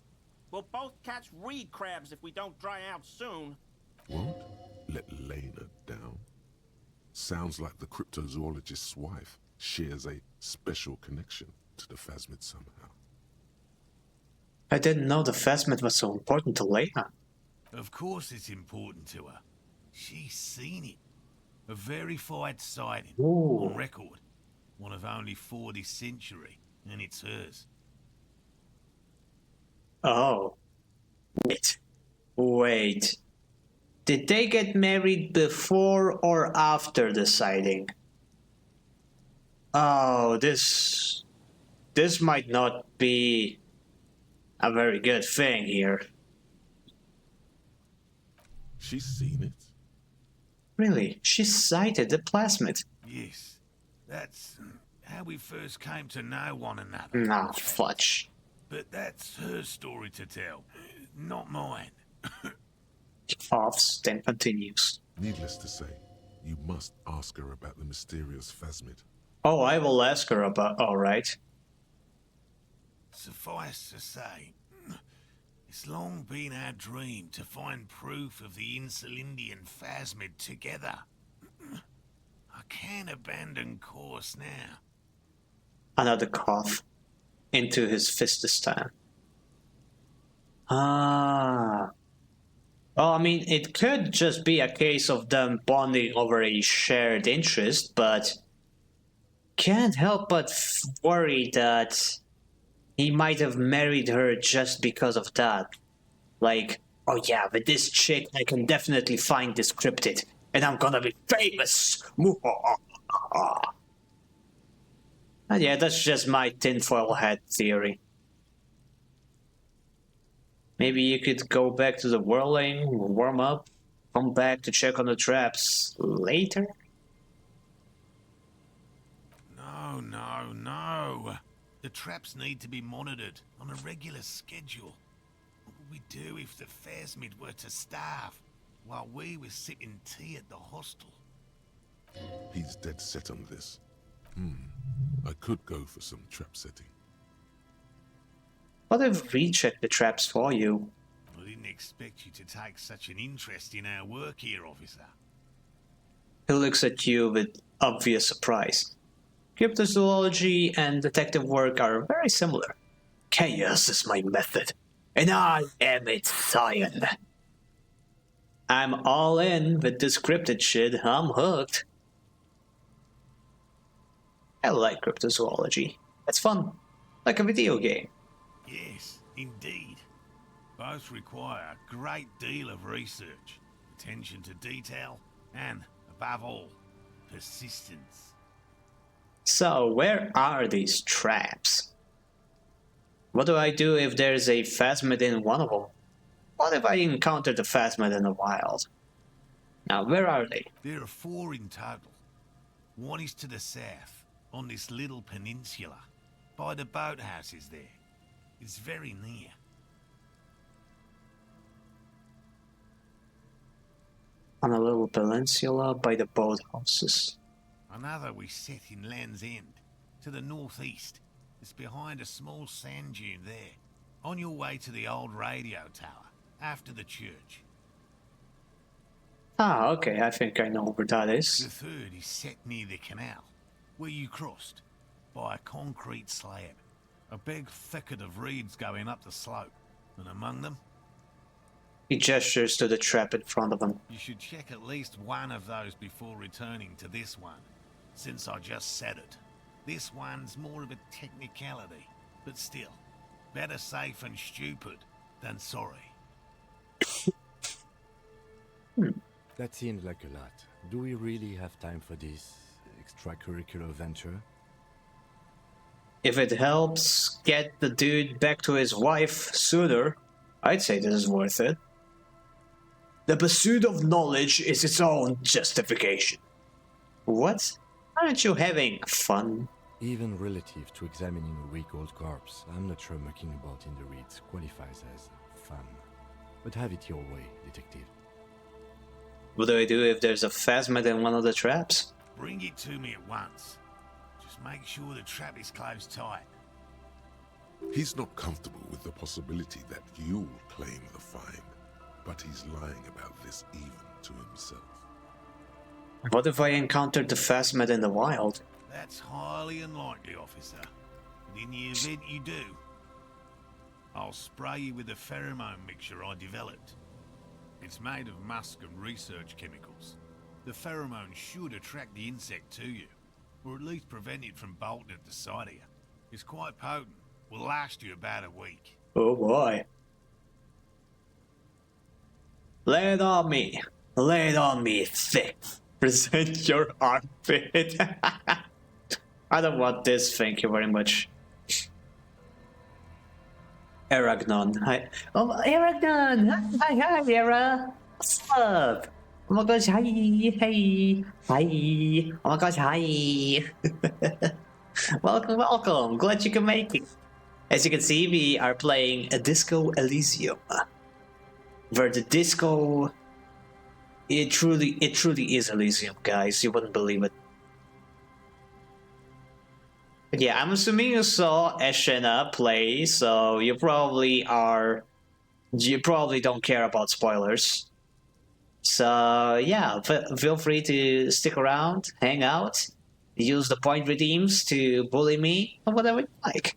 We'll both catch reed crabs if we don't dry out soon. Won't let Lena down? Sounds like the cryptozoologist's wife shares a special connection to the phasmid somehow. I didn't know the phasmid was so important to Lena. Of course it's important to her. She's seen it. A verified sighting. Ooh. On record. One of only 4 this century, and it's hers. Oh. Wait. Did they get married before or after the sighting? Oh, this might not be a very good thing here. She's seen it? Really? She sighted the plasmid? Yes. That's how we first came to know one another. Nah, fudge. But that's her story to tell, not mine. Coughs, then continues. Needless to say, you must ask her about the mysterious phasmid. Oh, I will ask her about... Alright. Suffice to say, it's long been our dream to find proof of the Insulindian phasmid together. I can't abandon course now. Another cough into his fist this time. Ah. Well, I mean, it could just be a case of them bonding over a shared interest, but can't help but worry that he might have married her just because of that. Like, oh yeah, with this chick, I can definitely find this cryptid, and I'm gonna be famous. And yeah, that's just my tinfoil hat theory. Maybe you could go back to the whirling, warm up, come back to check on the traps later? No, no, no. The traps need to be monitored on a regular schedule. What would we do if the Phasmid were to starve while we were sipping tea at the hostel? He's dead set on this. I could go for some trap setting. What if we check the traps for you? I didn't expect you to take such an interest in our work here, officer. He looks at you with obvious surprise. Cryptozoology and detective work are very similar. Chaos is my method, and I am its scion. I'm all in with this cryptid shit. I'm hooked. I like cryptozoology. It's fun, like a video game. Yes, indeed. Both require a great deal of research, attention to detail, and, above all, persistence. So, where are these traps? What do I do if there's a Phasmid in one of them? What if I encounter the Phasmid in the wild? Now, where are they? There are 4 in total. One is to the south, on this little peninsula, by the boathouses there. It's very near. On a little peninsula by the boathouses. Another we set in Land's End, to the northeast. It's behind a small sand dune there, on your way to the old radio tower, after the church. Ah, okay, I think I know where that is. The third is set near the canal, where you crossed, by a concrete slab. A big thicket of reeds going up the slope, and among them... He gestures to the trap in front of him. You should check at least one of those before returning to this one, since I just said it. This one's more of a technicality, but still, better safe and stupid than sorry. That seems like a lot. Do we really have time for this extracurricular venture? If it helps get the dude back to his wife sooner, I'd say this is worth it. The pursuit of knowledge is its own justification. What? Aren't you having fun? Even relative to examining a week-old corpse, I'm not sure mucking about in the reeds qualifies as fun. But have it your way, detective. What do I do if there's a Phasmid in one of the traps? Bring it to me at once. Just make sure the trap is closed tight. He's not comfortable with the possibility that you'll claim the find, but he's lying about this even to himself. What if I encountered the Phasmid in the wild? That's highly unlikely, officer. But in the event you do, I'll spray you with a pheromone mixture I developed. It's made of musk and research chemicals. The pheromone should attract the insect to you, or at least prevent it from bolting at the sight of you. It's quite potent. Will last you about a week. Oh boy. Lay it on me. Lay it on me thick. Present your armpit. I don't want this, thank you very much. Aragnon. Hi. Oh, Aragnon! Hi, Era! What's up? Oh my gosh, hi! Hey! Hi! Oh my gosh, hi! Welcome, welcome! Glad you can make it. As you can see, we are playing a Disco Elysium. Where the disco... It truly is Elysium, guys. You wouldn't believe it. But yeah, I'm assuming you saw Eshena play, so you probably don't care about spoilers. So yeah, feel free to stick around, hang out, use the point redeems to bully me, or whatever you like.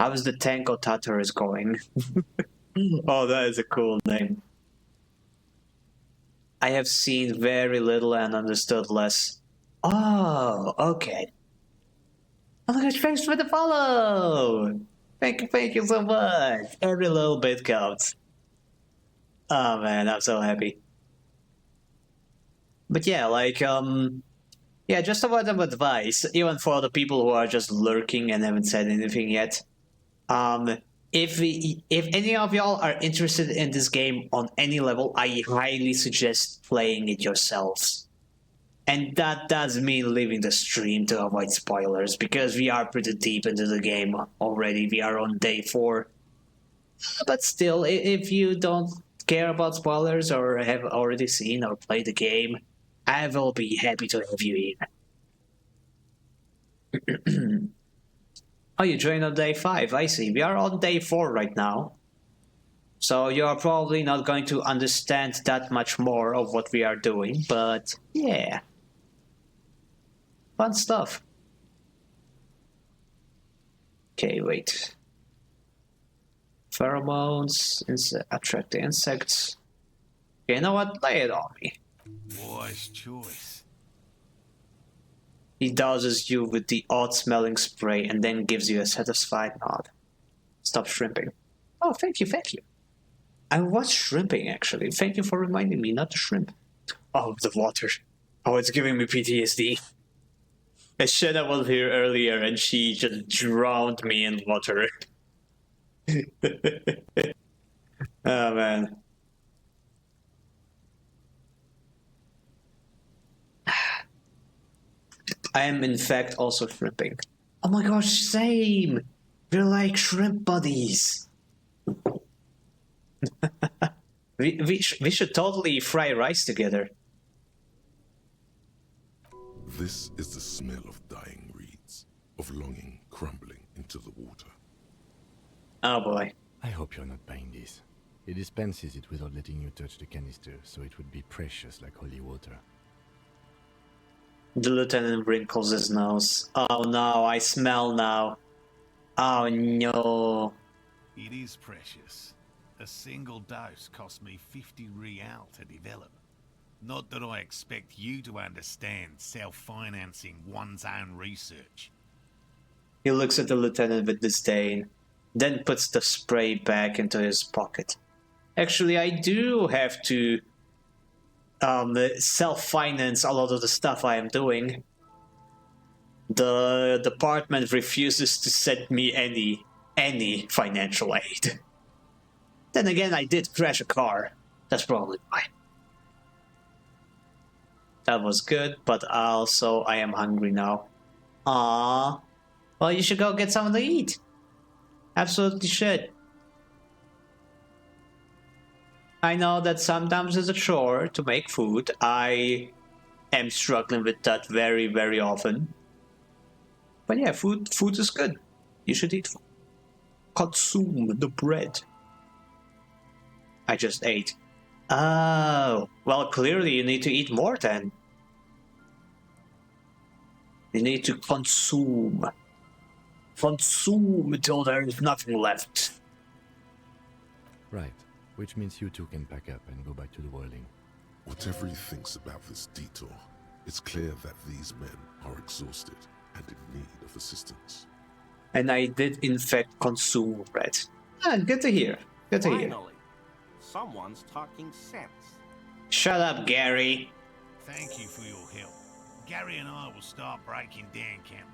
How is the Tanko Tatar is going? Oh, that is a cool name. I have seen very little and understood less. Oh, okay. Oh my gosh, thanks for the follow! Thank you so much! Every little bit counts. Oh man, I'm so happy. But yeah, like, yeah, just a word of advice, even for the people who are just lurking and haven't said anything yet. If any of y'all are interested in this game on any level, I highly suggest playing it yourselves. And that does mean leaving the stream to avoid spoilers, because we are pretty deep into the game already. We are on day 4. But still, if you don't care about spoilers or have already seen or played the game, I will be happy to have you in. Oh, you joined on day 5, I see. We are on day 4 right now. So you are probably not going to understand that much more of what we are doing, but yeah. Fun stuff. Okay, wait. Pheromones attract the insects. Okay, you know what? Lay it on me. Wise choice. He douses you with the odd-smelling spray and then gives you a satisfied nod. Stop shrimping. Oh, thank you, thank you. I was shrimping, actually. Thank you for reminding me not to shrimp. Oh, the water. Oh, it's giving me PTSD. Shena was here earlier and she just drowned me in water. Oh, man. I am, in fact, also shrimping. Oh my gosh, same! We're like shrimp buddies. we should totally fry rice together. This is the smell of dying reeds, of longing crumbling into the water. Oh boy. I hope you're not buying this. It dispenses it without letting you touch the canister, so it would be precious like holy water. The lieutenant wrinkles his nose. Oh no, I smell now. Oh no. It is precious. A single dose cost me 50 real to develop. Not that I expect you to understand self-financing one's own research. He looks at the lieutenant with disdain, then puts the spray back into his pocket. Actually, I do have to self-finance a lot of the stuff I am doing. The department refuses to send me any financial aid. Then again, I did crash a car. That's probably why. That was good, but also I am hungry now. Ah, well, you should go get something to eat. Absolutely should. I know that sometimes it's a chore to make food. I am struggling with that very, very often. But yeah, food is good. You should eat food. Consume the bread. I just ate. Oh, well, clearly you need to eat more then. You need to consume. Consume until there is nothing left. Right, which means you two can pack up and go back to the whirling. Whatever he thinks about this detour, it's clear that these men are exhausted and in need of assistance. And I did in fact consume bread. Ah, good to hear. Good to hear. Finally, someone's talking sense. Shut up, Gary. Thank you for your help. Gary and I will start breaking down camp.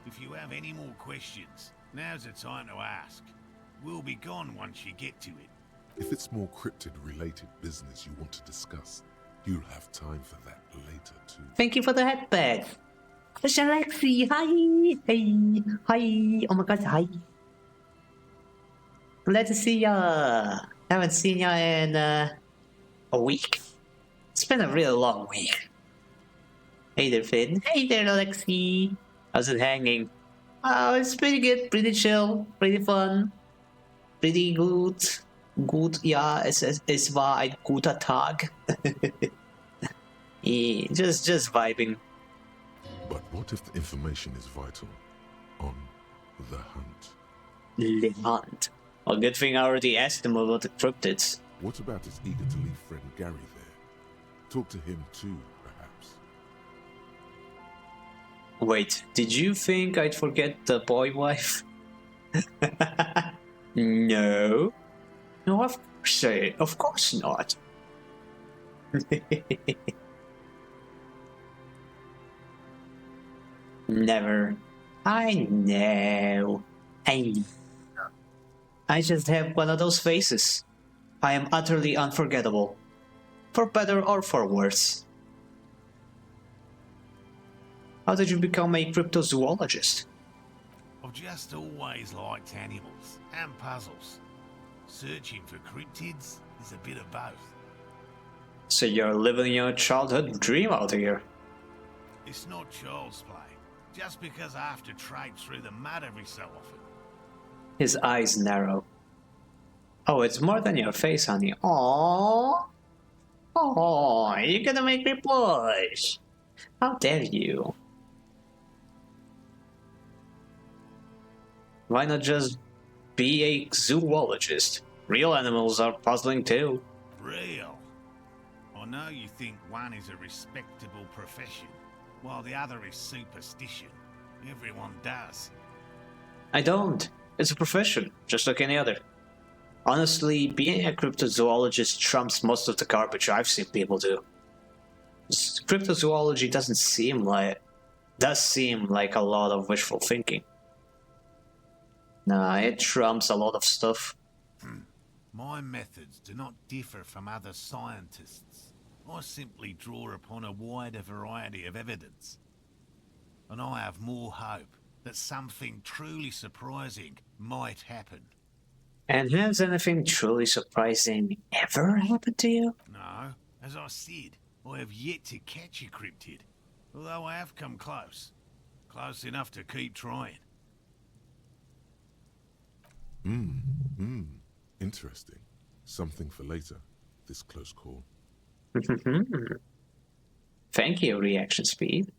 If you have any more questions, now's the time to ask. We'll be gone once you get to it. If it's more cryptid-related business you want to discuss, you'll have time for that later too. Thank you for the headband. Alexi, hi. Hey, hi. Oh my god, hi. Glad to see ya. Haven't seen ya in a week. It's been a really long week. Hey there, Finn. Hey there, Alexi. How's it hanging? Oh, it's pretty good, pretty chill, pretty fun, pretty good. Gut, ja, es war ein guter Tag. Yeah, just vibing. But what if the information is vital? On the hunt. Le hunt. Well, good thing I already asked him about the cryptids. What about his eager to leave friend Gary there? Talk to him too, perhaps. Wait, did you think I'd forget the boy wife? No. No, of course not. Never. I know. I just have one of those faces. I am utterly unforgettable. For better or for worse. How did you become a cryptozoologist? I've just always liked animals and puzzles. Searching for cryptids is a bit of both. So you're living your childhood dream out here. It's not child's play, just because I have to trade through the mud every so often. His eyes narrow. Oh, it's more than your face, honey. Aww. Aww, you're gonna make me blush. How dare you? Why not just be a zoologist? Real animals are puzzling too. Real? I know you think one is a respectable profession, while the other is superstition. Everyone does. I don't. It's a profession, just like any other. Honestly, being a cryptozoologist trumps most of the garbage I've seen people do. Cryptozoology does seem like a lot of wishful thinking. Nah, it trumps a lot of stuff. My methods do not differ from other scientists. I simply draw upon a wider variety of evidence. And I have more hope that something truly surprising might happen. And has anything truly surprising ever happened to you? No, as I said, I have yet to catch a cryptid, although I have come close. Close enough to keep trying. Interesting. Something for later, this close call. Thank you, reaction speed.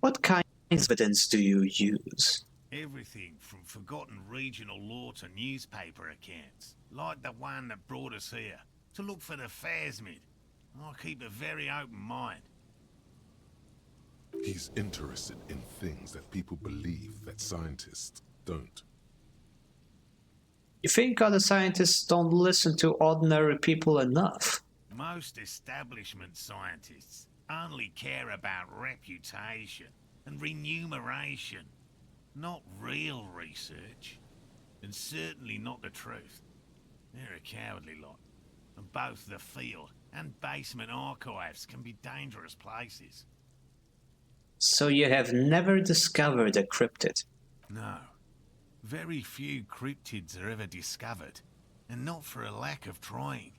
What kind of evidence do you use? Everything from forgotten regional lore to newspaper accounts, like the one that brought us here, to look for the phasmid. I keep a very open mind. He's interested in things that people believe that scientists don't. You think other scientists don't listen to ordinary people enough? Most establishment scientists only care about reputation and remuneration, not real research, and certainly not the truth. They're a cowardly lot, and both the field and basement archives can be dangerous places. So you have never discovered a cryptid? No. Very few cryptids are ever discovered, and not for a lack of trying.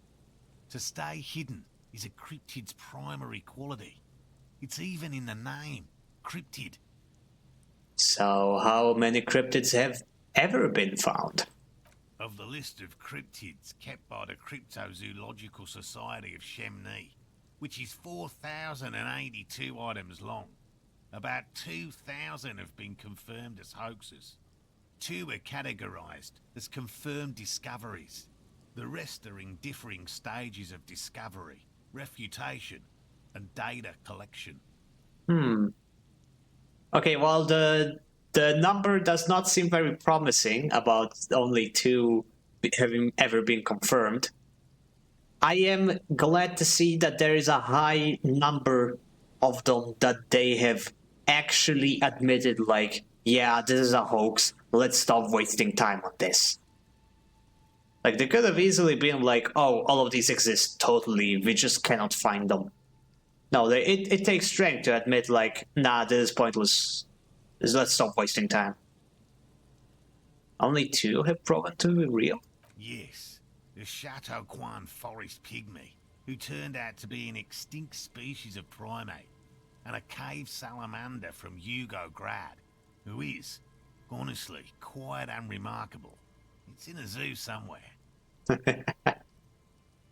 To stay hidden is a cryptid's primary quality. It's even in the name, cryptid. So how many cryptids have ever been found? Of the list of cryptids kept by the Cryptozoological Society of Chemnee, which is 4,082 items long, about 2,000 have been confirmed as hoaxes. 2 are categorized as confirmed discoveries. The rest are in differing stages of discovery, refutation, and data collection. Okay, well, the number does not seem very promising about only 2 having ever been confirmed. I am glad to see that there is a high number of them that they have actually admitted, like, yeah, this is a hoax, let's stop wasting time on this. Like, they could have easily been like, oh, all of these exist totally, we just cannot find them. No, it takes strength to admit, like, nah, this is pointless. Let's stop wasting time. Only 2 have proven to be real? Yes, the Chateau Quan forest pygmy, who turned out to be an extinct species of primate, and a cave salamander from Yugograd, who is, honestly, quite unremarkable. It's in a zoo somewhere.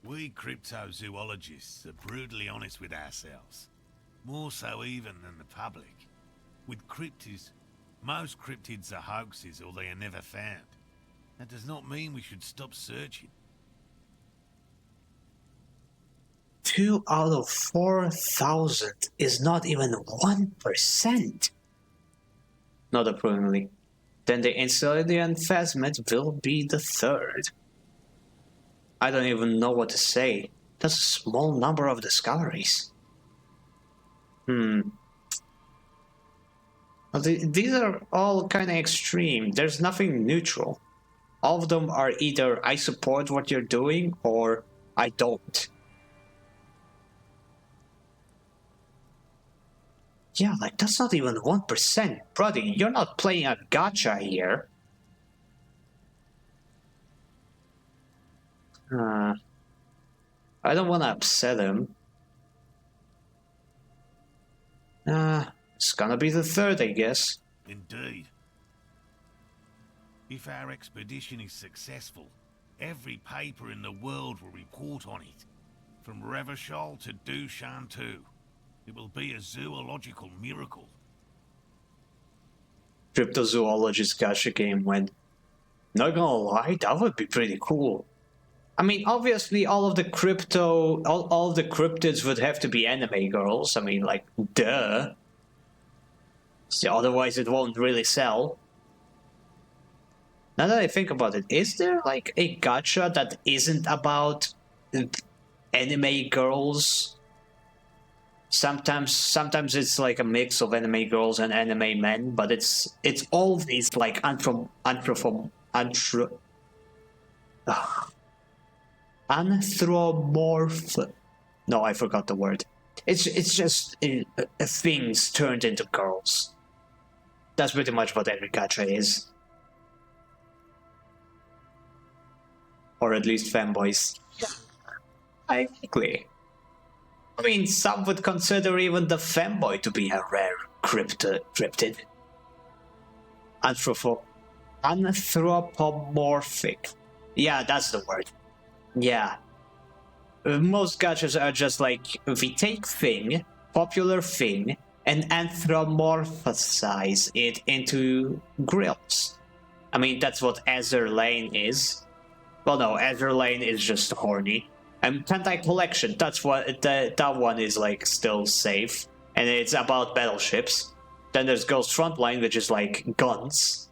We cryptozoologists are brutally honest with ourselves, more so even than the public. With cryptids, most cryptids are hoaxes or they are never found. That does not mean we should stop searching. 2 out of 4,000 is not even 1%. Not approvingly. Then the Elysium Phasmid will be the third. I don't even know what to say. That's a small number of discoveries. Well, these are all kind of extreme. There's nothing neutral. All of them are either I support what you're doing or I don't. Yeah, like that's not even 1%. Brother, you're not playing a gacha here. I don't want to upset him. It's gonna be the third, I guess. Indeed. If our expedition is successful, every paper in the world will report on it. From Revachol to Dushantu. It will be a zoological miracle. Cryptozoologist gacha game went. Not gonna lie, that would be pretty cool. I mean, obviously, all of the cryptids would have to be anime girls. I mean, like, duh. So otherwise, it won't really sell. Now that I think about it, is there like a gacha that isn't about anime girls? Sometimes it's like a mix of anime girls and anime men, but it's always like anthropomorphic. No, I forgot the word. It's just things turned into girls. That's pretty much what every gacha is. Or at least fanboys. Exactly. I mean, some would consider even the femboy to be a rare cryptid. Anthropomorphic. Yeah, that's the word. Yeah. Most gachas are just like, we take thing, popular thing, and anthropomorphize it into grills. I mean, that's what Azur Lane is. Well, no, Azur Lane is just horny. And Tentai Collection, that's what that one is like still safe, and it's about battleships. Then there's Ghost Frontline, which is like guns.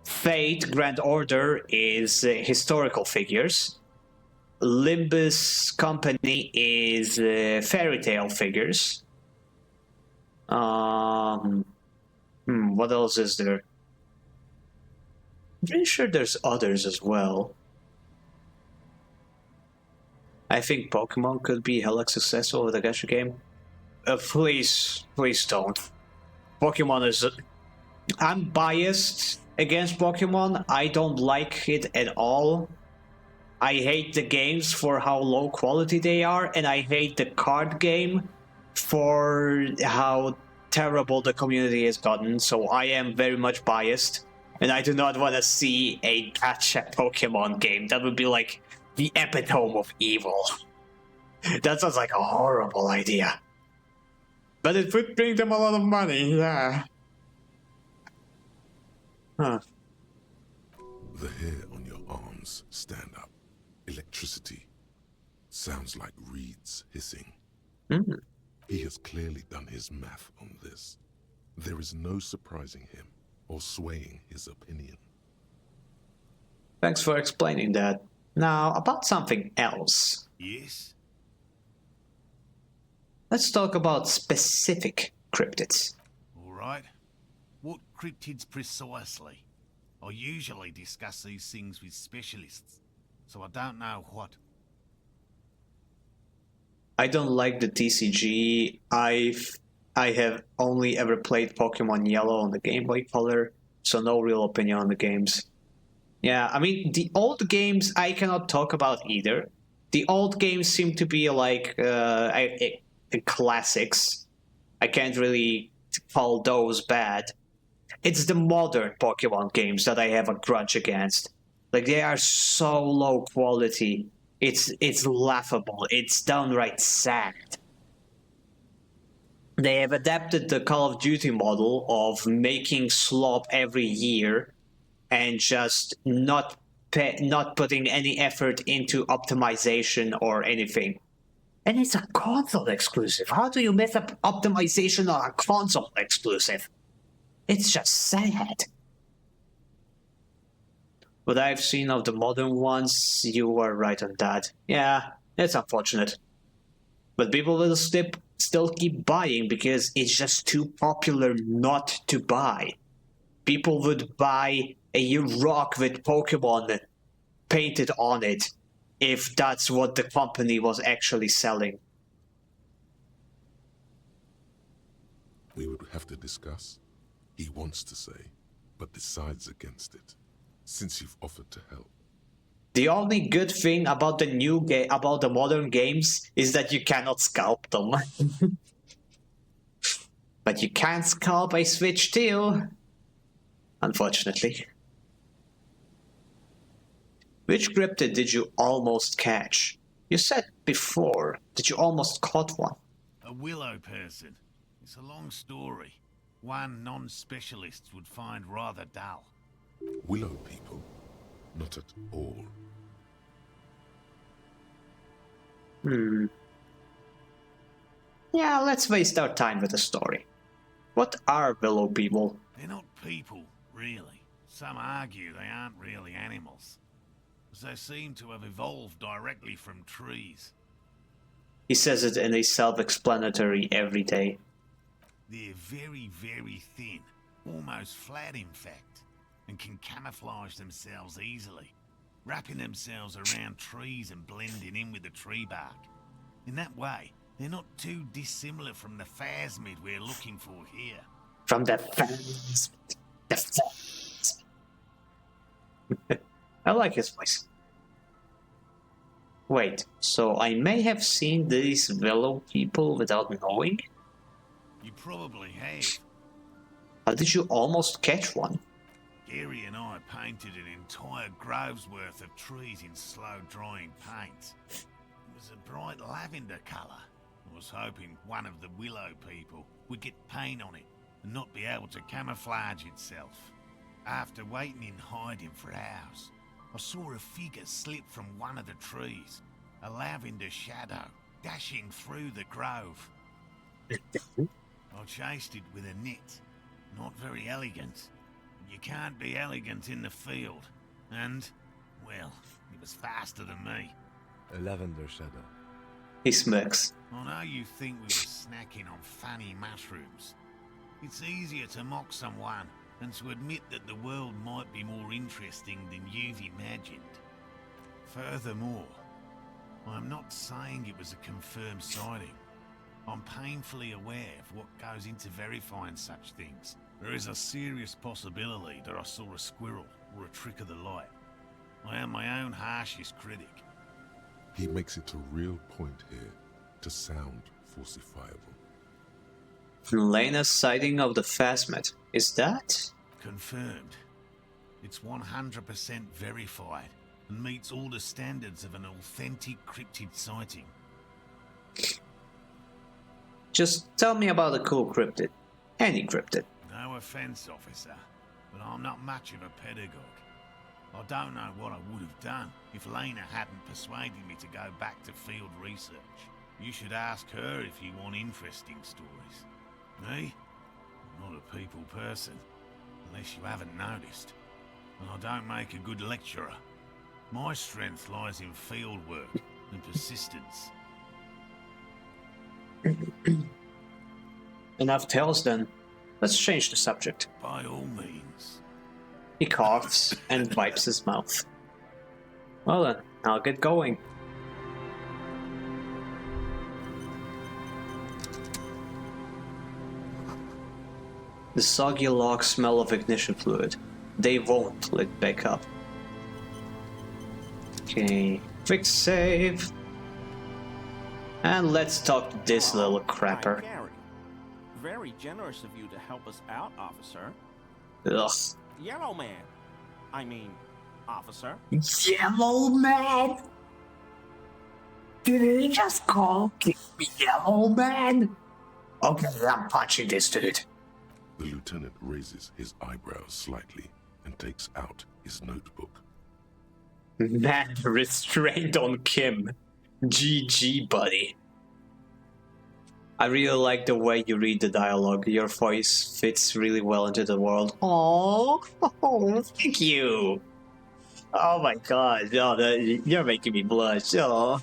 Fate Grand Order is historical figures. Limbus Company is fairy tale figures. What else is there? I'm pretty sure there's others as well. I think Pokemon could be hella successful with a gacha game. Please don't. Pokemon is... I'm biased against Pokemon. I don't like it at all. I hate the games for how low quality they are, and I hate the card game for how terrible the community has gotten, so I am very much biased. And I do not want to see a gacha Pokemon game. That would be like the epitome of evil. That sounds like a horrible idea. But it would bring them a lot of money, yeah. Huh. The hair on your arms stand up. Electricity. Sounds like reeds hissing. He has clearly done his math on this. There is no surprising him or swaying his opinion. Thanks for explaining that. Now, about something else. Yes? Let's talk about specific cryptids. Alright. What cryptids precisely? I usually discuss these things with specialists, so I don't know what. I don't like the TCG. I have only ever played Pokemon Yellow on the Game Boy Color, so no real opinion on the games. Yeah, I mean, the old games I cannot talk about either. The old games seem to be like classics. I can't really call those bad. It's the modern Pokemon games that I have a grudge against. Like, they are so low quality. It's laughable. It's downright sad. They have adapted the Call of Duty model of making slop every year and just not putting any effort into optimization or anything. And it's a console exclusive. How do you mess up optimization on a console exclusive? It's just sad. What I've seen of the modern ones, you were right on that. Yeah, it's unfortunate. But people will still keep buying because it's just too popular not to buy. People would buy a rock with Pokemon painted on it if that's what the company was actually selling. We would have to discuss. He wants to say, but decides against it, since you've offered to help. The only good thing about the modern games is that you cannot scalp them. But you can scalp a Switch too, unfortunately. Which cryptid did you almost catch? You said before that you almost caught one. A willow person. It's a long story. One non-specialists would find rather dull. Willow people? Not at all. Yeah, let's waste our time with the story. What are willow people? They're not people, really. Some argue they aren't really animals, as they seem to have evolved directly from trees. He says it in a self-explanatory everyday. They're very, very thin, almost flat in fact, and can camouflage themselves easily, wrapping themselves around trees and blending in with the tree bark. In that way, they're not too dissimilar from the phasmid we're looking for here. From the phasmid. The phasmid. I like his voice. Wait, so I may have seen these willow people without knowing? You probably have. How did you almost catch one? Gary and I painted an entire grove's worth of trees in slow-drying paint. It was a bright lavender colour. I was hoping one of the willow people would get paint on it and not be able to camouflage itself. After waiting in hiding for hours, I saw a figure slip from one of the trees, a lavender shadow dashing through the grove. I chased it with a net. Not very elegant. You can't be elegant in the field. And, well, it was faster than me. A lavender shadow. He smirks. I know you think we were snacking on funny mushrooms. It's easier to mock someone than to admit that the world might be more interesting than you've imagined. Furthermore, I'm not saying it was a confirmed sighting. I'm painfully aware of what goes into verifying such things. There is a serious possibility that I saw a squirrel or a trick of the light. I am my own harshest critic. He makes it a real point here to sound falsifiable. Lena's sighting of the phasmid. Is that? Confirmed. It's 100% verified and meets all the standards of an authentic cryptid sighting. Just tell me about a cool cryptid. Any cryptid. No offense, officer, but I'm not much of a pedagogue. I don't know what I would have done if Lena hadn't persuaded me to go back to field research. You should ask her if you want interesting stories. Me? I'm not a people person, unless you haven't noticed. And I don't make a good lecturer. My strength lies in field work and persistence. Enough tales then. Let's change the subject. By all means. He coughs and wipes his mouth. Well then, I'll get going. The soggy logs smell of ignition fluid. They won't lit back up. Okay, quick save. And let's talk to this little crapper. Gary. Very generous of you to help us out, officer. Ugh. Yellow man. I mean, officer. Yellow man? Did he just call me Yellow man? Okay, I'm punching this dude. The lieutenant raises his eyebrows slightly. and takes out his notebook. Man restrained on Kim. GG, buddy. I really like the way you read the dialogue. Your voice fits really well into the world. Oh, thank you. Oh my god, you're making me blush. Oh.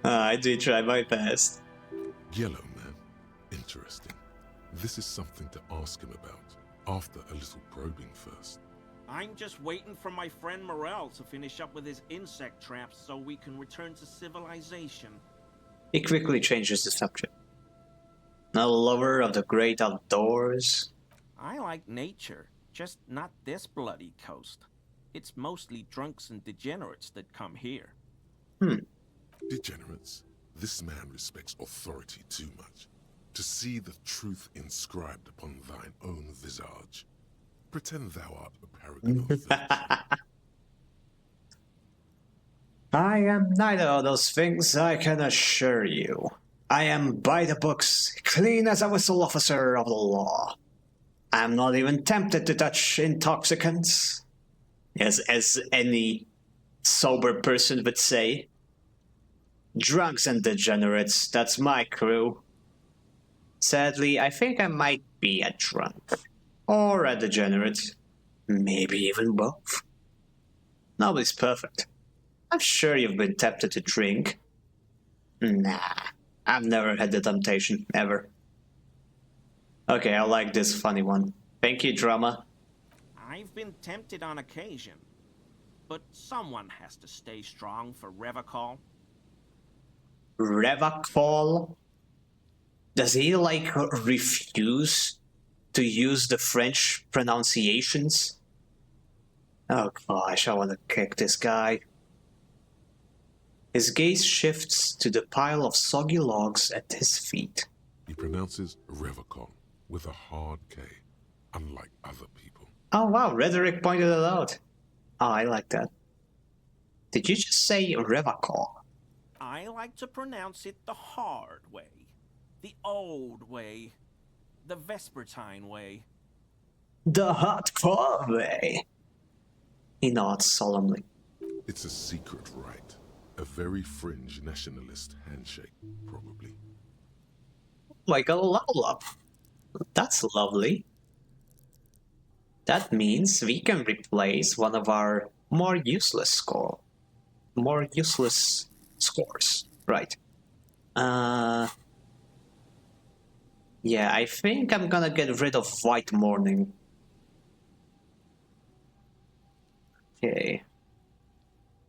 I do try my best. Yellow Man. Interesting. This is something to ask him about, after a little probing first. I'm just waiting for my friend Morel to finish up with his insect traps so we can return to civilization. He quickly changes the subject. A lover of the great outdoors. I like nature, just not this bloody coast. It's mostly drunks and degenerates that come here. Degenerates. This man respects authority too much. To see the truth inscribed upon thine own visage. Pretend thou art a paragon of virtue. I am neither of those things, I can assure you. I am by the books, clean as a whistle officer of the law. I'm not even tempted to touch intoxicants, as any sober person would say. Drunks and degenerates, that's my crew. Sadly, I think I might be a drunk. Or a degenerate. Maybe even both. Nobody's perfect. I'm sure you've been tempted to drink. Nah, I've never had the temptation, ever. Okay, I like this funny one. Thank you, drama. I've been tempted on occasion, but someone has to stay strong for Revacol. Revacol? Does he, like, refuse to use the French pronunciations? Oh gosh, I want to kick this guy. His gaze shifts to the pile of soggy logs at his feet. He pronounces Revacol with a hard K, unlike other people. Oh wow, Rhetoric pointed it out. Oh, I like that. Did you just say Revacol? I like to pronounce it the hard way. The old way. The Vespertine way. The hardcore way. He nods solemnly. It's a secret rite. A very fringe nationalist handshake, probably. Like a level up. That's lovely. That means we can replace one of our more useless scores. Right. Yeah, I think I'm gonna get rid of White Morning. Okay.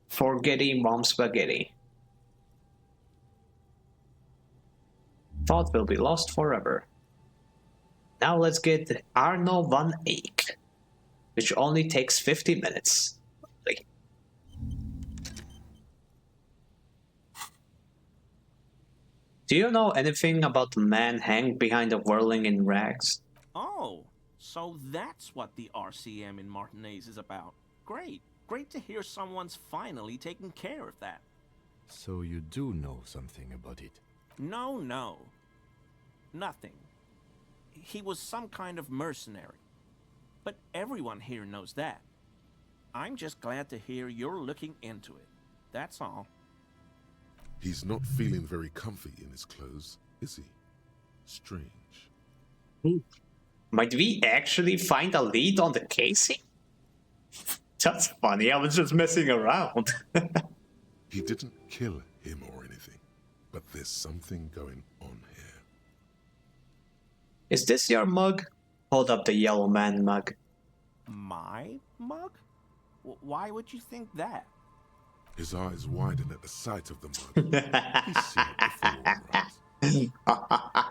Forgetty Mom Spaghetti. Thought will be lost forever. Now let's get Arno van Eyck, which only takes 50 minutes. Lovely. Do you know anything about the man hanged behind the whirling in rags? Oh, so that's what the RCM in Martinez is about. Great. Great to hear someone's finally taking care of that. So you do know something about it? No. Nothing. He was some kind of mercenary. But everyone here knows that. I'm just glad to hear you're looking into it. That's all. He's not feeling very comfy in his clothes, is he? Strange. Might we actually find a lead on the casing? That's funny, I was just messing around. He didn't kill him or anything, but there's something going on here. Is this your mug? Hold up the yellow man mug. My mug? Why would you think that? His eyes widen at the sight of the mug. He's seen it before, right?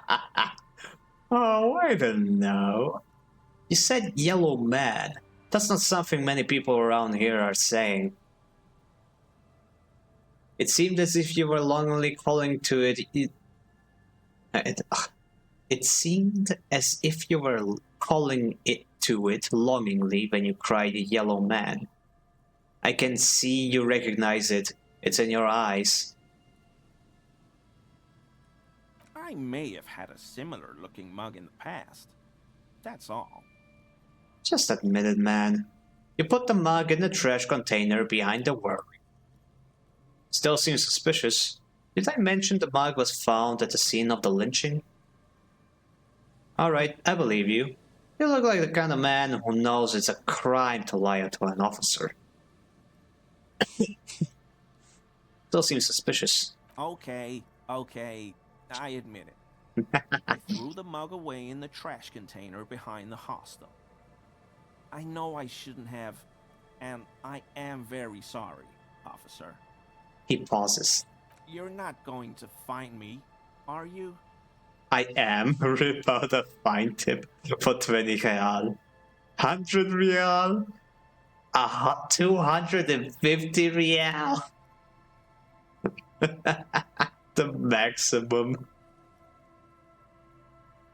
Oh, I don't know. You said yellow man. That's not something many people around here are saying. It seemed as if you were longingly calling to it. It seemed as if you were calling it to it longingly when you cried yellow man. I can see you recognize it. It's in your eyes. I may have had a similar looking mug in the past. That's all. Just admit it, man. You put the mug in the trash container behind the whirl. Still seems suspicious. Did I mention the mug was found at the scene of the lynching? Alright, I believe you. You look like the kind of man who knows it's a crime to lie to an officer. Still seems suspicious. Okay, I admit it. I threw the mug away in the trash container behind the hostel. I know I shouldn't have, and I am very sorry, officer. He pauses. You're not going to find me, are you? I am. Rip out a fine tip for 20 real. 100 real? 250 real? The maximum.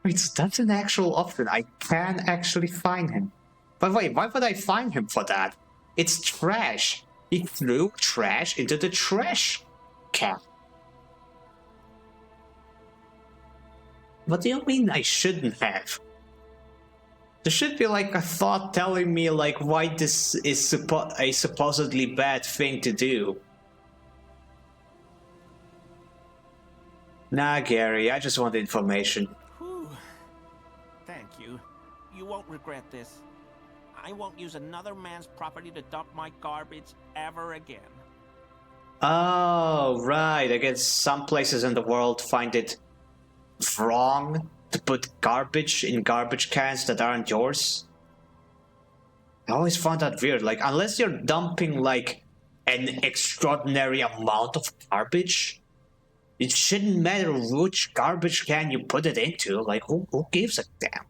Wait, so that's an actual option. I can actually fine him. But wait, why would I fine him for that? It's trash. He threw trash into the trash can. What do you mean I shouldn't have? There should be like a thought telling me like why this is a supposedly bad thing to do. Nah, Gary, I just want information. Whew. Thank you. You won't regret this. I won't use another man's property to dump my garbage ever again. Oh, right. I guess some places in the world find it wrong to put garbage in garbage cans that aren't yours. I always found that weird. Like, unless you're dumping, like, an extraordinary amount of garbage, it shouldn't matter which garbage can you put it into. Like, who gives a damn?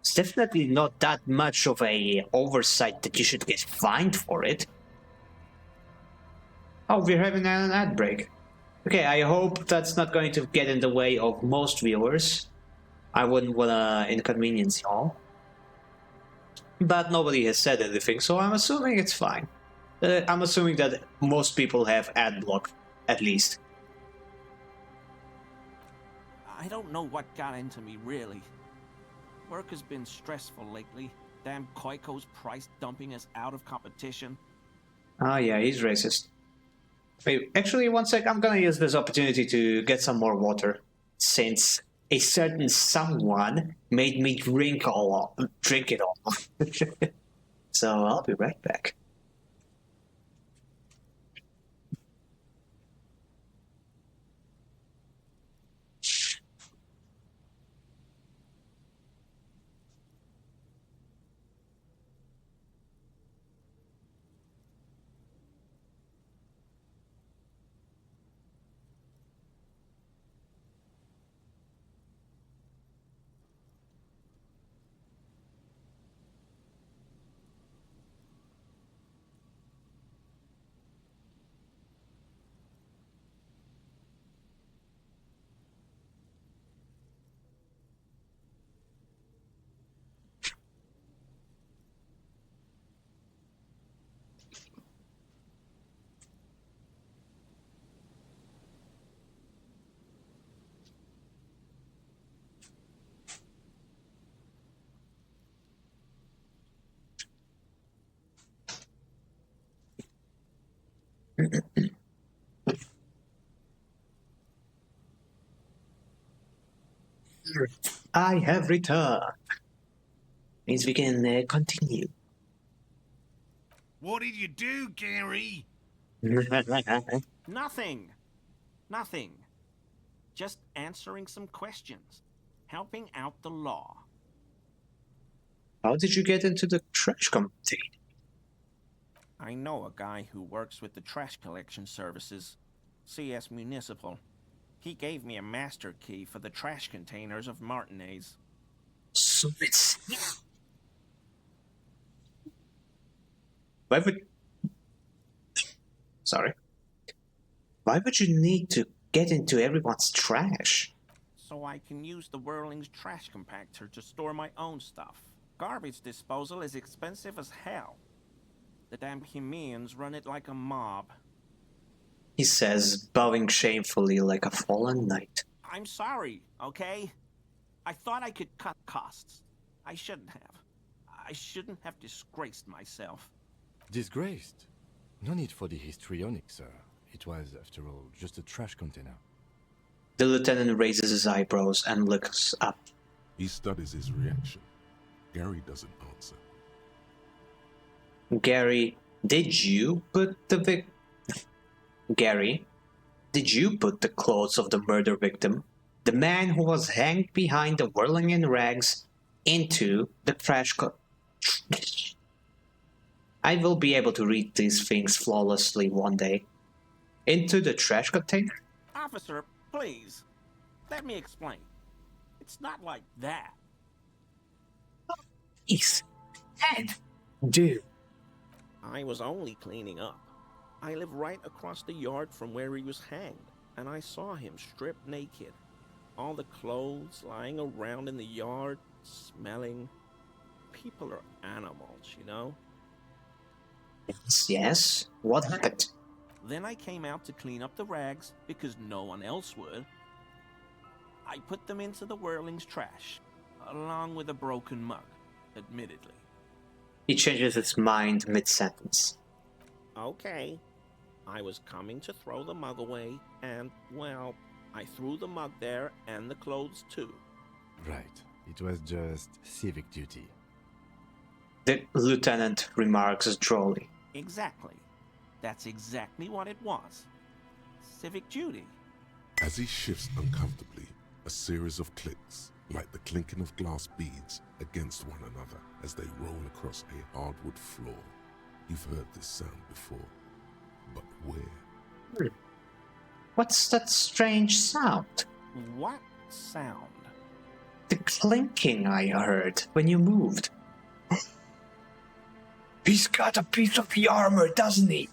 It's definitely not that much of a oversight that you should get fined for it. Oh, we're having an ad break. Okay, I hope that's not going to get in the way of most viewers. I wouldn't want to inconvenience y'all. But nobody has said anything, so I'm assuming it's fine. I'm assuming that most people have ad block, at least. I don't know what got into me, really. Work has been stressful lately. Damn Koiko's price dumping us out of competition. Oh yeah, he's racist. Wait, actually, one sec, I'm gonna use this opportunity to get some more water, since a certain someone made me drink it all. So I'll be right back. I have returned. Means we can continue. What did you do, Gary? Nothing. Nothing. Just answering some questions. Helping out the law. How did you get into the trash container? I know a guy who works with the trash collection services, CS Municipal. He gave me a master key for the trash containers of Martinez. So it's... Why would... Sorry. Why would you need to get into everyone's trash? So I can use the Whirling's trash compactor to store my own stuff. Garbage disposal is expensive as hell. The damn Hemians run it like a mob. He says, bowing shamefully like a fallen knight. I'm sorry, okay? I thought I could cut costs. I shouldn't have. I shouldn't have disgraced myself. Disgraced? No need for the histrionic, sir. It was, after all, just a trash container. The lieutenant raises his eyebrows and looks up. He studies his reaction. Gary doesn't answer. Gary, did you put the Gary, did you put the clothes of the murder victim, the man who was hanged behind the whirling in rags, into the trash I will be able to read these things flawlessly one day. Into the trash container? Officer, please. Let me explain. It's not like that. Please. Ted. Dude. I was only cleaning up. I live right across the yard from where he was hanged, and I saw him stripped naked. All the clothes lying around in the yard, smelling. People are animals, you know? Yes. What happened? Then I came out to clean up the rags because no one else would. I put them into the whirling's trash, along with a broken mug, admittedly. He changes his mind mid-sentence. Okay. I was coming to throw the mug away, and, well, I threw the mug there and the clothes too. Right. It was just civic duty. The lieutenant remarks drolly. Exactly. That's exactly what it was. Civic duty. As he shifts uncomfortably, a series of clicks, like the clinking of glass beads, against one another as they roll across a hardwood floor. You've heard this sound before, but where? What's that strange sound? What sound? The clinking I heard when you moved. He's got a piece of the armor, doesn't he?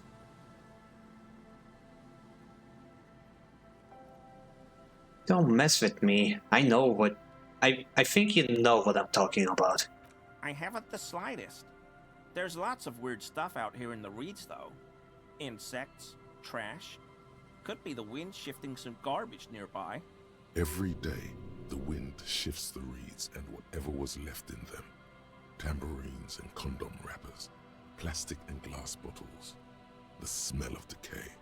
Don't mess with me. I know what... I think you know what I'm talking about. I haven't the slightest. There's lots of weird stuff out here in the reeds, though. Insects, trash. Could be the wind shifting some garbage nearby. Every day, the wind shifts the reeds and whatever was left in them. Tambourines and condom wrappers, plastic and glass bottles. The smell of decay.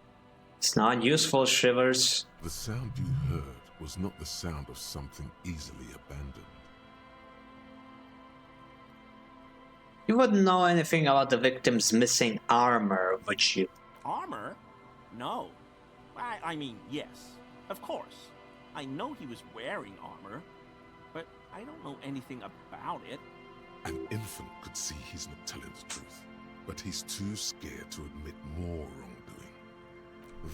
It's not useful, Shivers. The sound you heard was not the sound of something easily abandoned. You wouldn't know anything about the victim's missing armor, would you? Armor? No. I mean, yes. Of course. I know he was wearing armor, but I don't know anything about it. An infant could see he's not telling the truth, but he's too scared to admit more wrongdoing.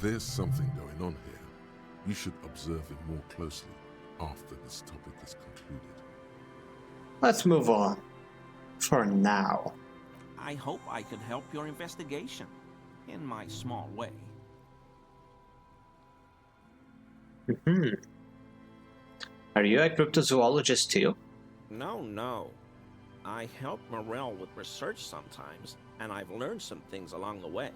There's something going on here. You should observe it more closely after this topic is concluded. Let's move on. For now. I hope I could help your investigation, in my small way. Are you a cryptozoologist too? No. I help Morel with research sometimes, and I've learned some things along the way,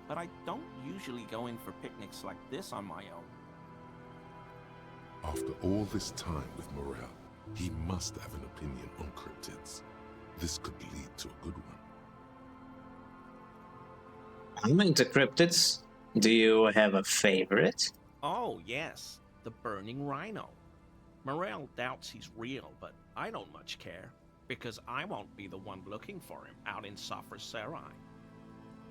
but I don't usually go in for picnics like this on my own. After all this time with Morel, he must have an opinion on cryptids. This could lead to a good one. I'm into cryptids. Do you have a favorite? Oh, yes. The burning rhino. Morel doubts he's real, but I don't much care, because I won't be the one looking for him out in Safra Serai.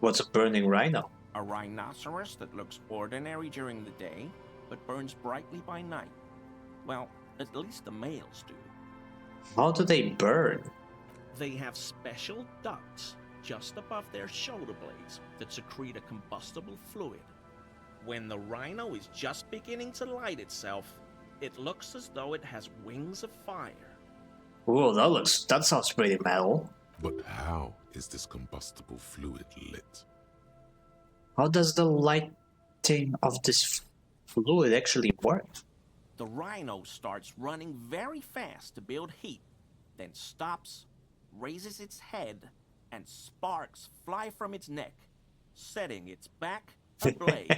What's a burning rhino? A rhinoceros that looks ordinary during the day, but burns brightly by night. Well, at least the males do. How do they burn? They have special ducts just above their shoulder blades that secrete a combustible fluid. When the rhino is just beginning to light itself, it looks as though it has wings of fire. Ooh, that sounds pretty metal. But how is this combustible fluid lit? How does the lighting of this fluid actually work? The rhino starts running very fast to build heat, then stops, raises its head, and sparks fly from its neck, setting its back ablaze.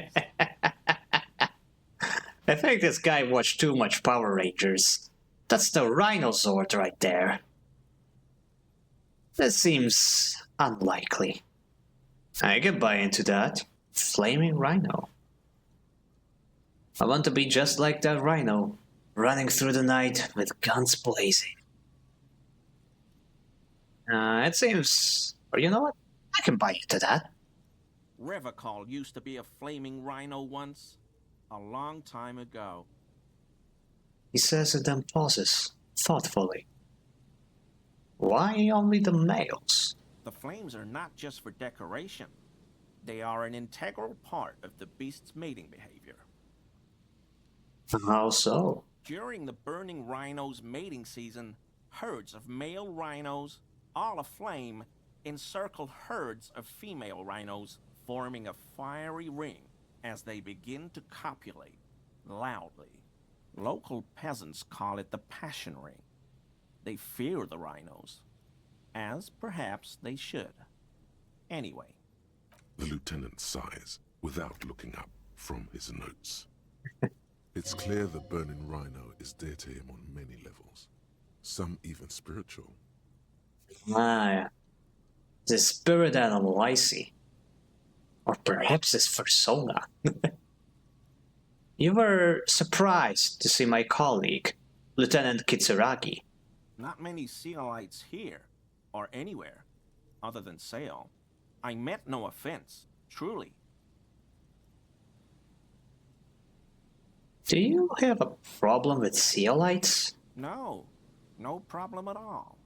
I think this guy watched too much Power Rangers. That's the Rhinozord right there. That seems unlikely. I can buy into that. Flaming Rhino. I want to be just like that Rhino, running through the night with guns blazing. It seems... Or you know what? I can buy into that. Revacol used to be a flaming rhino once. A long time ago. He says it then pauses, thoughtfully. Why only the males? The flames are not just for decoration. They are an integral part of the beast's mating behavior. How so? During the burning rhino's mating season, herds of male rhinos, all aflame, encircle herds of female rhinos, forming a fiery ring as they begin to copulate loudly. Local peasants call it the passion ring. They fear the rhinos, as perhaps they should. Anyway. The lieutenant sighs without looking up from his notes. It's clear the burning rhino is dear to him on many levels, some even spiritual. Ah, the spirit animal, I see. Or perhaps his persona. You were surprised to see my colleague, Lieutenant Kitsuragi. Not many Sealites here, or anywhere, other than Sail. I meant no offense, truly. Do you have a problem with Sealites? No, no problem at all.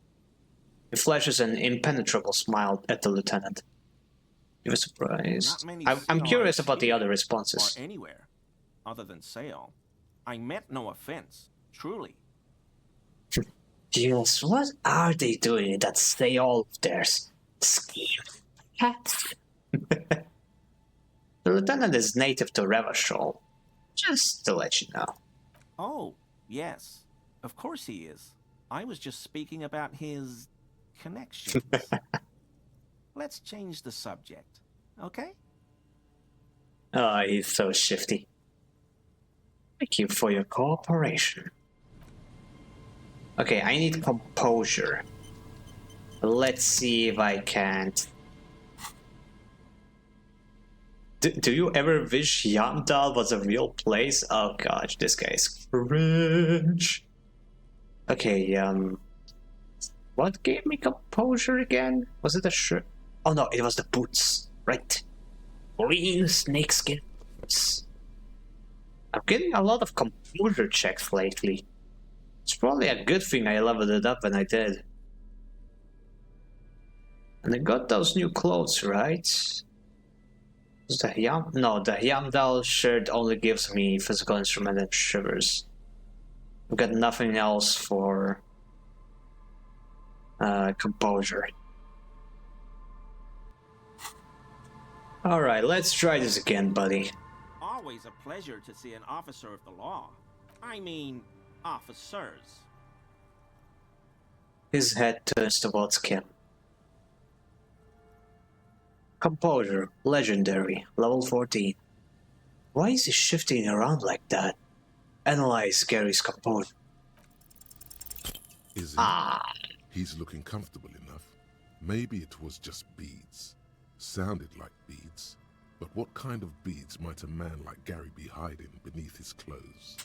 He flashes an impenetrable smile at the lieutenant. You were surprised? I'm curious about the other responses. Or anywhere, other than Sail. I meant no offense, truly. Yes, what are they doing in that Sail of theirs? Scheme. Cats. The lieutenant is native to Revachol. Just to let you know. Oh, yes. Of course he is. I was just speaking about his connections. Let's change the subject, okay? Ah, he's so shifty. Thank you for your cooperation. Okay, I need composure. Let's see if I can't. Do you ever wish Yamdal was a real place? Oh gosh, this guy is cringe. Okay, what gave me composure again? Was it a shirt? Oh no, it was the boots. Right. Green snakeskin boots. I'm getting a lot of composure checks lately. It's probably a good thing I leveled it up when I did. And I got those new clothes, right? The Yamdal shirt only gives me physical instrument and shivers. I've got nothing else for composure. Alright, let's try this again, buddy. Always a pleasure to see an officer of the law. I mean, officers. His head turns towards Kim. Composure, legendary, level 14. Why is he shifting around like that? Analyze Gary's composure. Is he? He's looking comfortable enough. Maybe it was just beads. Sounded like beads. But what kind of beads might a man like Gary be hiding beneath his clothes?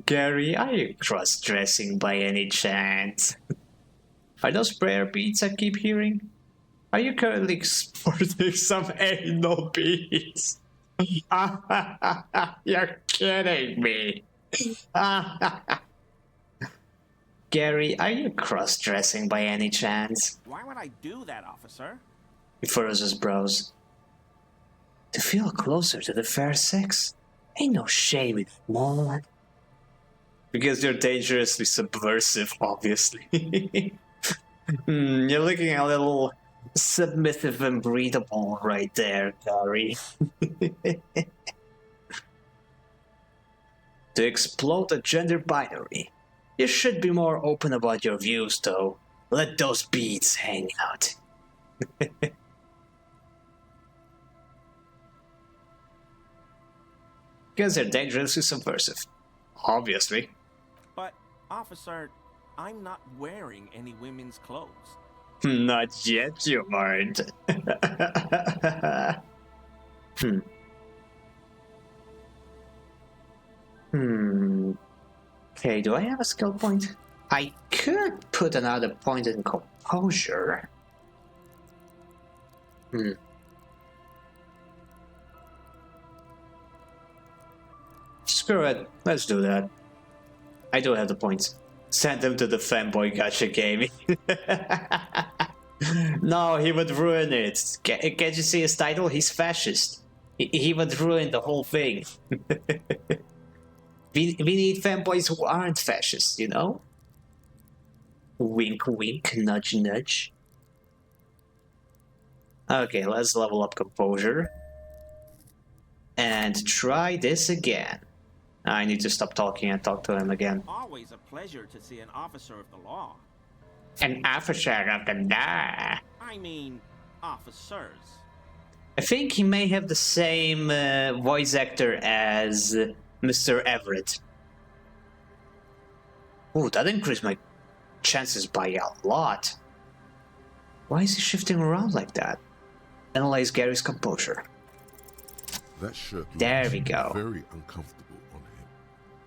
Gary, are you cross-dressing by any chance? Are those prayer beads I keep hearing? Are you currently sporting some anal beads? You're kidding me. Gary, are you cross-dressing by any chance? Why would I do that, officer? He furrows his brows. To feel closer to the fair sex? Ain't no shame in it, man. Because you're dangerously subversive, obviously. You're looking a little submissive and breathable right there, Gary. To explode the gender binary, you should be more open about your views, though. Let those beads hang out. Because they're dangerously subversive. Obviously. But Officer, I'm not wearing any women's clothes. Not yet, you aren't. Okay, do I have a skill point? I could put another point in composure. Screw it, let's do that. I do have the points. Send them to the fanboy gacha game. No, he would ruin it. Can't you see his title? He's fascist. He would ruin the whole thing. We need fanboys who aren't fascists, you know? Wink wink, nudge nudge. Okay, let's level up composure. And try this again. I need to stop talking and talk to him again. Always a pleasure to see an officer of the law. An officer of the law. I mean, officers. I think he may have the same voice actor as Mr. Everett. Ooh, that increased my chances by a lot. Why is he shifting around like that? Analyze Gary's composure. That shirt There we go. Very uncomfortable on him.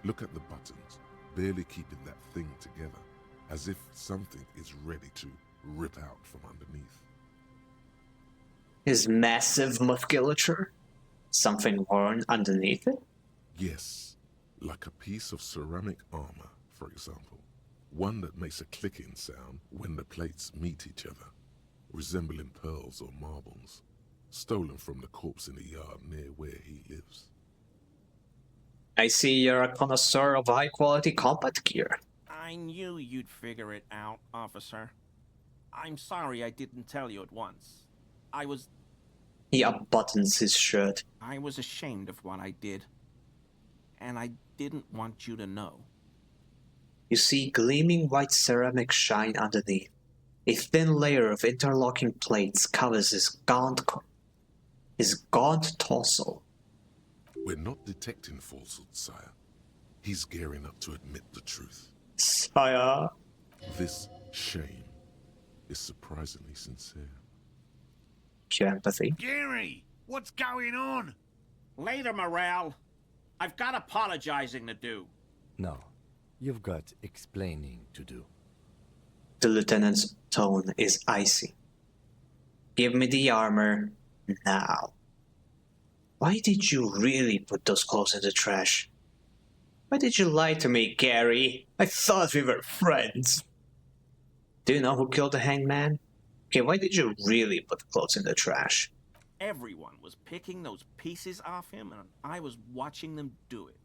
Look at the buttons, barely keeping that thing together, as if something is ready to rip out from underneath. His massive musculature? Something worn underneath it? Yes, like a piece of ceramic armor, for example. One that makes a clicking sound when the plates meet each other, resembling pearls or marbles, stolen from the corpse in the yard near where he lives. I see you're a connoisseur of high-quality combat gear. I knew you'd figure it out, officer. I'm sorry I didn't tell you at once. He unbuttons his shirt. I was ashamed of what I did. And I didn't want you to know. You see gleaming white ceramic shine underneath. A thin layer of interlocking plates covers his gaunt torso. We're not detecting falsehoods, sire. He's gearing up to admit the truth. Sire? This shame is surprisingly sincere. Pure empathy. Gary, what's going on? Later, Morale. I've got apologizing to do. No, you've got explaining to do. The lieutenant's tone is icy. Give me the armor now. Why did you really put those clothes in the trash? Why did you lie to me, Gary? I thought we were friends. Do you know who killed the hangman? Okay, why did you really put the clothes in the trash? Everyone was picking those pieces off him, and I was watching them do it.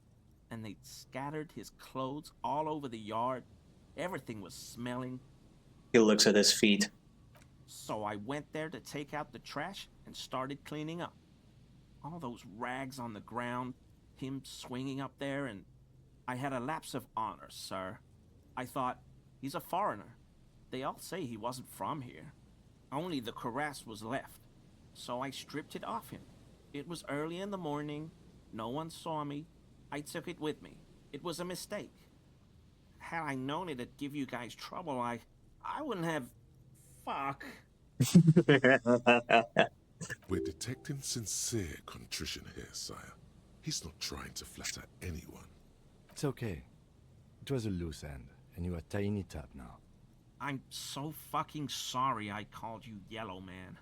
And they'd scattered his clothes all over the yard. Everything was smelling. He looks at his feet. So I went there to take out the trash and started cleaning up. All those rags on the ground, him swinging up there, and I had a lapse of honor, sir. I thought, he's a foreigner. They all say he wasn't from here. Only the cuirass was left. So I stripped it off him. It was early in the morning. No one saw me. I took it with me. It was a mistake. Had I known it'd give you guys trouble, I wouldn't have... Fuck. We're detecting sincere contrition here, sire. He's not trying to flatter anyone. It's okay. It was a loose end, and you are tying it up now. I'm so fucking sorry I called you Yellow Man.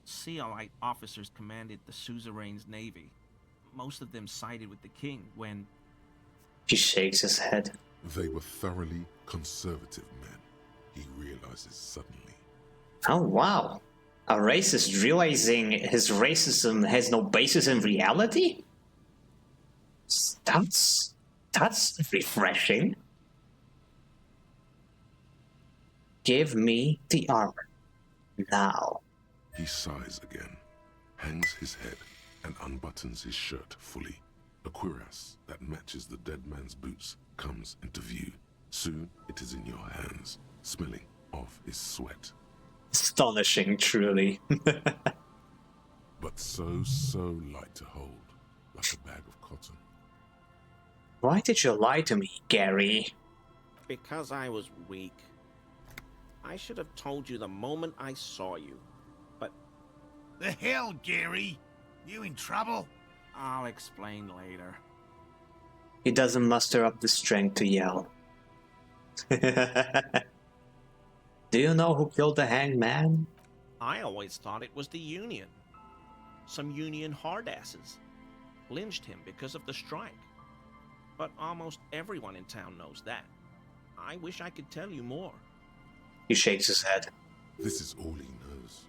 Sealite officers commanded the suzerain's navy. Most of them sided with the king when... He shakes his head. They were thoroughly conservative men, he realizes suddenly. Oh, wow. A racist realizing his racism has no basis in reality? That's refreshing. Give me the armor. Now. He sighs again, hangs his head, and unbuttons his shirt fully. A cuirass that matches the dead man's boots comes into view. Soon it is in your hands, smelling of his sweat. Astonishing, truly. But so light to hold, like a bag of cotton. Why did you lie to me, Gary? because I was weak. I should have told you the moment I saw you, but... The hell, Gary? You in trouble? I'll explain later. He doesn't muster up the strength to yell. Do you know who killed the hanged man? I always thought it was the Union. Some Union hardasses lynched him because of the strike. But almost everyone in town knows that. I wish I could tell you more. He shakes his head. This is all he knows.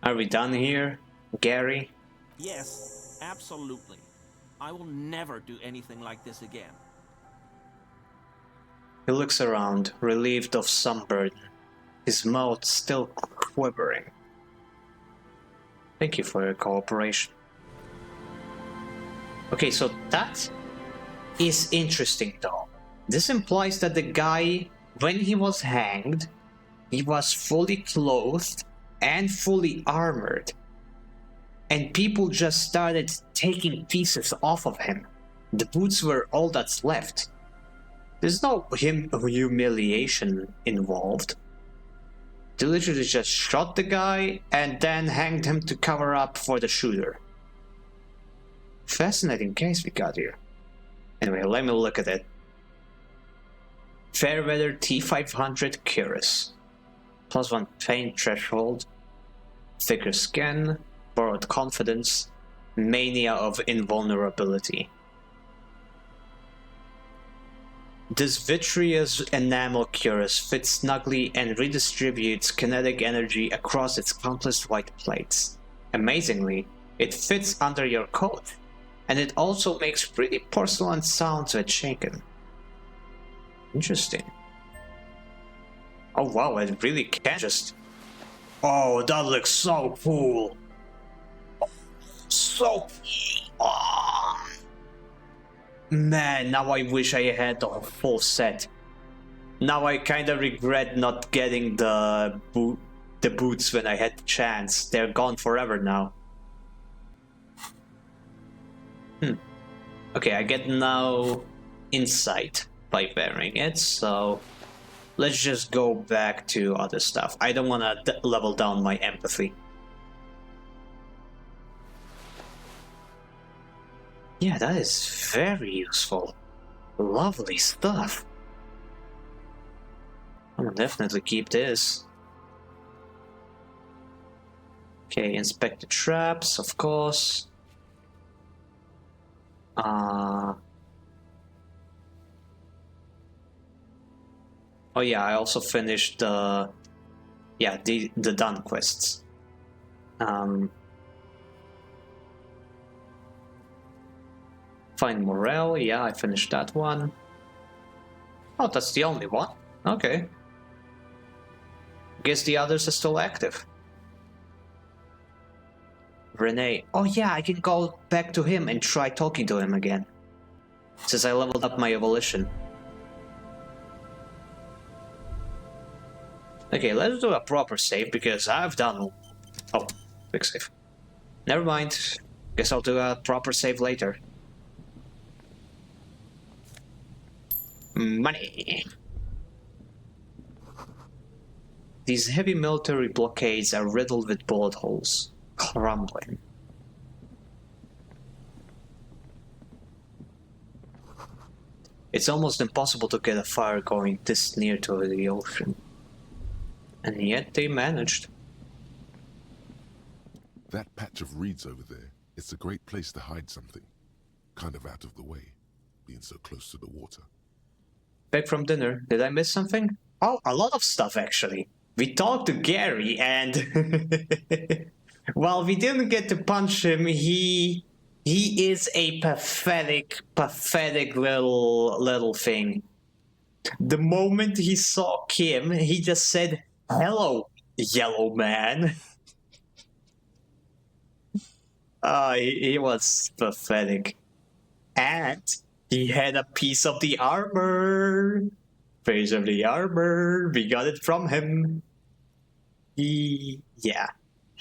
Are we done here, Gary? Yes, absolutely. I will never do anything like this again. He looks around, relieved of some burden, his mouth still quivering. Thank you for your cooperation. Okay, so that is interesting though. This implies that the guy, when he was hanged, he was fully clothed and fully armored. And people just started taking pieces off of him. The boots were all that's left. There's no humiliation involved. They literally just shot the guy and then hanged him to cover up for the shooter. Fascinating case we got here. Anyway, let me look at it. Fairweather T500 Cuirass. +1 pain threshold. Thicker skin. Borrowed confidence. Mania of invulnerability. This vitreous enamel cuirass fits snugly and redistributes kinetic energy across its countless white plates. Amazingly, it fits under your coat, and it also makes pretty porcelain sounds when shaken. Interesting. Oh wow, it really can just... Oh, that looks so cool! So cool! Oh. Man, now I wish I had the full set. Now I kinda regret not getting the boots when I had the chance. They're gone forever now. Okay, I get now insight by wearing it, so let's just go back to other stuff. I don't wanna level down my empathy. Yeah, that is very useful. Lovely stuff. I'll definitely keep this. Okay, inspect the traps, of course. Oh yeah, I also finished the done quests. Find morale, yeah, I finished that one. Oh, that's the only one. Okay. Guess the others are still active. Renee. Oh yeah, I can go back to him and try talking to him again. Since I leveled up my evolution. Okay, let's do a proper save because I've done... Oh, quick save. Never mind. Guess I'll do a proper save later. Money. These heavy military blockades are riddled with bullet holes, crumbling. It's almost impossible to get a fire going this near to the ocean. And yet they managed. That patch of reeds over there, it's a great place to hide something. Kind of out of the way, being so close to the water. Back from dinner, did I miss something? Oh, a lot of stuff actually. We talked to Gary and while we didn't get to punch him, he is a pathetic little thing. The moment he saw Kim, he just said, "Hello, yellow man." He was pathetic. And he had a piece of the armor. Piece of the armor. We got it from him. Yeah.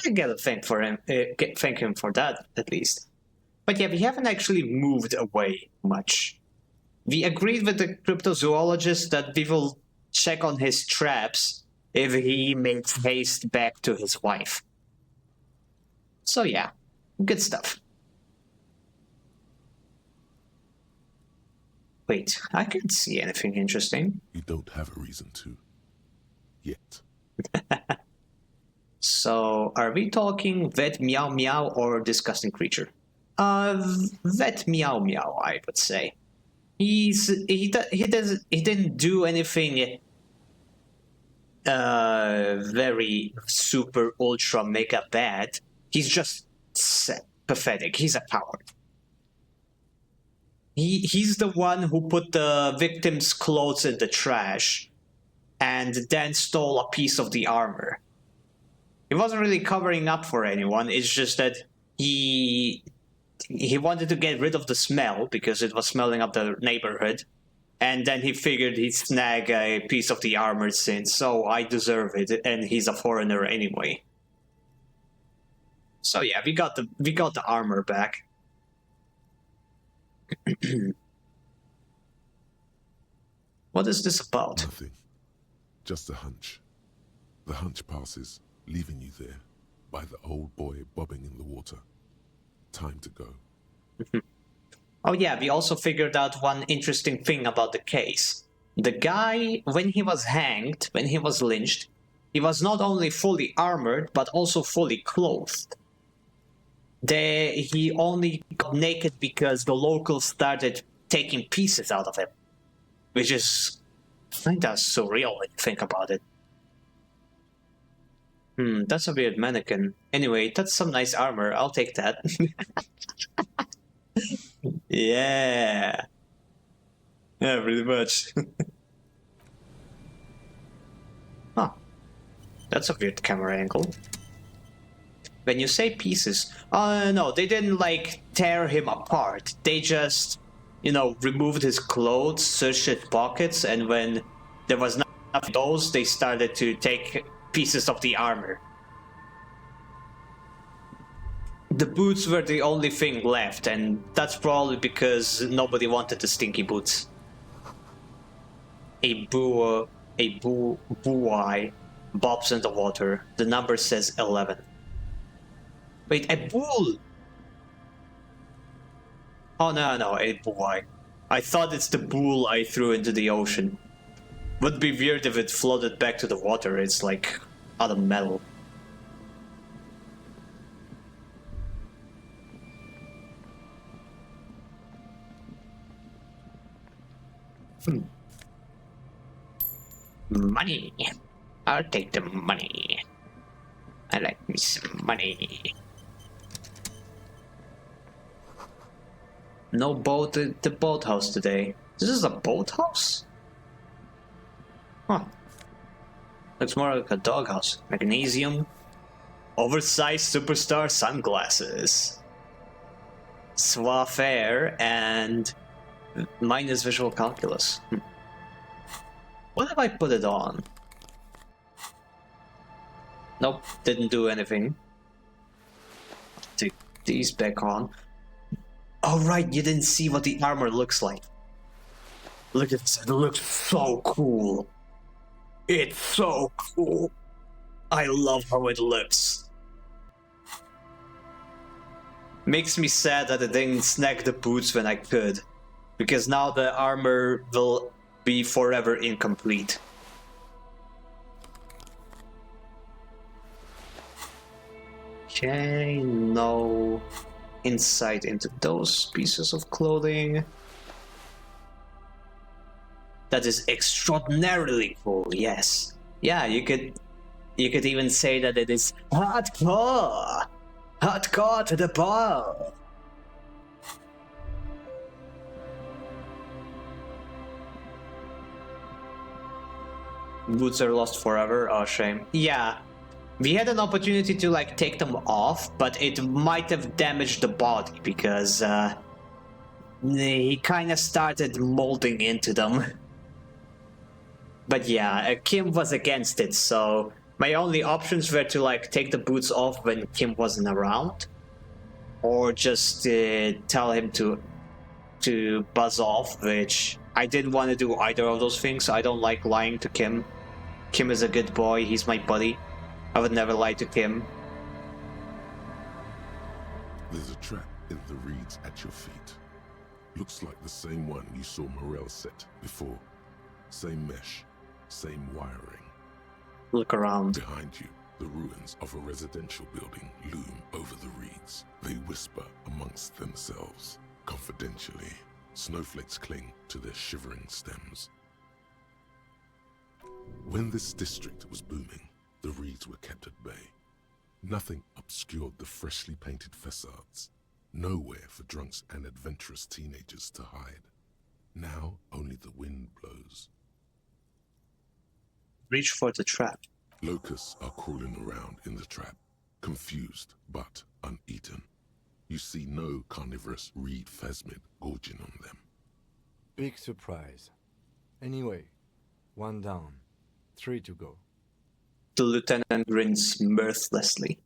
I gotta thank him for that, at least. But yeah, we haven't actually moved away much. we agreed with the cryptozoologist that we will check on his traps if he makes haste back to his wife. So yeah, good stuff. Wait, I can't see anything interesting. You don't have a reason to. Yet. So, are we talking vet meow meow or disgusting creature? Vet meow meow, I would say. He didn't do anything very super ultra mega bad. He's just pathetic. He's a coward. He's the one who put the victim's clothes in the trash and then stole a piece of the armor. He wasn't really covering up for anyone. It's just that he wanted to get rid of the smell because it was smelling up the neighborhood. And then he figured he'd snag a piece of the armor since, so I deserve it, and he's a foreigner anyway. So yeah, we got the armor back. What is this about? Nothing. Just a hunch. The hunch passes, leaving you there, by the old boy bobbing in the water. Time to go. Oh yeah, we also figured out one interesting thing about the case. The guy, when he was hanged, when he was lynched, he was not only fully armored, but also fully clothed. He only got naked because the locals started taking pieces out of him. Which is kinda surreal when you think about it. That's a weird mannequin. Anyway, that's some nice armor. I'll take that. Yeah. Yeah, pretty much. Huh. That's a weird camera angle. When you say pieces, no, they didn't like tear him apart. They just, removed his clothes, searched his pockets, and when there was not enough of those, they started to take pieces of the armor. The boots were the only thing left, and that's probably because nobody wanted the stinky boots. A buoy bobs in the water. The number says 11. Wait, a bull! Oh no, a buoy. I thought it's the bull I threw into the ocean. Would be weird if it floated back to the water. It's like out of metal. Money. I'll take the money. I like me some money. No boat at the boathouse today. This is a boathouse? Huh. Looks more like a doghouse. Magnesium. Oversized superstar sunglasses. Suave air and minus visual calculus. What if I put it on? Nope, didn't do anything. Take these back on. Oh right, you didn't see what the armor looks like. Look at this, it looks so cool. It's so cool. I love how it looks. Makes me sad that I didn't snag the boots when I could. Because now the armor will be forever incomplete. Okay, no insight into those pieces of clothing. That is extraordinarily cool, yes. Yeah, you could even say that it is hardcore! Hardcore to the ball! Boots are lost forever, oh shame. Yeah, we had an opportunity to take them off, but it might have damaged the body because he kind of started molding into them. But yeah, Kim was against it, so my only options were to take the boots off when Kim wasn't around, or just tell him to to buzz off, which I didn't want to do either of those things. I don't like lying to Kim. Kim is a good boy, he's my buddy. I would never lie to Kim. There's a trap in the reeds at your feet. Looks like the same one you saw Morel set before. Same mesh, same wiring. Look around. Behind you, the ruins of a residential building loom over the reeds. They whisper amongst themselves. Confidentially, snowflakes cling to their shivering stems. When this district was booming, the reeds were kept at bay. Nothing obscured the freshly painted facades. Nowhere for drunks and adventurous teenagers to hide. Now only the wind blows. Reach for the trap. Locusts are crawling around in the trap, confused but uneaten. You see no carnivorous reed phasmid gorging on them. Big surprise. Anyway, 1 down, 3 to go. The lieutenant grins mirthlessly.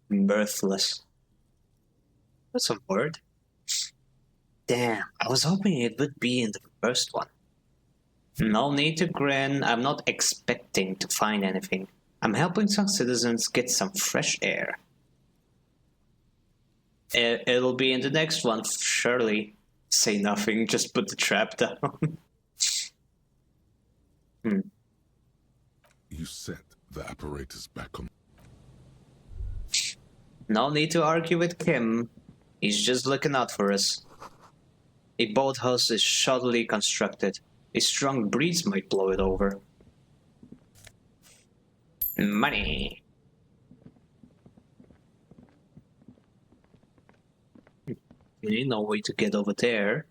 Mirthless. That's a word. Damn, I was hoping it would be in the first one. No need to grin, I'm not expecting to find anything. I'm helping some citizens get some fresh air. It'll be in the next one, surely. Say nothing, just put the trap down. You set the apparatus back on. No need to argue with Kim. He's just looking out for us. A boathouse is shoddily constructed. A strong breeze might blow it over. Money. Okay, no way to get over there.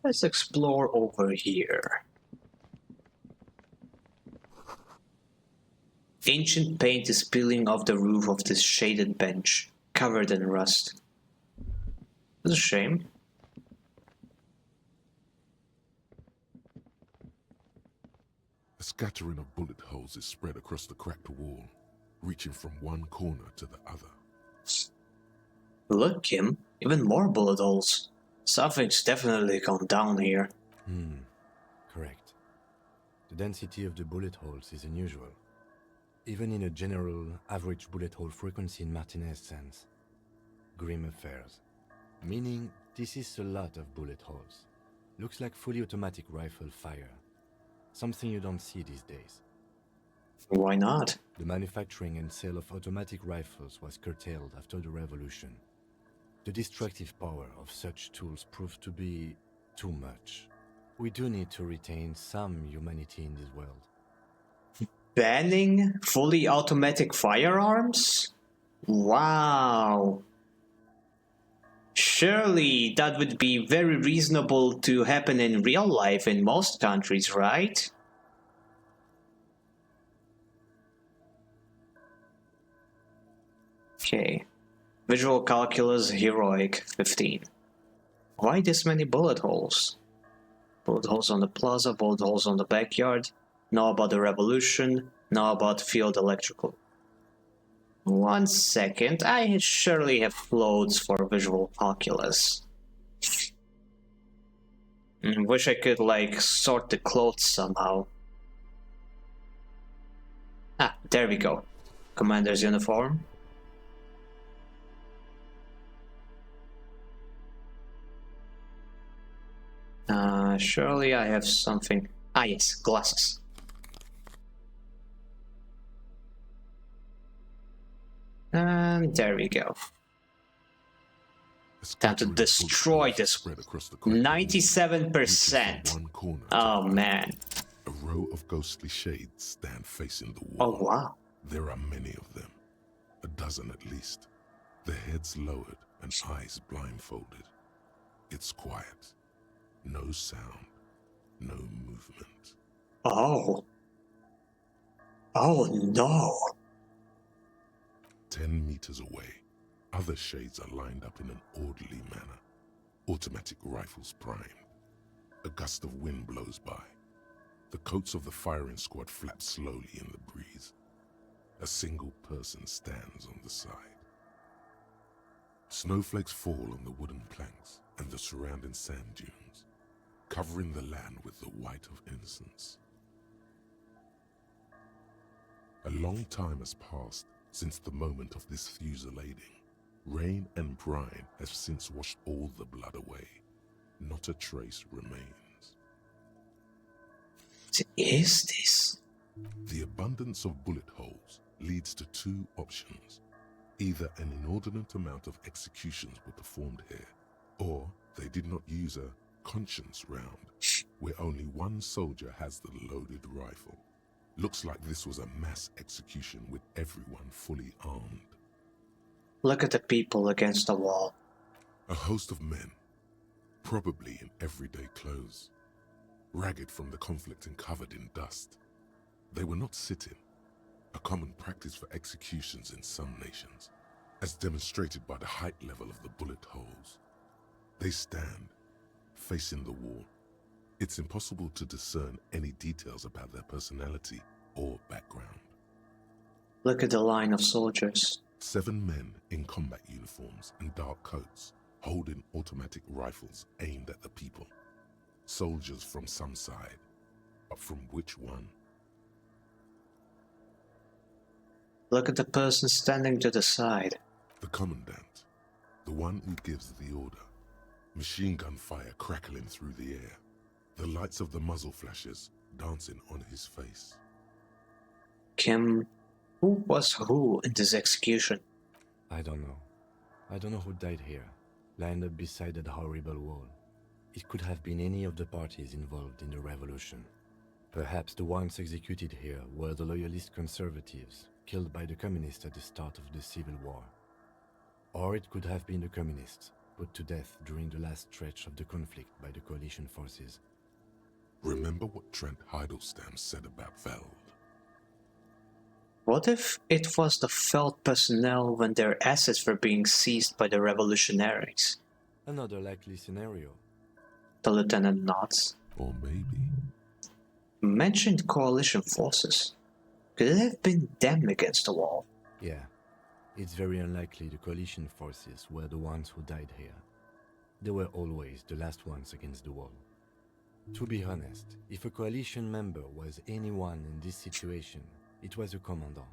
Let's explore over here. Ancient paint is peeling off the roof of this shaded bench, covered in rust. It's a shame. A scattering of bullet holes is spread across the cracked wall, reaching from one corner to the other. Look, Kim, even more bullet holes. Something's definitely gone down here. Correct. The density of the bullet holes is unusual. Even in a general average bullet hole frequency in Martinez sense. Grim affairs. Meaning, this is a lot of bullet holes. Looks like fully automatic rifle fire. Something you don't see these days. Why not? The manufacturing and sale of automatic rifles was curtailed after the revolution. The destructive power of such tools proved to be too much. We do need to retain some humanity in this world. Banning fully automatic firearms? Wow. Surely that would be very reasonable to happen in real life in most countries, right? Okay. Visual calculus heroic 15. Why this many bullet holes? Bullet holes on the plaza, bullet holes on the backyard. Know about the revolution, know about field electrical. 1 second, I surely have floats for visual calculus. Wish I could, like, sort the clothes somehow. Ah, there we go. Commander's uniform. Surely I have something. Ah yes, glasses. And there we go. Time to destroy this. 97%. Oh man. A row of ghostly shades stand facing the wall. Oh wow. There are many of them. A dozen at least. Their heads lowered and eyes blindfolded. It's quiet. No sound. No movement. Oh. Oh no. 10 meters away, other shades are lined up in an orderly manner. Automatic rifles primed. A gust of wind blows by. The coats of the firing squad flap slowly in the breeze. A single person stands on the side. Snowflakes fall on the wooden planks. and the surrounding sand dunes, covering the land with the white of innocence. A long time has passed since the moment of this fusillading. Rain and brine have since washed all the blood away. Not a trace remains. What is this? The abundance of bullet holes leads to two options. Either an inordinate amount of executions were performed here, or they did not use a conscience round, where only one soldier has the loaded rifle. Looks like this was a mass execution with everyone fully armed. Look at the people against the wall. A host of men, probably in everyday clothes, ragged from the conflict and covered in dust. They were not sitting, a common practice for executions in some nations, as demonstrated by the height level of the bullet holes. They stand, facing the wall. It's impossible to discern any details about their personality or background. Look at the line of soldiers. 7 men in combat uniforms and dark coats, holding automatic rifles aimed at the people. Soldiers from some side, but from which one? Look at the person standing to the side. The commandant, the one who gives the order. Machine gun fire crackling through the air. The lights of the muzzle flashes dancing on his face. Kim, who was who in this execution? I don't know. I don't know who died here, lined up beside that horrible wall. It could have been any of the parties involved in the revolution. Perhaps the ones executed here were the loyalist conservatives, killed by the communists at the start of the Civil War. Or it could have been the communists, put to death during the last stretch of the conflict by the coalition forces. Remember what Trent Heidelstein said about Veld? What if it was the Veld personnel when their assets were being seized by the revolutionaries? Another likely scenario. The lieutenant nods. Or maybe... Mentioned coalition forces. Could it have been them against the wall? Yeah. It's very unlikely the coalition forces were the ones who died here. They were always the last ones against the wall. To be honest, if a coalition member was anyone in this situation, it was a commandant,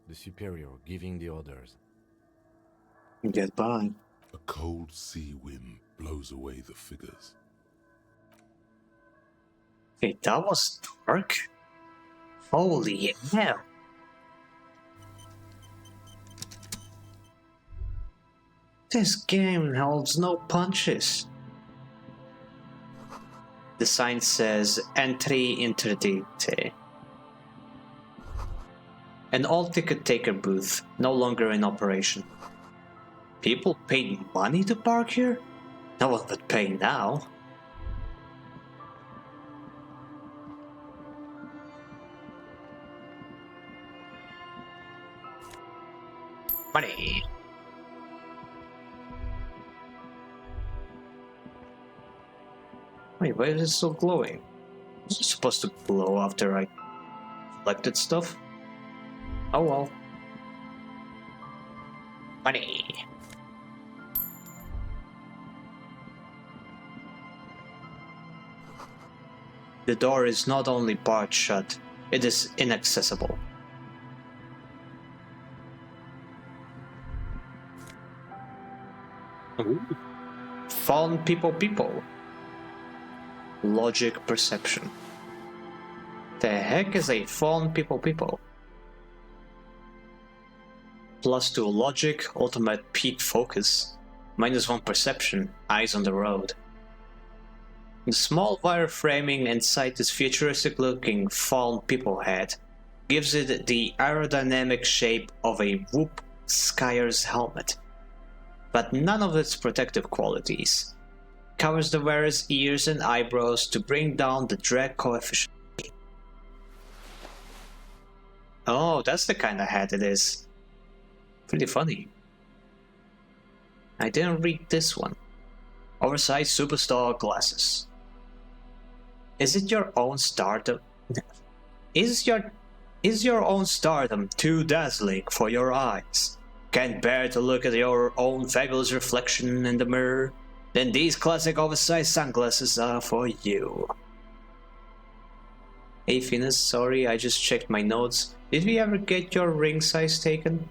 the superior giving the orders. Get by. A cold sea wind blows away the figures. Hey, that was dark. Holy hell. This game holds no punches. The sign says entry interdicted. An old ticket taker booth, no longer in operation. People paid money to park here? No one would pay now. Money. Wait, why is it still glowing? Was it supposed to glow after I collected stuff? Oh well. Money. The door is not only barred shut, it is inaccessible. Ooh. Fallen people. Logic perception. The heck is a fallen people? +2 logic, ultimate peak focus. -1 perception, eyes on the road. The small wire framing inside this futuristic looking fallen people head gives it the aerodynamic shape of a whoop skier's helmet, but none of its protective qualities. Covers the wearer's ears and eyebrows to bring down the drag coefficient. Oh, that's the kind of hat it is. Pretty funny. I didn't read this one. Oversized superstar glasses. Is it your own stardom? Is your own stardom too dazzling for your eyes? Can't bear to look at your own fabulous reflection in the mirror? Then these classic oversized sunglasses are for you. Hey Finis, sorry, I just checked my notes. Did we ever get your ring size taken?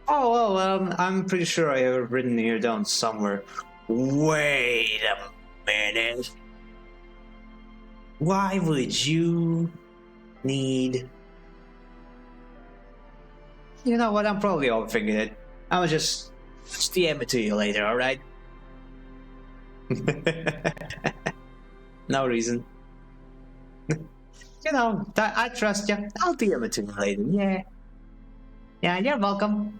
Oh, well, I'm pretty sure I have written here down somewhere. Wait a minute. Why would you need... You know what, I'm probably overthinking it. I'll just DM it to you later, alright? No reason. You know, I trust you. I'll DM it to you later, yeah. Yeah, you're welcome.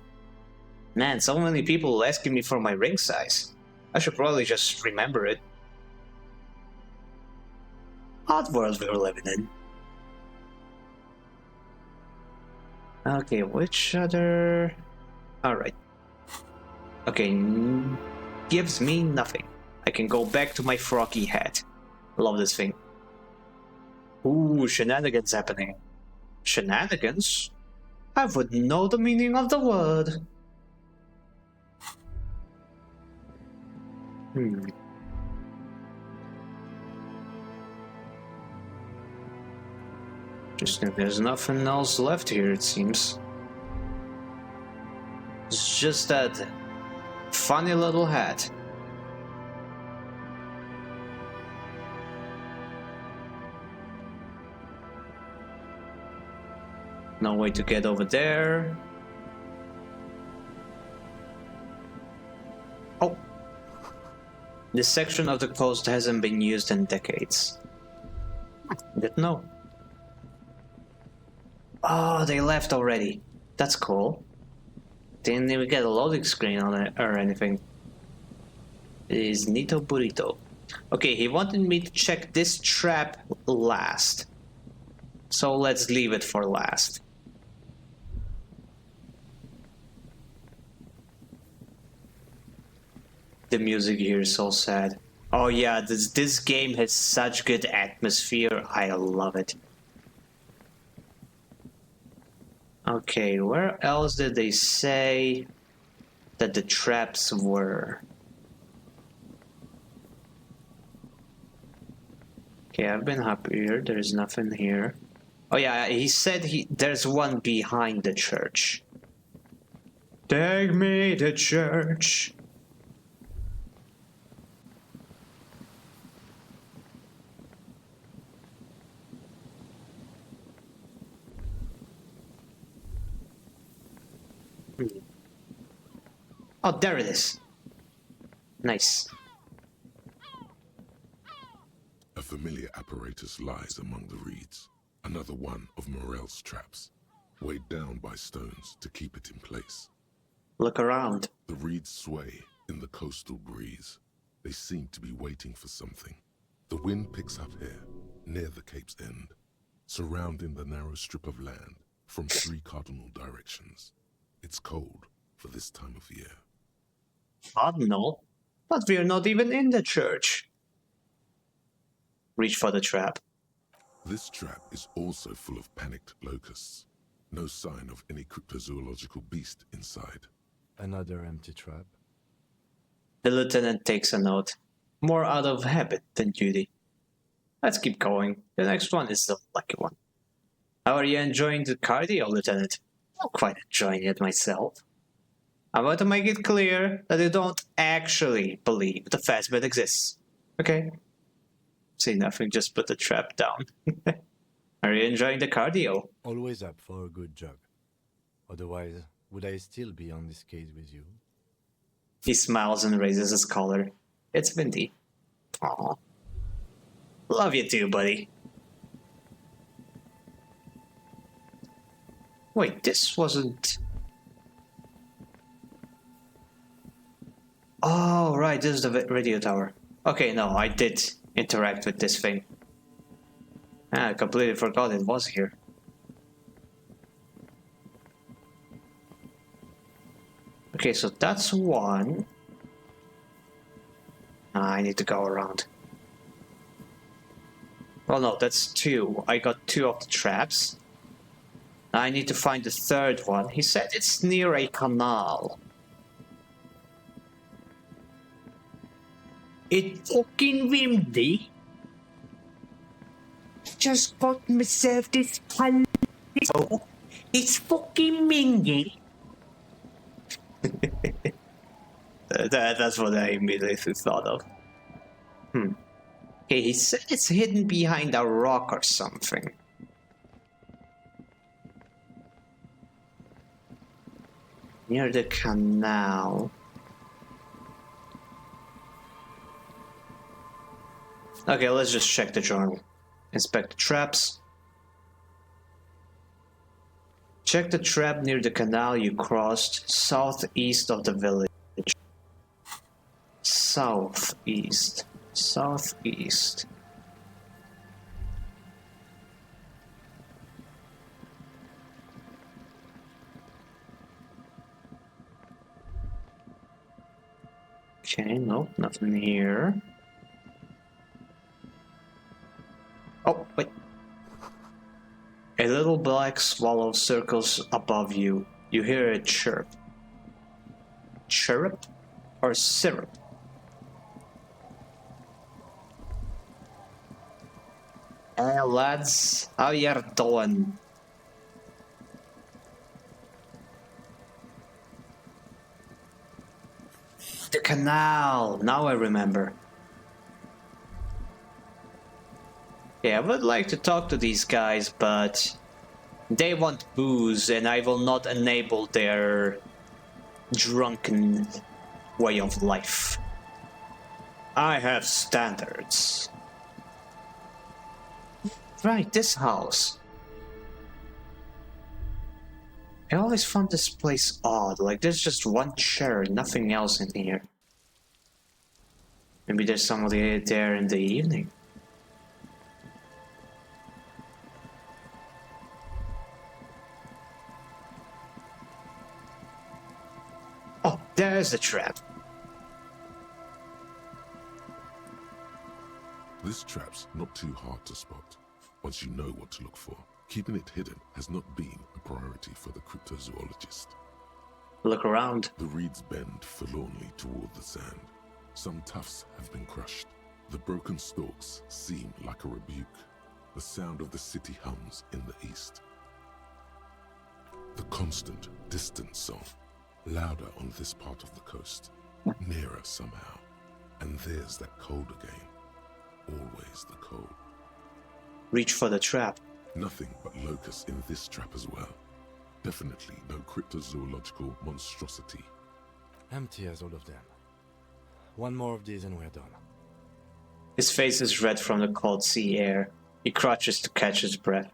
Man, so many people asking me for my ring size. I should probably just remember it. Odd world we're living in. Okay, which other... Alright. Okay, gives me nothing. I can go back to my froggy hat. Love this thing. Ooh, shenanigans happening. Shenanigans? I wouldn't know the meaning of the word. Just think there's nothing else left here, it seems. It's just that funny little hat. No way to get over there. Oh! This section of the coast hasn't been used in decades. Didn't know. Oh, they left already. That's cool. Didn't even get a loading screen on it or anything. It is Nito Burrito. Okay, he wanted me to check this trap last. So let's leave it for last. The music here is so sad. Oh yeah, this game has such good atmosphere. I love it. Okay, where else did they say that the traps were? Okay, I've been up here. There's nothing here. Oh yeah, he said there's one behind the church. Take me to church. Oh, there it is. Nice. A familiar apparatus lies among the reeds. Another one of Morel's traps, weighed down by stones to keep it in place. Look around. The reeds sway in the coastal breeze. They seem to be waiting for something. The wind picks up here, near the cape's end, surrounding the narrow strip of land from 3 cardinal directions. It's cold for this time of year. Cardinal? But we're not even in the church. Reach for the trap. This trap is also full of panicked locusts. No sign of any cryptozoological beast inside. Another empty trap. The lieutenant takes a note. More out of habit than duty. Let's keep going. The next one is the lucky one. How are you enjoying the cardio, Lieutenant? I'm quite enjoying it myself. I want to make it clear that I don't actually believe the Phasmid exists. Okay? Say nothing, just put the trap down. Are you enjoying the cardio? Always up for a good jog. Otherwise, would I still be on this case with you? He smiles and raises his collar. It's Vindy. Aw. Love you too, buddy. Wait, this wasn't... Oh, right, this is the radio tower. Okay, no, I did interact with this thing. I completely forgot it was here. Okay, so that's one. I need to go around. Well, no, that's 2. I got 2 of the traps. I need to find the third one. He said it's near a canal. It's fucking windy. Just got myself this palito. It's fucking windy. That's what I immediately thought of. Okay, he said it's hidden behind a rock or something. Near the canal. Okay, let's just check the journal. Inspect the traps. Check the trap near the canal you crossed southeast of the village. Southeast. Southeast. Okay, nope, nothing here. Oh, wait. A little black swallow circles above you. You hear it chirp. Chirp or syrup? Hey lads, how you doing? The canal, now I remember. Yeah, I would like to talk to these guys, but they want booze and I will not enable their drunken way of life. I have standards. Right, this house. I always found this place odd, like there's just one chair, nothing else in here. Maybe there's somebody there in the evening. Oh, there's the trap. This trap's not too hard to spot, once you know what to look for. Keeping it hidden has not been a priority for the cryptozoologist. Look around. The reeds bend forlornly toward the sand. Some tufts have been crushed. The broken stalks seem like a rebuke. The sound of the city hums in the east. The constant, distant song, louder on this part of the coast, nearer somehow. And there's that cold again. Always the cold. Reach for the trap. Nothing but locusts in this trap as well. Definitely no cryptozoological monstrosity. Empty as all of them. One more of these and we're done. His face is red from the cold sea air. He crouches to catch his breath.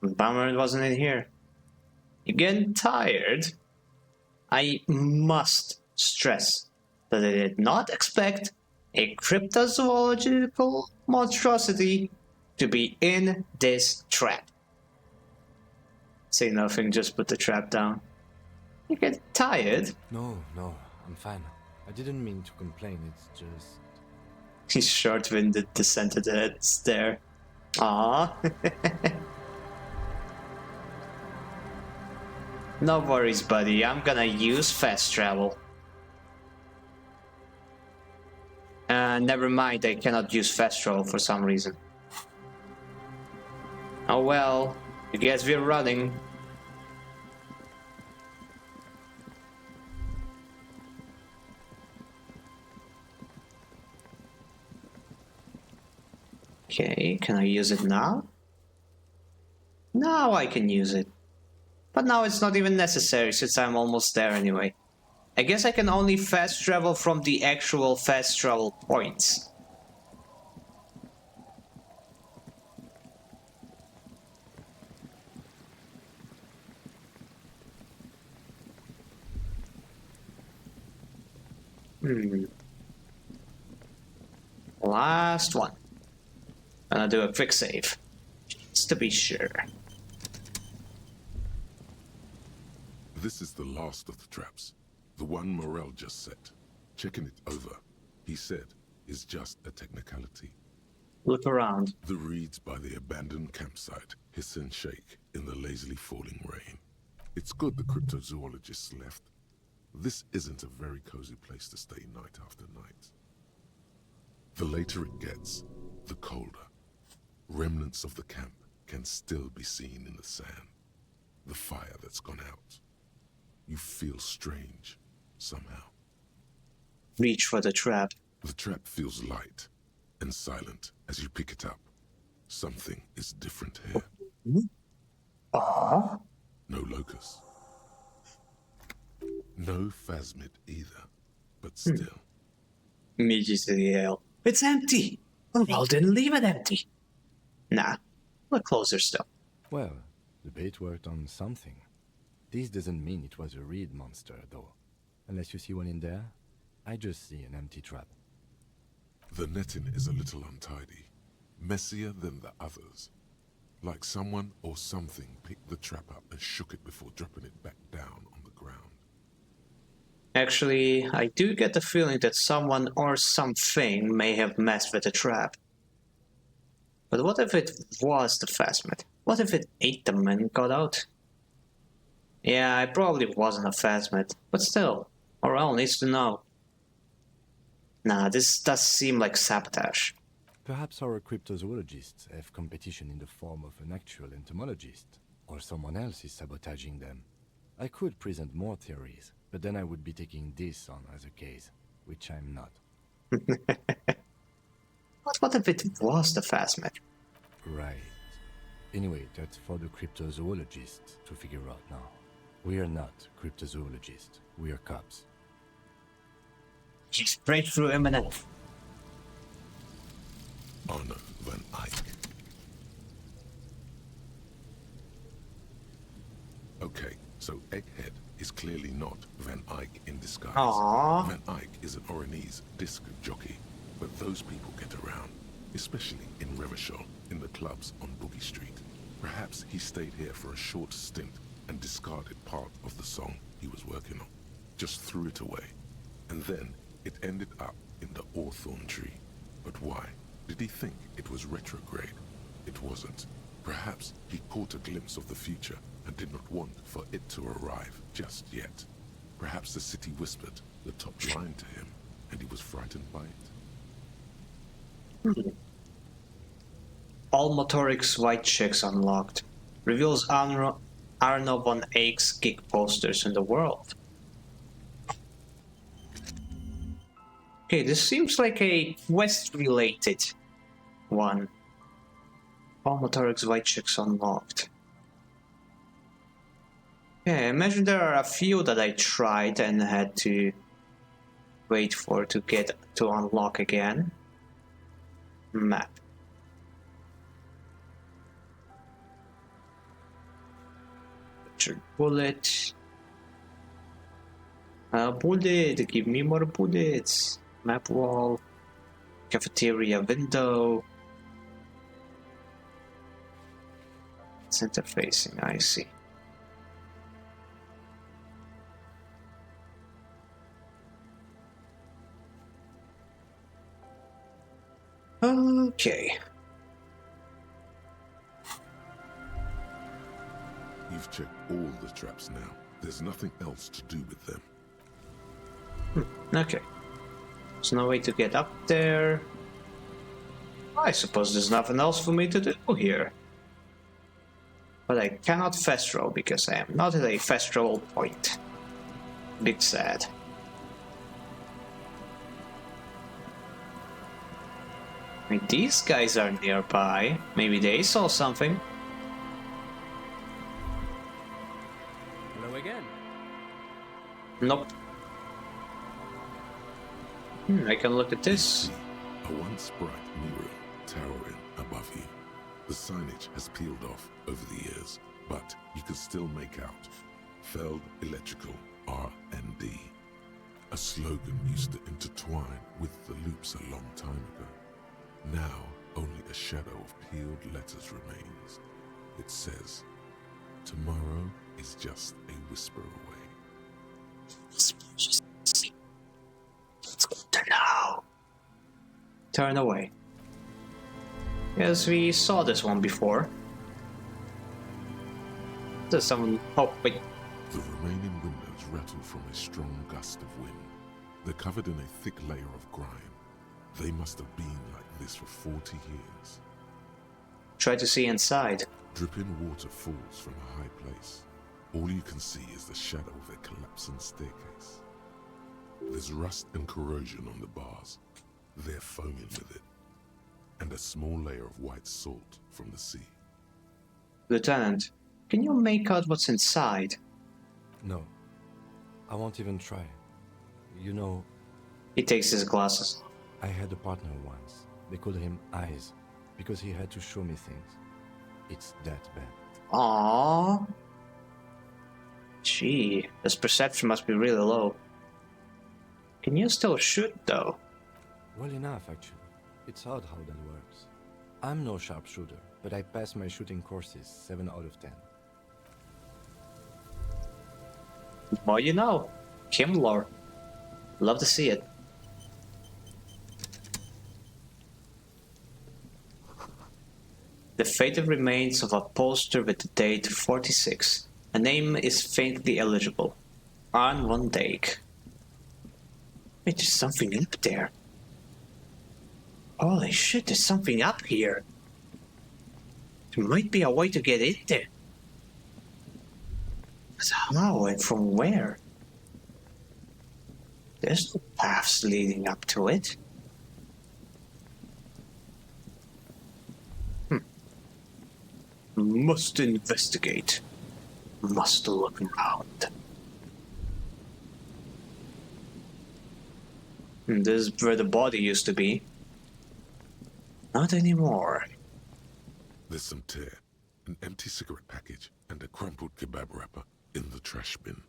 Bummer it wasn't in here. You getting tired? I must stress that I did not expect a cryptozoological monstrosity to be in this trap. Say nothing, just put the trap down. You get tired? No, I'm fine. I didn't mean to complain, it's just... He's short-winded, descended head stare. Aww. No worries, buddy. I'm gonna use fast travel. Never mind, I cannot use fast travel for some reason. Oh well, I guess we're running. Okay, can I use it now? Now I can use it. But now it's not even necessary since I'm almost there anyway. I guess I can only fast travel from the actual fast travel points. Last one. And I'll do a quick save. Just to be sure. This is the last of the traps. The one Morel just set. Checking it over, he said, is just a technicality. Look around. The reeds by the abandoned campsite hiss and shake in the lazily falling rain. It's good the cryptozoologists left. This isn't a very cozy place to stay night after night. The later it gets, the colder. Remnants of the camp can still be seen in the sand. The fire that's gone out. You feel strange, somehow. Reach for the trap. The trap feels light and silent as you pick it up. Something is different here. No locust. No phasmid either, but still. Immediately yell, "It's empty! Well, then leave it empty." Nah, look closer still. Well, the bait worked on something. This doesn't mean it was a reed monster, though. Unless you see one in there, I just see an empty trap. The netting is a little untidy, messier than the others. Like someone or something picked the trap up and shook it before dropping it back down on the ground. Actually, I do get the feeling that someone or something may have messed with the trap. But what if it was the phasmid? What if it ate them and got out? Yeah, it probably wasn't a phasmid, but still, Aurel needs to know. Nah, this does seem like sabotage. Perhaps our cryptozoologists have competition in the form of an actual entomologist, or someone else is sabotaging them. I could present more theories, but then I would be taking this on as a case, which I'm not. But what if it was the phasmid? Right. Anyway, that's for the cryptozoologists to figure out now. We are not cryptozoologists. We are cops. He's breakthrough imminent. Arno van Eyck. Okay, so Egghead is clearly not Van Eyck in disguise. Aww. Van Eyck is an Oranese disc jockey, but those people get around, especially in Revachol, in the clubs on Boogie Street. Perhaps he stayed here for a short stint and discarded part of the song he was working on, just threw it away, and then it ended up in the Hawthorn tree. But why? Did he think it was retrograde? It wasn't. Perhaps he caught a glimpse of the future and did not want for it to arrive just yet. Perhaps the city whispered the top line to him, and he was frightened by it. All Motoric's white chicks unlocked. Reveals Arno van Eyck's gig posters in the world. Okay, this seems like a quest-related one. All Motoric's white chicks unlocked. Yeah, I imagine there are a few that I tried and had to wait for to get to unlock again. Map. Bullet. Bullet, give me more bullets. Map wall. Cafeteria window. Center facing, I see. Okay. You've checked all the traps now. There's nothing else to do with them. Okay. There's no way to get up there. I suppose there's nothing else for me to do here. But I cannot fast roll because I am not at a fast roll point. Big sad. I mean, these guys are nearby. Maybe they saw something. Hello again. Nope. I can look at this. A once bright mirror towering above you. The signage has peeled off over the years, but you can still make out Feld Electrical R&D. A slogan used to intertwine with the loops a long time ago. Now, only a shadow of peeled letters remains. It says, tomorrow is just a whisper away. Let's go now. Turn away. Yes, we saw this one before. There's someone. Oh, wait. The remaining windows rattle from a strong gust of wind. They're covered in a thick layer of grime. They must have been like this for 40 years. Try to see inside. Dripping water falls from a high place. All you can see is the shadow of a collapsing staircase. There's rust and corrosion on the bars. They're foaming with it. And a small layer of white salt from the sea. Lieutenant, can you make out what's inside? No. I won't even try. You know... He takes his glasses. I had a partner once. They called him Eyes, because he had to show me things. It's that bad. Aww. Gee, his perception must be really low. Can you still shoot, though? Well enough, actually. It's odd how that works. I'm no sharpshooter, but I passed my shooting courses 7 out of 10. Well, you know, Kim lore. Love to see it. The faded remains of a poster with the date 46. A name is faintly illegible. Arn van Dijk. Wait, there's something up there. Holy shit, there's something up here. There might be a way to get in there. But how and from where? There's no paths leading up to it. Must investigate. Must look around. This is where the body used to be. Not anymore. There's some tear, an empty cigarette package, and a crumpled kebab wrapper in the trash bin.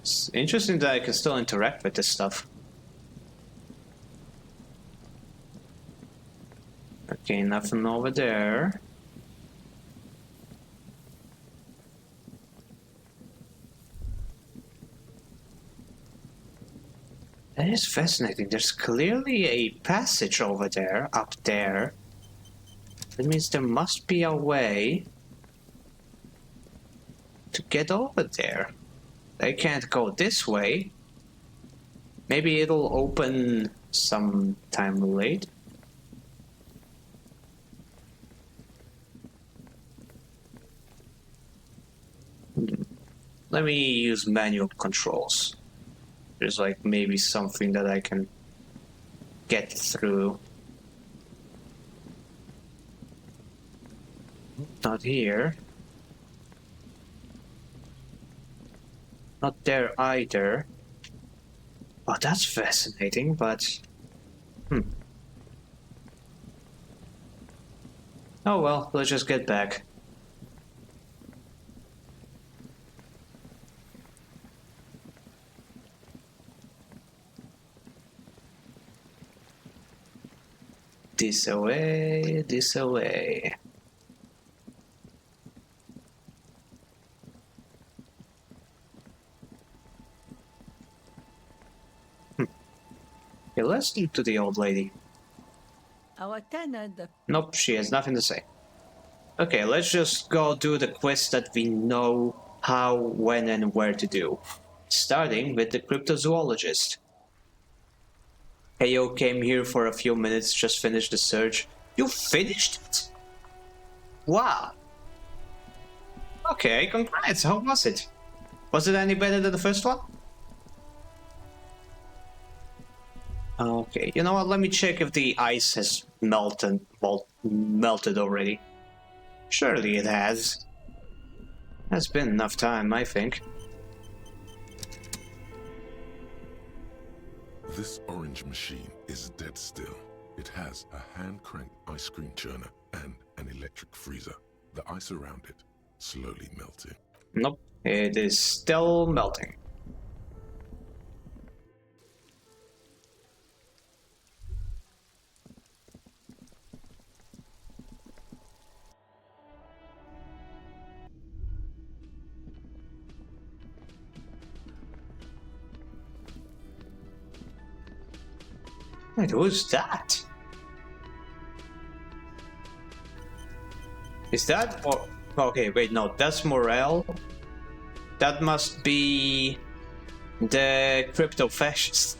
It's interesting that I can still interact with this stuff. Okay, nothing over there. That is fascinating. There's clearly a passage over there, up there. That means there must be a way to get over there. I can't go this way. Maybe it'll open sometime late. Let me use manual controls. There's like maybe something that I can get through. Not here. Not there either. Oh, that's fascinating, but... Oh well, let's just get back. This away, this away. Okay, let's speak to the old lady. Our tenant. Nope, she has nothing to say. Okay, let's just go do the quest that we know how, when, and where to do. Starting with the cryptozoologist. Heyo came here for a few minutes, just finished the search. You finished it? Wow. Okay, congrats. How was it? Was it any better than the first one? Okay, you know what? Let me check if the ice has melted already. Surely it has. Has been enough time, I think. This orange machine is dead still. It has a hand-cranked ice cream churner and an electric freezer. The ice around it slowly melting. Nope, it is still melting. Wait, who's that? Is that... Oh, okay, wait, no, that's Morel. That must be... the crypto-fascist.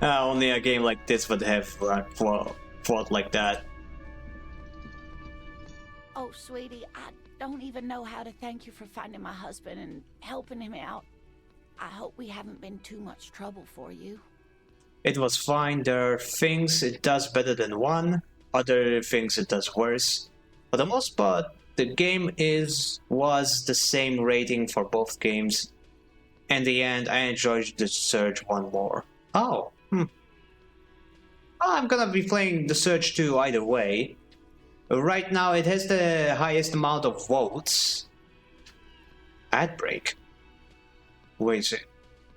Only a game like this would have fought like that. Oh, sweetie, I don't even know how to thank you for finding my husband and helping him out. I hope we haven't been too much trouble for you. It was fine. There are things it does better than one, other things it does worse. For the most part, the game was the same rating for both games. In the end, I enjoyed the Surge one more. Oh, I'm gonna be playing the Surge 2 either way. Right now, it has the highest amount of votes. Ad break. Wait a second.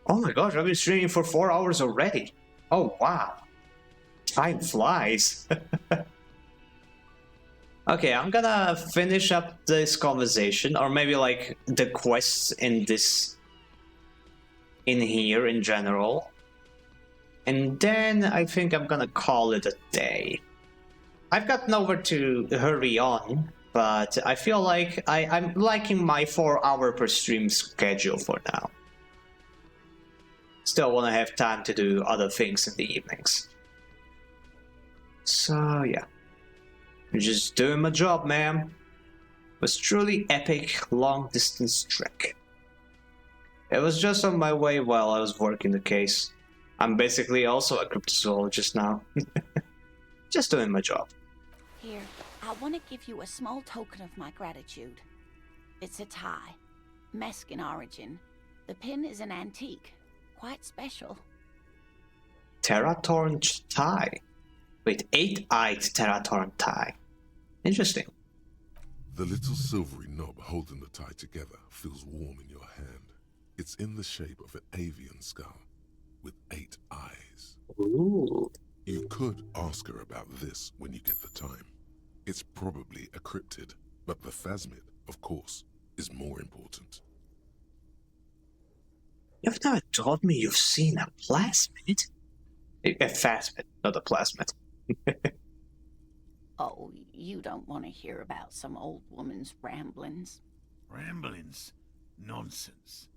Oh my gosh, I've been streaming for 4 hours already. Oh wow. Time flies. Okay, I'm gonna finish up this conversation, or maybe like the quests in here in general. And then I think I'm gonna call it a day. I've got nowhere to hurry on, but I feel like I'm liking my 4 hour per stream schedule for now. Still want to have time to do other things in the evenings. So yeah, I'm just doing my job, man. It was truly epic long distance trek. It was just on my way while I was working the case. I'm basically also a cryptozoologist now. Just doing my job. Here, I want to give you a small token of my gratitude. It's a tie, Mesk in origin. The pin is an antique, quite special. Terratorn tie. Wait, 8-eyed Terratorn tie. Interesting. The little silvery knob holding the tie together feels warm in your hand. It's in the shape of an avian skull with 8 eyes. Ooh. You could ask her about this when you get the time. It's probably a cryptid, but the phasmid, of course, is more important. You've never told me you've seen a plasmid? A phasmid, not a plasmid. Oh, you don't want to hear about some old woman's ramblings. Ramblings? Nonsense.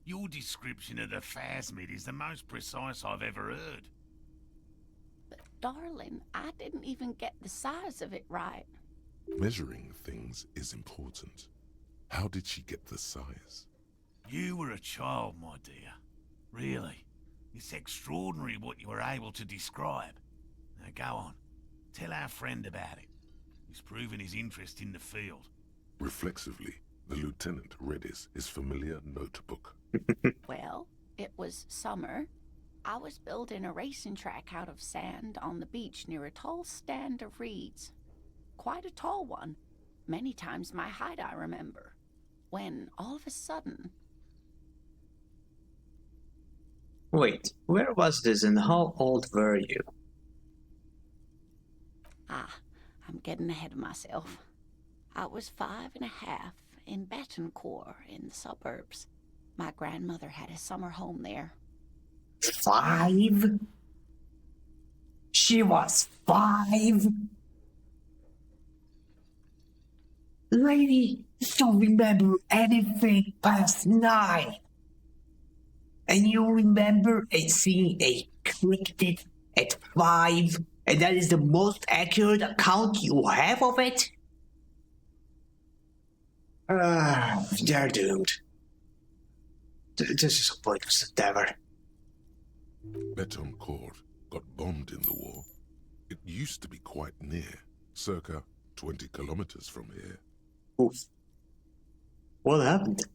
Your description of the phasmid is the most precise I've ever heard. But darling, I didn't even get the size of it right. Measuring things is important. How did she get the size? You were a child, my dear. Really. It's extraordinary what you were able to describe. Now go on. Tell our friend about it. He's proven his interest in the field. Reflexively, the lieutenant read his familiar notebook. Well, it was summer. I was building a racing track out of sand on the beach near a tall stand of reeds. Quite a tall one. Many times my height, I remember. When, all of a sudden... Wait, where was this and how old were you? I'm getting ahead of myself. I was 5.5 in Betancourt in the suburbs. My grandmother had a summer home there. 5? She was 5? Lady, you don't remember anything past 9. And you remember seeing a cryptid at 5? And that is the most accurate account you have of it? They're doomed. This is a pointless endeavor. Betancourt got bombed in the war. It used to be quite near, circa 20 kilometers from here. Oof. What happened?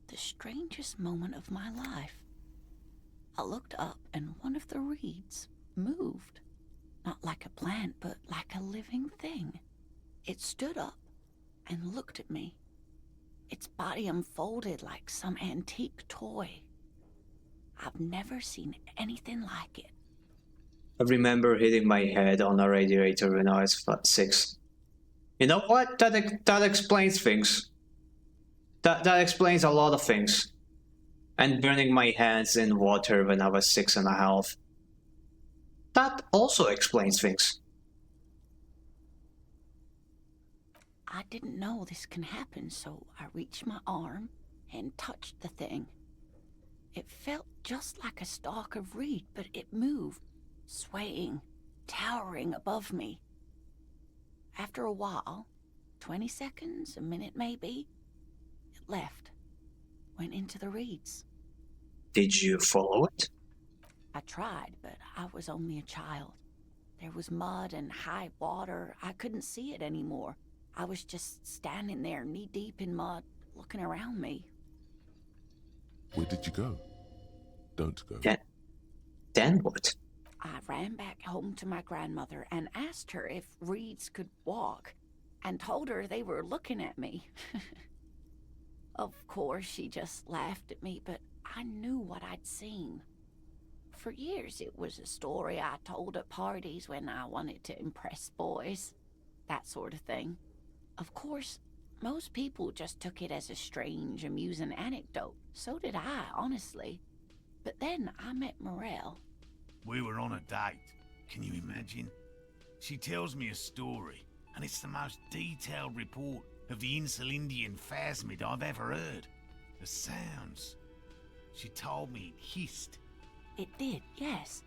The strangest moment of my life. I looked up and one of the reeds moved. Not like a plant, but like a living thing. It stood up and looked at me. Its body unfolded like some antique toy. I've never seen anything like it. I remember hitting my head on a radiator when I was 6. You know what? That explains things. That explains a lot of things. And burning my hands in water when I was 6.5. That also explains things. I didn't know this can happen, so I reached my arm and touched the thing. It felt just like a stalk of reed, but it moved, swaying, towering above me. After a while, 20 seconds, a minute maybe, it left, went into the reeds. Did you follow it? I tried, but I was only a child. There was mud and high water. I couldn't see it anymore. I was just standing there, knee-deep in mud, looking around me. Where did you go? Don't go. Then what? I ran back home to my grandmother and asked her if reeds could walk, and told her they were looking at me. Of course, she just laughed at me, but I knew what I'd seen. For years, it was a story I told at parties when I wanted to impress boys. That sort of thing. Of course, most people just took it as a strange, amusing anecdote. So did I, honestly. But then I met Morel. We were on a date. Can you imagine? She tells me a story, and it's the most detailed report of the Insulindian phasmid I've ever heard. The sounds. She told me it hissed. It did, yes.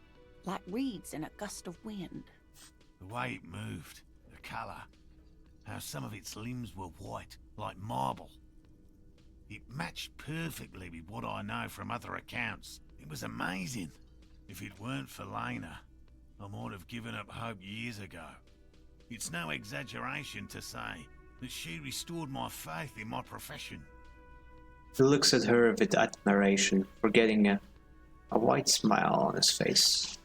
Like reeds in a gust of wind. The way it moved, the colour, how some of its limbs were white, like marble. It matched perfectly with what I know from other accounts. It was amazing. If it weren't for Lena, I might have given up hope years ago. It's no exaggeration to say that she restored my faith in my profession. He looks at her with admiration, forgetting a white smile on his face.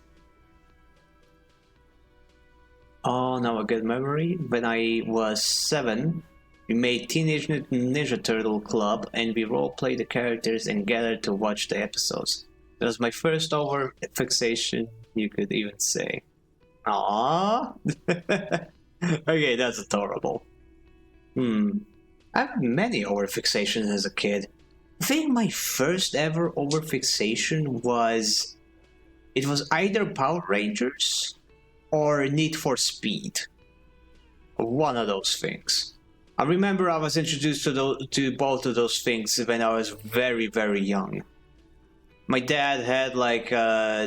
Oh, now a good memory. When I was 7, we made Teenage Mutant Ninja Turtle Club and we roleplayed the characters and gathered to watch the episodes. It was my first over fixation, you could even say. Aww. Okay, that's adorable. I had many overfixations as a kid. I think my first ever overfixation was... It was either Power Rangers or Need for Speed. One of those things. I remember I was introduced to both of those things when I was very, very young. My dad had like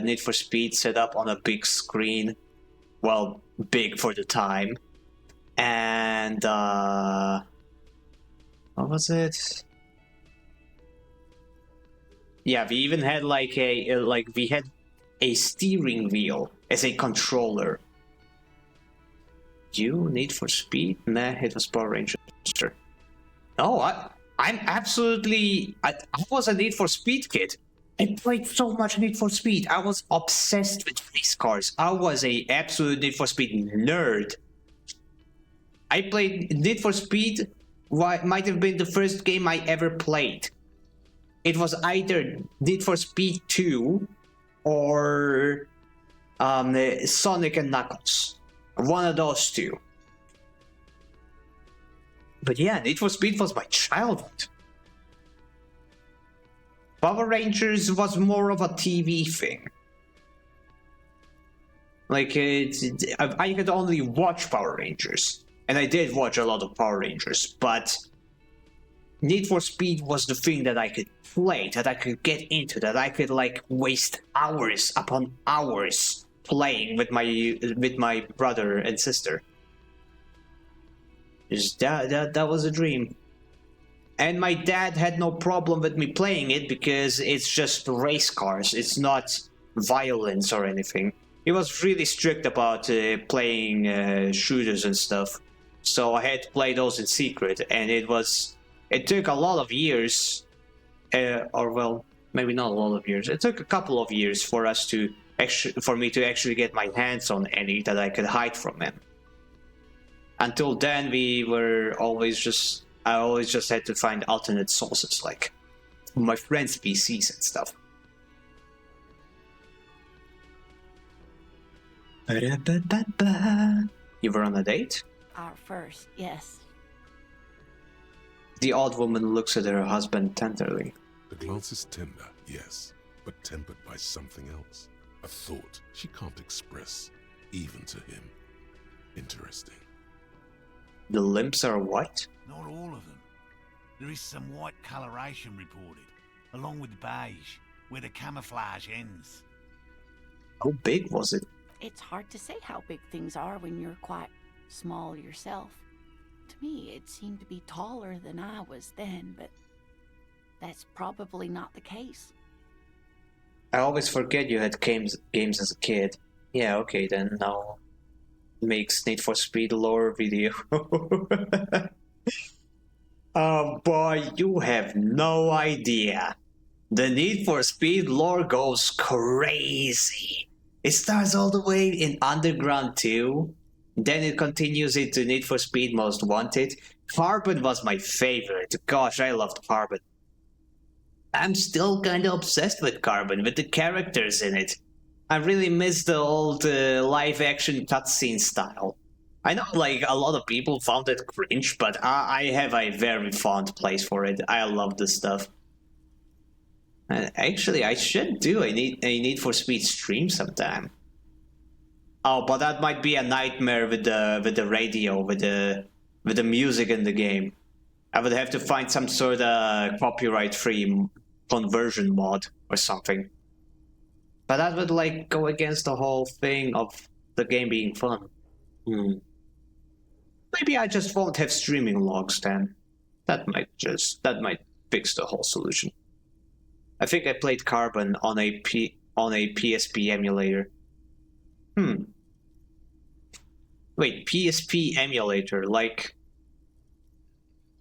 Need for Speed set up on a big screen. Well, big for the time. And what was it? Yeah, we even had like we had a steering wheel as a controller. You Need for Speed? Nah, it was Power Rangers. No, I'm absolutely... I was a Need for Speed kid. I played so much Need for Speed. I was obsessed with race cars. I was a absolute Need for Speed nerd. I played Need for Speed. Might have been the first game I ever played. It was either Need for Speed 2 or Sonic and Knuckles. One of those two. But yeah, Need for Speed was my childhood. Power Rangers was more of a TV thing. Like, I could only watch Power Rangers. And I did watch a lot of Power Rangers, but Need for Speed was the thing that I could play, that I could get into, that I could like waste hours upon hours playing with my brother and sister. Just that was a dream. And my dad had no problem with me playing it because it's just race cars. It's not violence or anything. He was really strict about playing shooters and stuff. So I had to play those in secret, and it took a lot of years, or well, maybe not a lot of years. It took a couple of years for me to actually get my hands on any that I could hide from him. Until then, I always just had to find alternate sources, like my friends' PCs and stuff. You were on a date? Our first, yes. The old woman looks at her husband tenderly. The glance is tender, yes, but tempered by something else. A thought she can't express, even to him. Interesting. The limbs are white? Not all of them. There is some white coloration reported, along with beige. where the camouflage ends. How big was it? It's hard to say how big things are when you're quite small yourself. To me, it seemed to be taller than I was then, but that's probably not the case. I always forget you had games as a kid. Yeah, okay then, now makes Need for Speed lore video. Oh boy, you have no idea. The Need for Speed lore goes crazy. It starts all the way in Underground 2, then it continues into Need for Speed Most Wanted. Carbon was my favorite. Gosh, I loved Carbon. I'm still kind of obsessed with Carbon, with the characters in it. I really miss the old live-action cutscene style. I know, like, a lot of people found it cringe, but I have a very fond place for it. I love this stuff. Actually, I should do a Need for Speed stream sometime. Oh, but that might be a nightmare with the radio, with the music in the game. I would have to find some sort of copyright-free conversion mod or something. But that would like go against the whole thing of the game being fun. Maybe I just won't have streaming logs then. That might fix the whole solution. I think I played Carbon on a PSP emulator. Wait, PSP emulator, like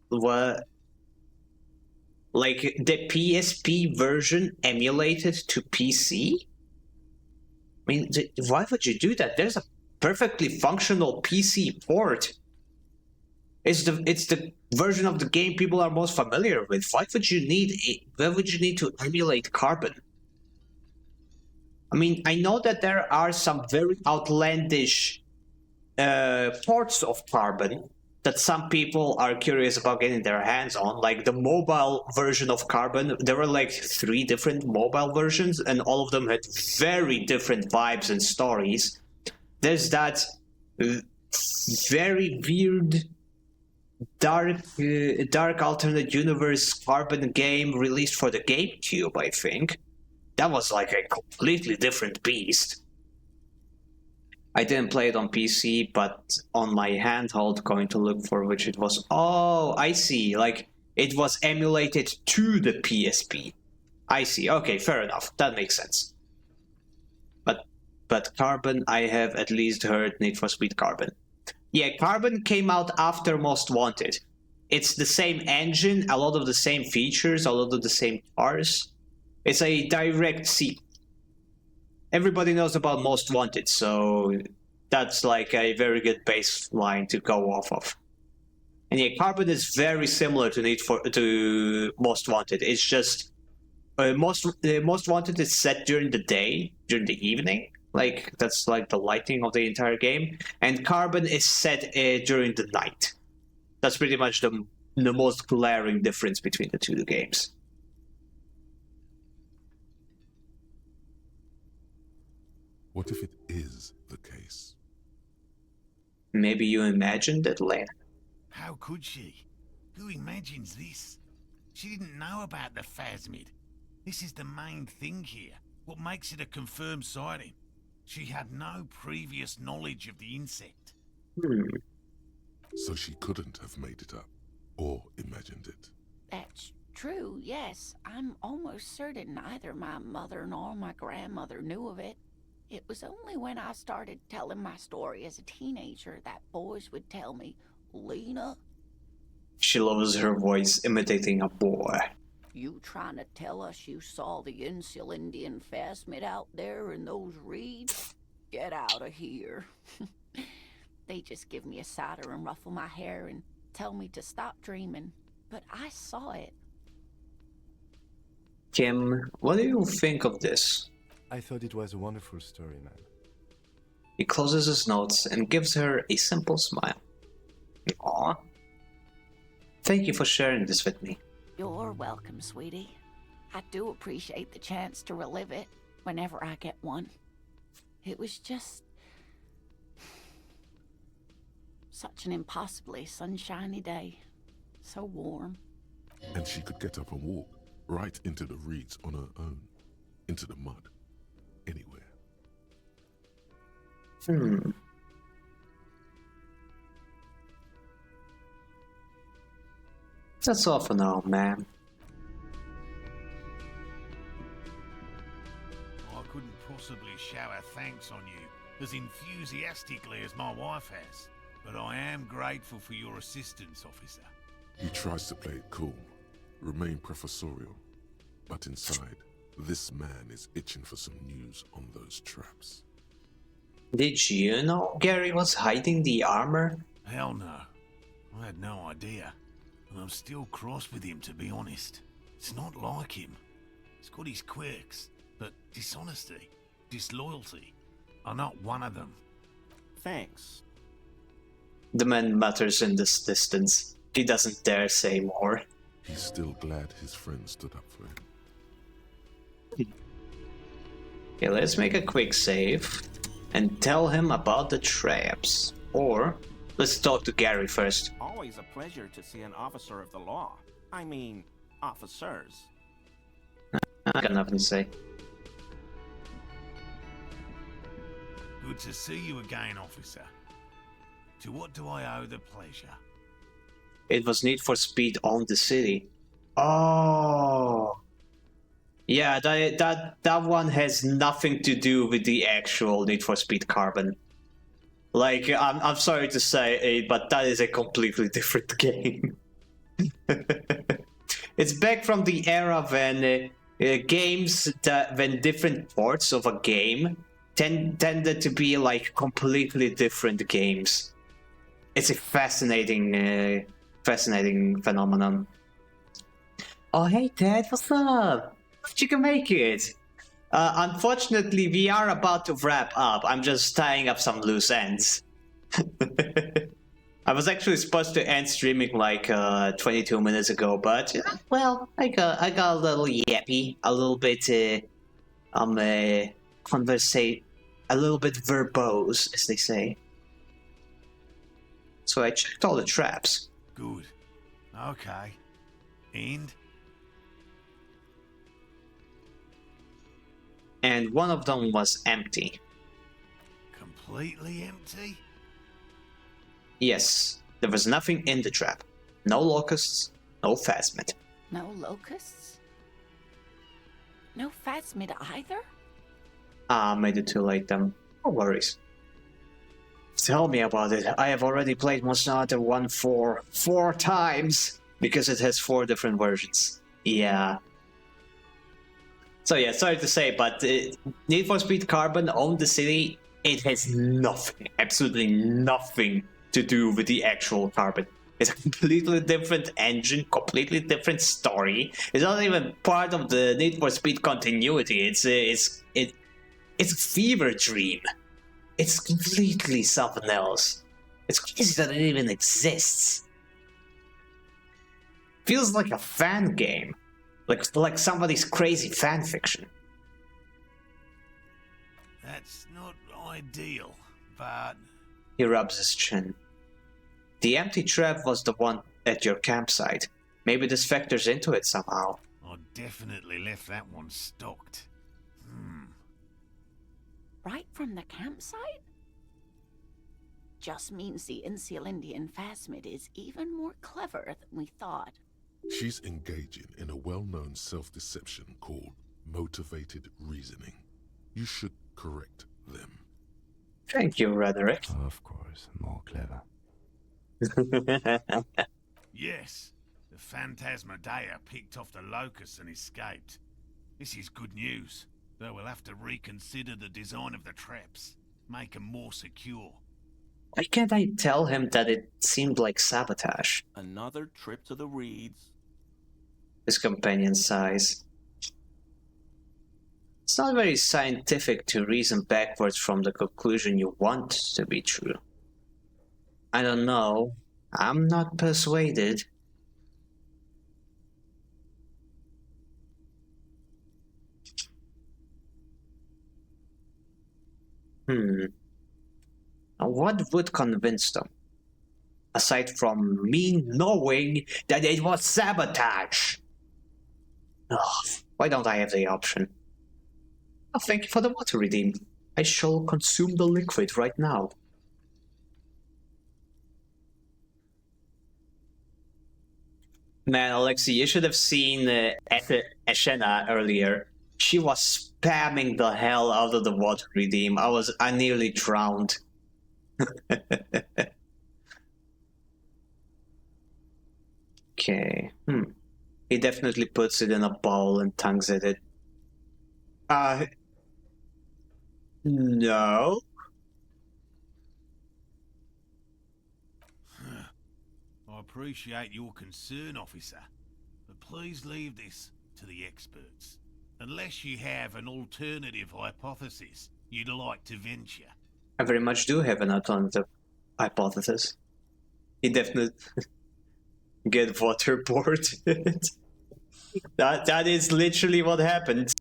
what? Like the PSP version emulated to PC? I mean, why would you do that? There's a perfectly functional PC port. It's the version of the game people are most familiar with. Why would you need to emulate Carbon? I mean, I know that there are some very outlandish ports of Carbon that some people are curious about getting their hands on, like the mobile version of Carbon. There were like 3 different mobile versions, and all of them had very different vibes and stories. There's that very weird dark alternate universe Carbon game released for the GameCube, I think. That was like a completely different beast. I didn't play it on PC, but on my handheld, going to look for which it was. Oh, I see. Like, it was emulated to the PSP. I see. Okay, fair enough. That makes sense. But Carbon, I have at least heard Need for Speed Carbon. Yeah, Carbon came out after Most Wanted. It's the same engine, a lot of the same features, a lot of the same cars. It's a direct sequel. Everybody knows about Most Wanted, so that's like a very good baseline to go off of. And yeah, Carbon is very similar to Most Wanted. It's just Most Wanted is set during the day, during the evening. Like, that's like the lighting of the entire game. And Carbon is set during the night. That's pretty much the most glaring difference between the two games. What if it is the case? Maybe you imagined it, Lane? How could she? Who imagines this? She didn't know about the phasmid. This is the main thing here. What makes it a confirmed sighting? She had no previous knowledge of the insect. So she couldn't have made it up, or imagined it. That's true, yes. I'm almost certain neither my mother nor my grandmother knew of it. It was only when I started telling my story as a teenager that boys would tell me, Lena. She loves her voice imitating a boy. You trying to tell us you saw the Insulindian phasmid out there in those reeds? Get out of here. They just give me a cider and ruffle my hair and tell me to stop dreaming. But I saw it. Kim, what do you think of this? I thought it was a wonderful story, man. He closes his notes and gives her a simple smile. Aww. Thank you for sharing this with me. You're welcome, sweetie. I do appreciate the chance to relive it whenever I get one. It was just such an impossibly sunshiny day. So warm. And she could get up and walk right into the reeds on her own. into the mud, anywhere. That's all for now, man. I couldn't possibly shower thanks on you as enthusiastically as my wife has, but I am grateful for your assistance, officer. He tries to play it cool, remain professorial, but inside, this man is itching for some news on those traps. Did you know Gary was hiding the armor? Hell no. I had no idea. And I'm still cross with him, to be honest. It's not like him. He's got his quirks, but dishonesty, disloyalty are not one of them. Thanks. The man mutters in this distance. He doesn't dare say more. He's still glad his friend stood up for him. Okay, let's make a quick save and tell him about the traps. Or, let's talk to Gary first. Always a pleasure to see an officer of the law. I mean, officers. I got nothing to say. Good to see you again, officer. To what do I owe the pleasure? It was Need for Speed on the city. Oh. Yeah, that one has nothing to do with the actual Need for Speed Carbon. Like, I'm sorry to say, but that is a completely different game. It's back from the era when when different parts of a game tended to be like completely different games. It's a fascinating phenomenon. Oh, hey Ted, what's up? You can make it. Unfortunately, we are about to wrap up. I'm just tying up some loose ends. I was actually supposed to end streaming like 22 minutes ago, but well, I got a little yappy, a little bit a little bit verbose, as they say. So I checked all the traps. Good. Okay. And one of them was empty. Completely empty? Yes, there was nothing in the trap. No locusts, no phasmid. No locusts? No phasmid either? Made it too late then. No worries. Tell me about it. I have already played Monster Hunter 1 4 times because it has 4 different versions. Yeah. So yeah, sorry to say, but Need for Speed Carbon on the city, it has nothing, absolutely nothing to do with the actual Carbon. It's a completely different engine, completely different story. It's not even part of the Need for Speed continuity. It's a fever dream. It's completely something else. It's crazy that it even exists. Feels like a fan game. Like somebody's crazy fan fiction. That's not ideal, but... He rubs his chin. The empty trap was the one at your campsite. Maybe this factors into it somehow. I definitely left that one stocked. Right from the campsite? Just means the Insulindian phasmid is even more clever than we thought. She's engaging in a well-known self-deception called motivated reasoning. You should correct them. Thank you, Roderick. Of course, more clever. Yes, the Phantasmadeia picked off the locusts and escaped. This is good news, though we'll have to reconsider the design of the traps, make them more secure. Why can't I tell him that it seemed like sabotage? Another trip to the reeds. His companion sighs. It's not very scientific to reason backwards from the conclusion you want to be true. I don't know. I'm not persuaded. Now what would convince them? Aside from me knowing that it was sabotage. Ugh, why don't I have the option? Oh, thank you for the water redeem. I shall consume the liquid right now. Man, Alexei, you should have seen Eshena earlier. She was spamming the hell out of the water redeem. I nearly drowned. Okay. He definitely puts it in a bowl and tongues at it. No. I appreciate your concern, officer, but please leave this to the experts. Unless you have an alternative hypothesis you'd like to venture. I very much do have an alternative hypothesis. He definitely get waterboarded. that is literally what happened.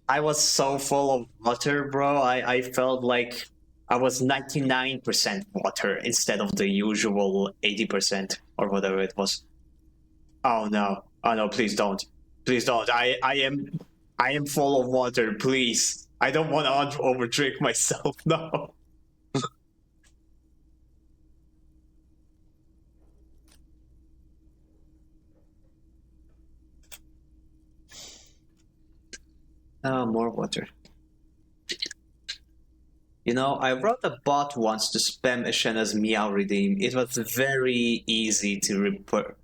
I was so full of water, bro. I felt like I was 99% water instead of the usual 80% or whatever it was. Oh no. Oh no, please don't. Please don't. I am full of water, please. I don't want to overdrink myself, no. Oh, more water. You know, I wrote a bot once to spam Eshena's meow redeem. It was very easy to report.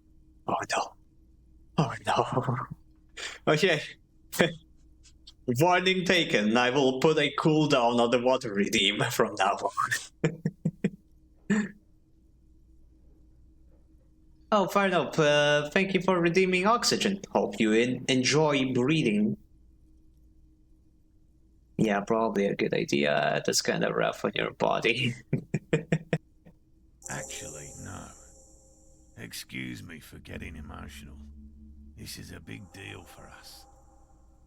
Oh no. Oh no. Okay. Warning taken. I will put a cooldown on the water redeem from now on. Oh, fine up. Thank you for redeeming oxygen. Hope you enjoy breathing. Yeah, probably a good idea. That's kind of rough on your body. Actually, no. Excuse me for getting emotional. This is a big deal for us.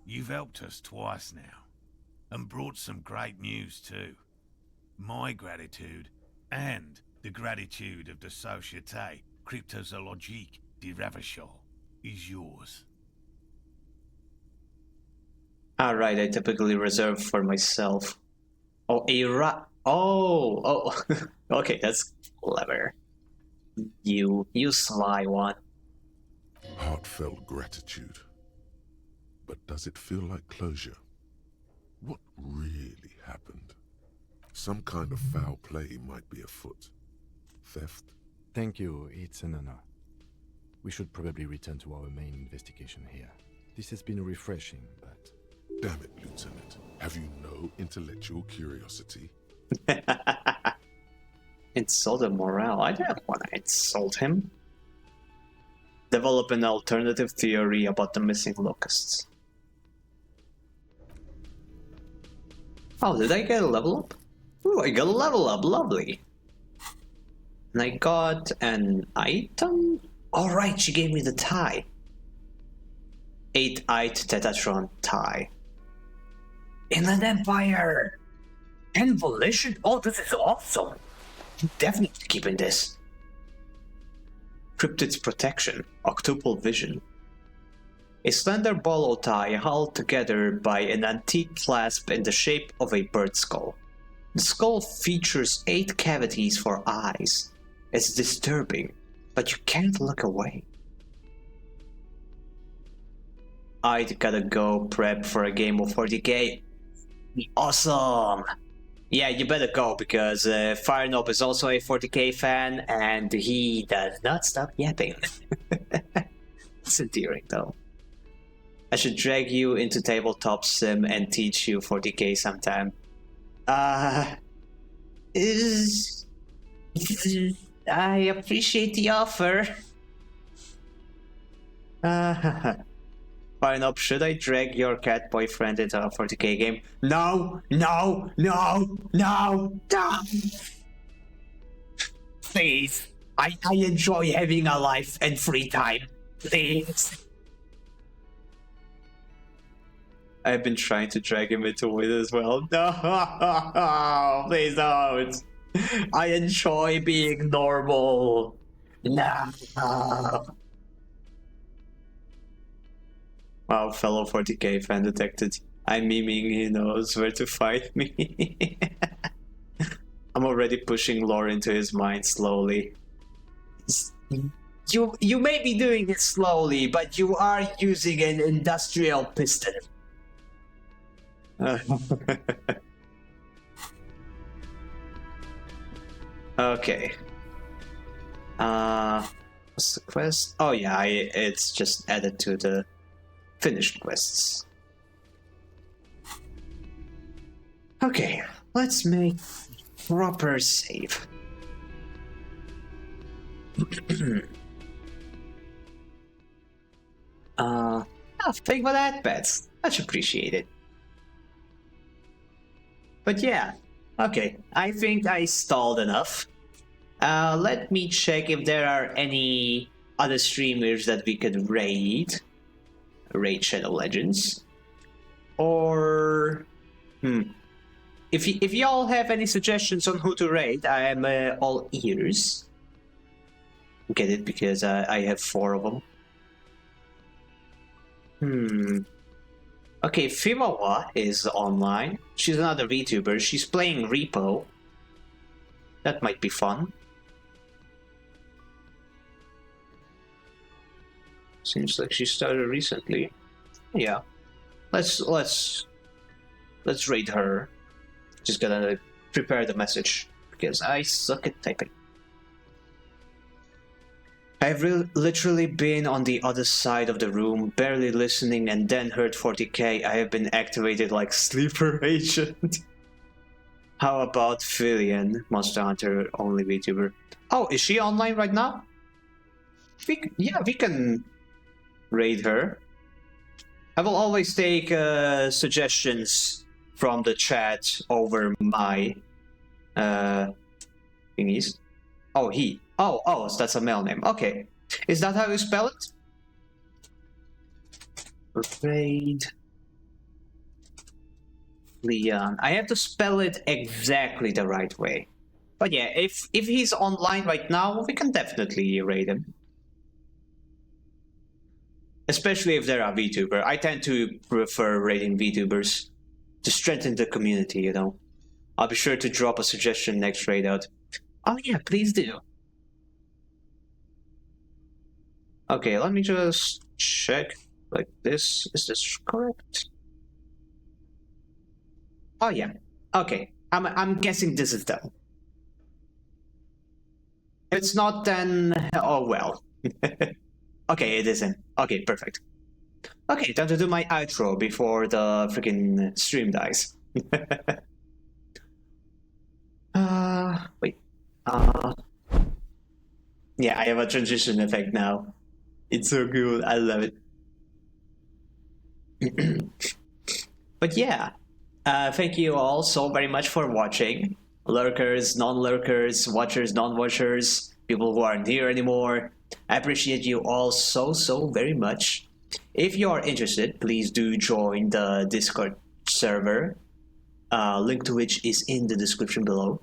You've helped us twice now, and brought some great news too. My gratitude, and the gratitude of the Société Cryptozoologique de Ravachol, is yours. Alright, I typically reserve for myself. Oh, Oh, okay, that's clever. You sly one. Heartfelt gratitude. But does it feel like closure? What really happened? Some kind of foul play might be afoot. Theft? Thank you, it's an honor. We should probably return to our main investigation here. This has been refreshing, but... Damn it, Lieutenant. Have you no intellectual curiosity? Insult the morale. I don't want to insult him. Develop an alternative theory about the missing locusts. Oh, did I get a level up? Ooh, I got a level up. Lovely. And I got an item? Alright, she gave me the tie. 8-eyed Tetatron tie. Inland Empire! And Volition? Oh, this is awesome! Definitely keeping this. Cryptid's protection, octuple vision. A slender bolo tie held together by an antique clasp in the shape of a bird skull. The skull features 8 cavities for eyes. It's disturbing, but you can't look away. I'd gotta go prep for a game of 40k. Awesome! Yeah, you better go, because FireNob is also a 40k fan, and he does not stop yapping. It's endearing, though. I should drag you into tabletop sim and teach you 40k sometime. I appreciate the offer. Fine up, should I drag your cat boyfriend into a 40k game? No! No! No! No! No! Please! I enjoy having a life and free time. Please! I've been trying to drag him into it as well. No! Please don't! I enjoy being normal. No! Wow, fellow 40k fan detected. I'm memeing, he knows where to find me. I'm already pushing lore into his mind slowly. You may be doing it slowly, but you are using an industrial piston. Okay. What's the quest? Oh yeah, it's just added to the finished quests. Okay, let's make proper save. Thank for that, Pets. Much appreciated. But yeah, okay, I think I stalled enough. Let me check if there are any other streamers that we could raid Shadow Legends. Or... If y'all have any suggestions on who to raid, I am all ears. Get it? Because I have 4 of them. Okay, Fimawa is online. She's another VTuber. She's playing Repo. That might be fun. Seems like she started recently. Yeah. Let's raid her. Just gotta prepare the message because I suck at typing. I've literally been on the other side of the room, barely listening, and then heard 40k. I have been activated like sleeper agent. How about Fillion, Monster Hunter only VTuber? Oh, is she online right now? Yeah, we can raid her. I will always take suggestions from the chat over my thingies. Oh, he. Oh, so that's a male name. Okay. Is that how you spell it? Raid Leon. I have to spell it exactly the right way. But yeah, if he's online right now, we can definitely raid him. Especially if they're a VTuber. I tend to prefer raiding VTubers to strengthen the community, you know. I'll be sure to drop a suggestion next raid out. Oh yeah, please do. Okay, let me just check like this. Is this correct? Oh yeah. Okay. I'm guessing this is done. If it's not, then oh well. Okay, it isn't. Okay, perfect. Okay, time to do my outro before the freaking stream dies. Wait. Yeah, I have a transition effect now. It's so cool. I love it. But yeah, thank you all so very much for watching. Lurkers, non-lurkers, watchers, non-watchers, people who aren't here anymore. I appreciate you all so very much. If you are interested, please do join the Discord server, link to which is in the description below.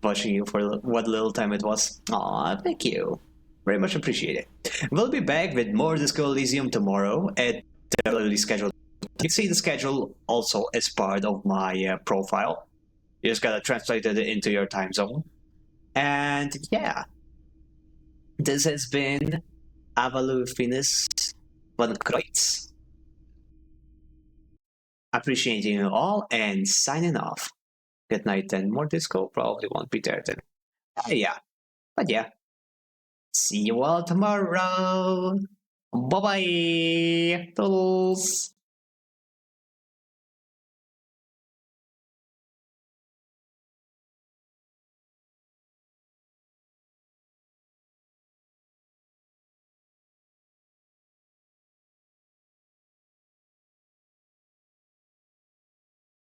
Watching you for what little time it was. Aw, thank you. Very much appreciated. We'll be back with more Disco Elysium tomorrow at the regularly scheduled. You can see the schedule also as part of my profile. You just gotta translate it into your time zone. And yeah, this has been Avalu Finis Van Kreutz. Appreciating you all and signing off. Good night then. More disco probably won't be there then. Yeah. But yeah. See you all tomorrow. Bye-bye. Toodles.